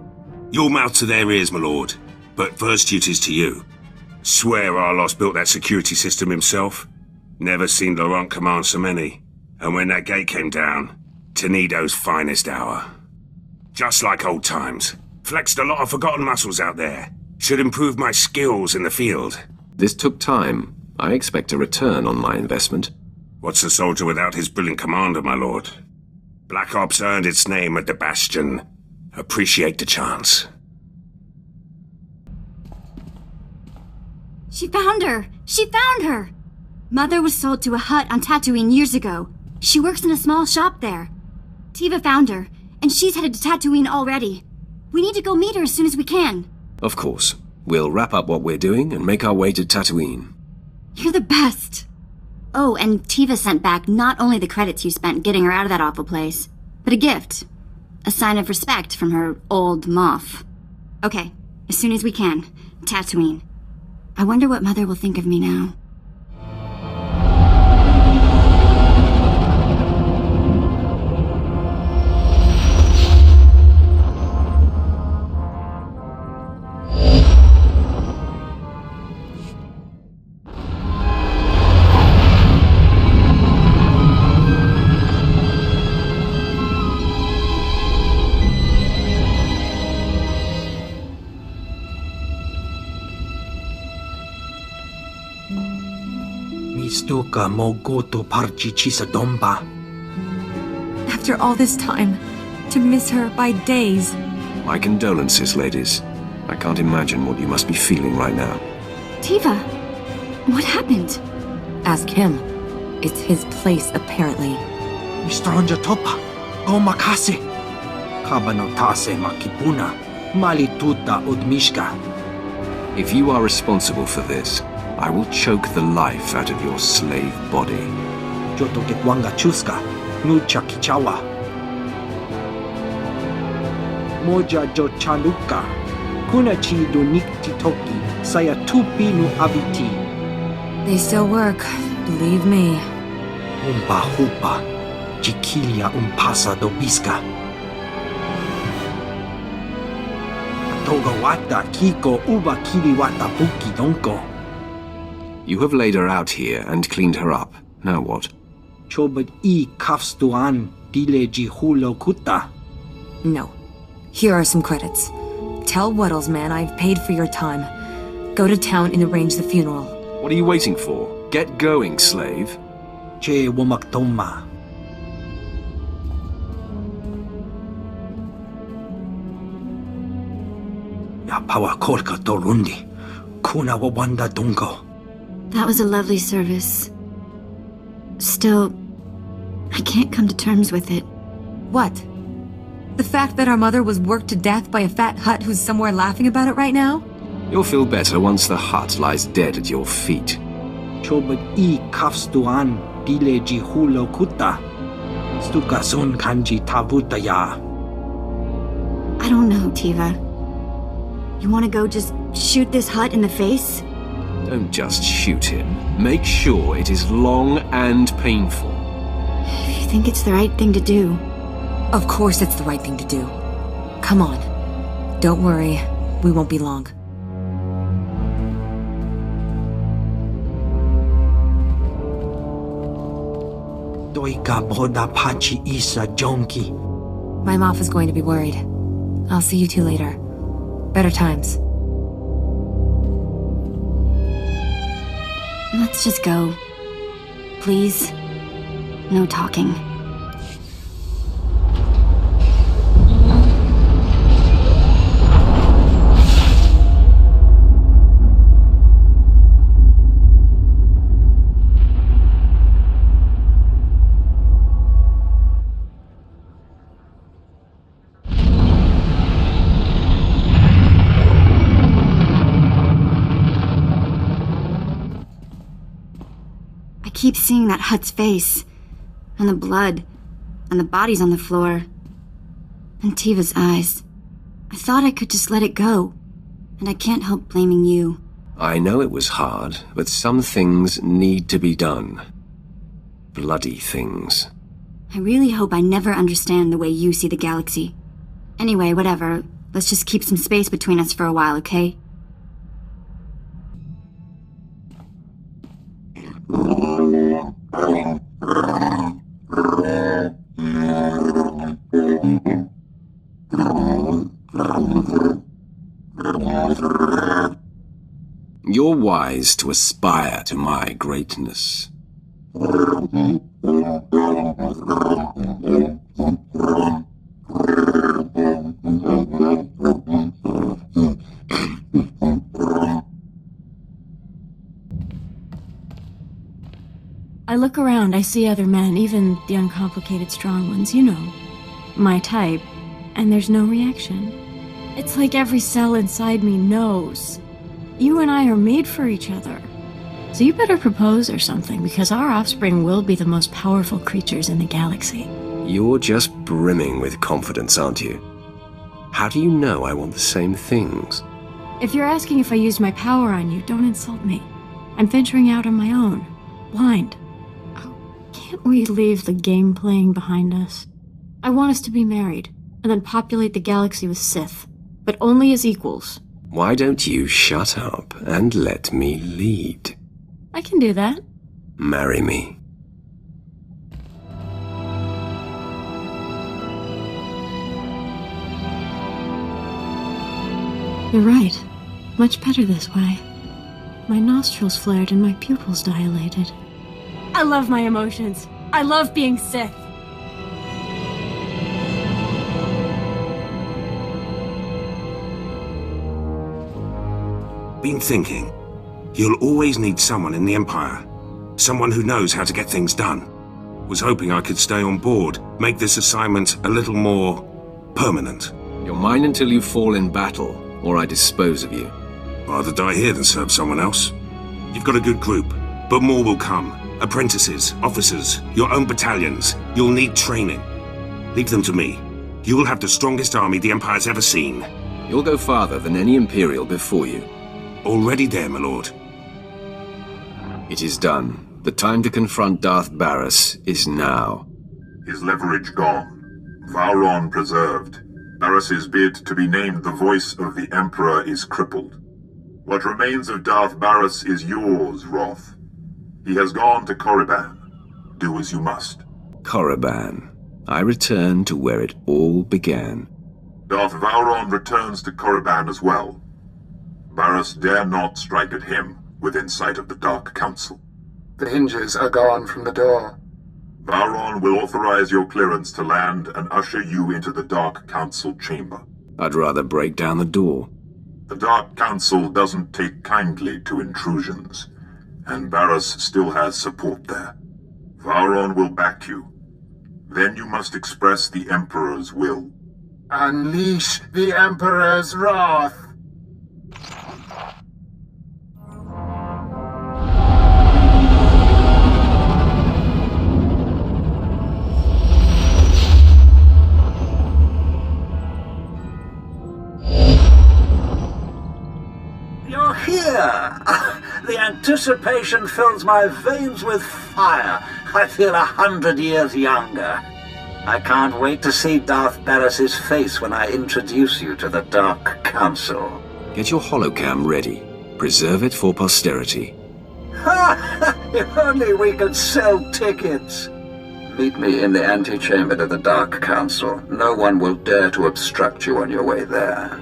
Your mouth to their ears, my lord. But first duty's to you. Swear Arlos built that security system himself. Never seen Laurent command so many. And when that gate came down, Tenido's finest hour. Just like old times. Flexed a lot of forgotten muscles out there. Should improve my skills in the field. This took time. I expect a return on my investment. What's a soldier without his brilliant commander, my lord? Black Ops earned its name at the Bastion. Appreciate the chance. She found her! She found her! Mother was sold to a hut on Tatooine years ago. She works in a small shop there. Tiva found her, and she's headed to Tatooine already. We need to go meet her as soon as we can. Of course. We'll wrap up what we're doing and make our way to Tatooine. You're the best. Oh, and Tiva sent back not only the credits you spent getting her out of that awful place, but a gift. A sign of respect from her old Moff. Okay, as soon as we can. Tatooine. I wonder what Mother will think of me now. Mistuka mogoto parchichisa domba. After all this time, to miss her by days. My condolences, ladies. I can't imagine what you must be feeling right now. Tiva, what happened? Ask him. It's his place, apparently. Mr. Topa, omakase. Kabanotase makipuna, malituta udmishka. If you are responsible for this, I will choke the life out of your slave body. Jotoke kwanga chuska, nucha kichawa. Moja jo chaluka, kunachi do niktitoki, sayatupi nu abiti. They still work, believe me. Umpa hupa, chiquilia umpasa do biska. You have laid her out here and cleaned her up. Now what? No. Here are some credits. Tell Wuddles, man, I've paid for your time. Go to town and arrange the funeral. What are you waiting for? Get going, slave. That was a lovely service. Still, I can't come to terms with it. What? The fact that our mother was worked to death by a fat Hutt who's somewhere laughing about it right now? You'll feel better once the Hutt lies dead at your feet. I don't know, Tiva. You want to go just shoot this Hutt in the face? Don't just shoot him. Make sure it is long and painful. If you think it's the right thing to do. Of course it's the right thing to do. Come on. Don't worry. We won't be long. My mom is going to be worried. I'll see you two later. Better times. Let's just go. Please. No talking. I keep seeing that Hutt's face, and the blood, and the bodies on the floor, and Tiva's eyes. I thought I could just let it go, and I can't help blaming you. I know it was hard, but some things need to be done. Bloody things. I really hope I never understand the way you see the galaxy. Anyway, whatever. Let's just keep some space between us for a while, okay? You're wise to aspire to my greatness. I look around, I see other men, even the uncomplicated strong ones, you know. My type, and there's no reaction. It's like every cell inside me knows. You and I are made for each other. So you better propose or something, because our offspring will be the most powerful creatures in the galaxy. You're just brimming with confidence, aren't you? How do you know I want the same things? If you're asking if I used my power on you, don't insult me. I'm venturing out on my own. Blind. Can't we leave the game playing behind us? I want us to be married, and then populate the galaxy with Sith, but only as equals. Why don't you shut up and let me lead? I can do that. Marry me. You're right. Much better this way. My nostrils flared and my pupils dilated. I love my emotions. I love being Sith. Been thinking. You'll always need someone in the Empire. Someone who knows how to get things done. Was hoping I could stay on board, make this assignment a little more permanent. You're mine until you fall in battle, or I dispose of you. Rather die here than serve someone else. You've got a good group, but more will come. Apprentices, officers, your own battalions. You'll need training. Leave them to me. You will have the strongest army the Empire's ever seen. You'll go farther than any Imperial before you. Already there, my lord. It is done. The time to confront Darth Barris is now. His leverage gone. Vowron preserved. Barris's bid to be named the voice of the Emperor is crippled. What remains of Darth Barris is yours, Roth. He has gone to Korriban. Do as you must. Korriban. I return to where it all began. Darth Vowron returns to Korriban as well. Barris dare not strike at him within sight of the Dark Council. The hinges are gone from the door. Vowron will authorize your clearance to land and usher you into the Dark Council chamber. I'd rather break down the door. The Dark Council doesn't take kindly to intrusions, and Barris still has support there. Vowron will back you. Then you must express the Emperor's will. Unleash the Emperor's wrath! You're here! The anticipation fills my veins with fire. I feel 100 years younger. I can't wait to see Darth Barris's face when I introduce you to the Dark Council. Get your holocam ready. Preserve it for posterity. Ha! If only we could sell tickets! Meet me in the antechamber to the Dark Council. No one will dare to obstruct you on your way there.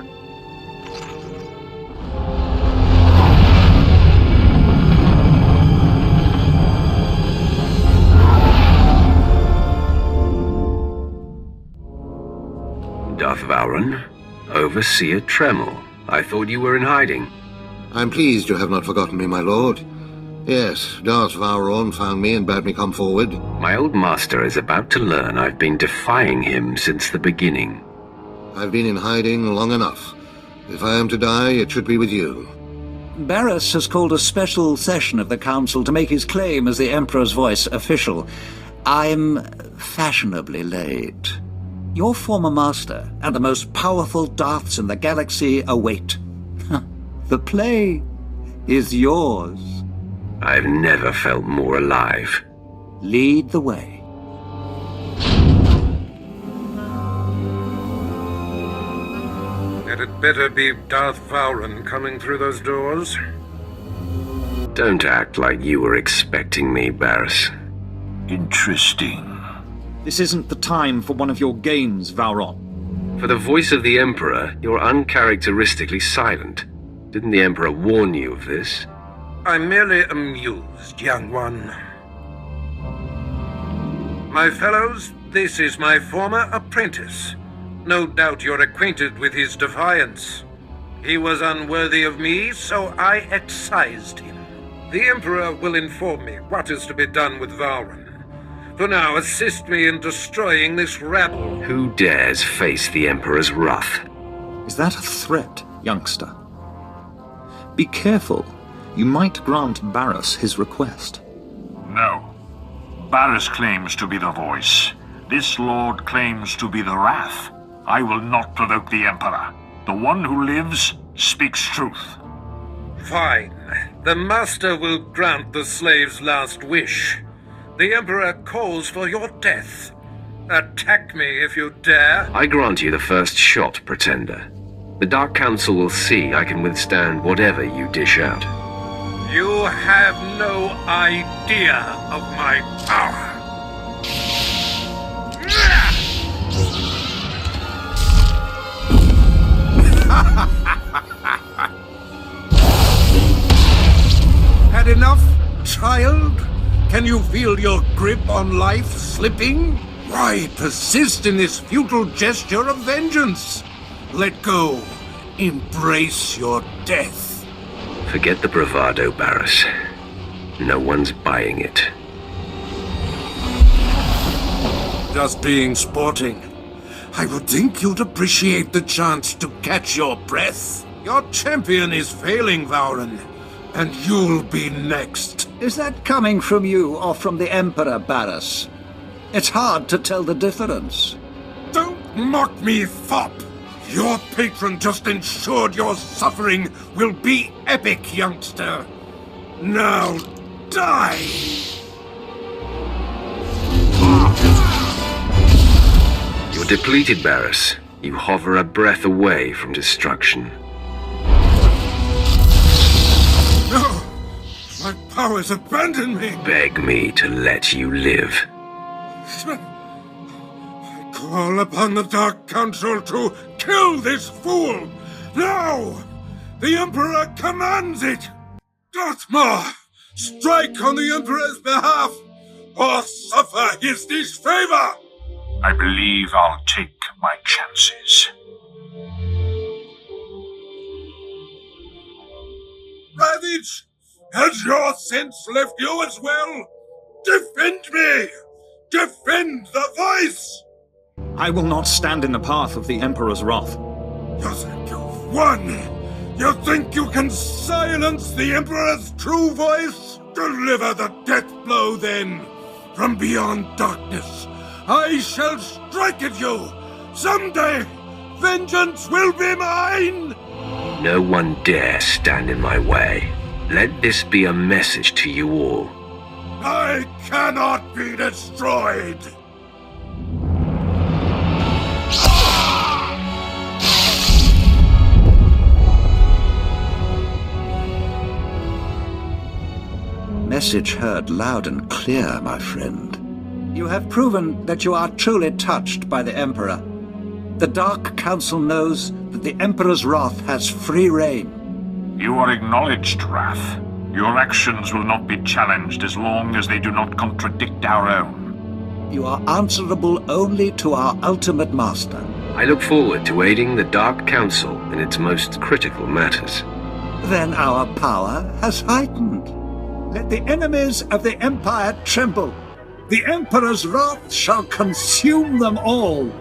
Darth Vowron, Overseer Tremel. I thought you were in hiding. I'm pleased you have not forgotten me, my lord. Yes, Darth Vowron found me and bade me come forward. My old master is about to learn I've been defying him since the beginning. I've been in hiding long enough. If I am to die, it should be with you. Barris has called a special session of the Council to make his claim as the Emperor's voice official. I'm fashionably late. Your former master and the most powerful Darths in the galaxy await. The play is yours. I've never felt more alive. Lead the way. Had it better be Darth Vowron coming through those doors? Don't act like you were expecting me, Barris. Interesting. This isn't the time for one of your games, Vowron. For the voice of the Emperor, you're uncharacteristically silent. Didn't the Emperor warn you of this? I'm merely amused, young one. My fellows, this is my former apprentice. No doubt you're acquainted with his defiance. He was unworthy of me, so I excised him. The Emperor will inform me what is to be done with Vowron. For now, assist me in destroying this rabble. Who dares face the Emperor's wrath? Is that a threat, youngster? Be careful. You might grant Barris his request. No. Barris claims to be the voice. This lord claims to be the wrath. I will not provoke the Emperor. The one who lives speaks truth. Fine. The Master will grant the slave's last wish. The Emperor calls for your death. Attack me if you dare. I grant you the first shot, Pretender. The Dark Council will see I can withstand whatever you dish out. You have no idea of my power. Had enough, child? Can you feel your grip on life slipping? Why persist in this futile gesture of vengeance? Let go. Embrace your death. Forget the bravado, Barris. No one's buying it. Just being sporting. I would think you'd appreciate the chance to catch your breath. Your champion is failing, Vowron, and you'll be next. Is that coming from you or from the Emperor, Barris? It's hard to tell the difference. Don't mock me, fop! Your patron just ensured your suffering will be epic, youngster. Now, die! You're depleted, Barris. You hover a breath away from destruction. No! My powers abandon me! Beg me to let you live. I call upon the Dark Council to kill this fool! Now! The Emperor commands it! Darth Maul, strike on the Emperor's behalf, or suffer his disfavor! I believe I'll take my chances. Ravage! Has your sense left you as well? Defend me! Defend the voice! I will not stand in the path of the Emperor's wrath. You think you've won? You think you can silence the Emperor's true voice? Deliver the death blow then! From beyond darkness, I shall strike at you! Someday, vengeance will be mine! No one dare stand in my way. Let this be a message to you all. I cannot be destroyed! Message heard loud and clear, my friend. You have proven that you are truly touched by the Emperor. The Dark Council knows that the Emperor's wrath has free reign. You are acknowledged, Wrath. Your actions will not be challenged as long as they do not contradict our own. You are answerable only to our ultimate master. I look forward to aiding the Dark Council in its most critical matters. Then our power has heightened. Let the enemies of the Empire tremble. The Emperor's wrath shall consume them all.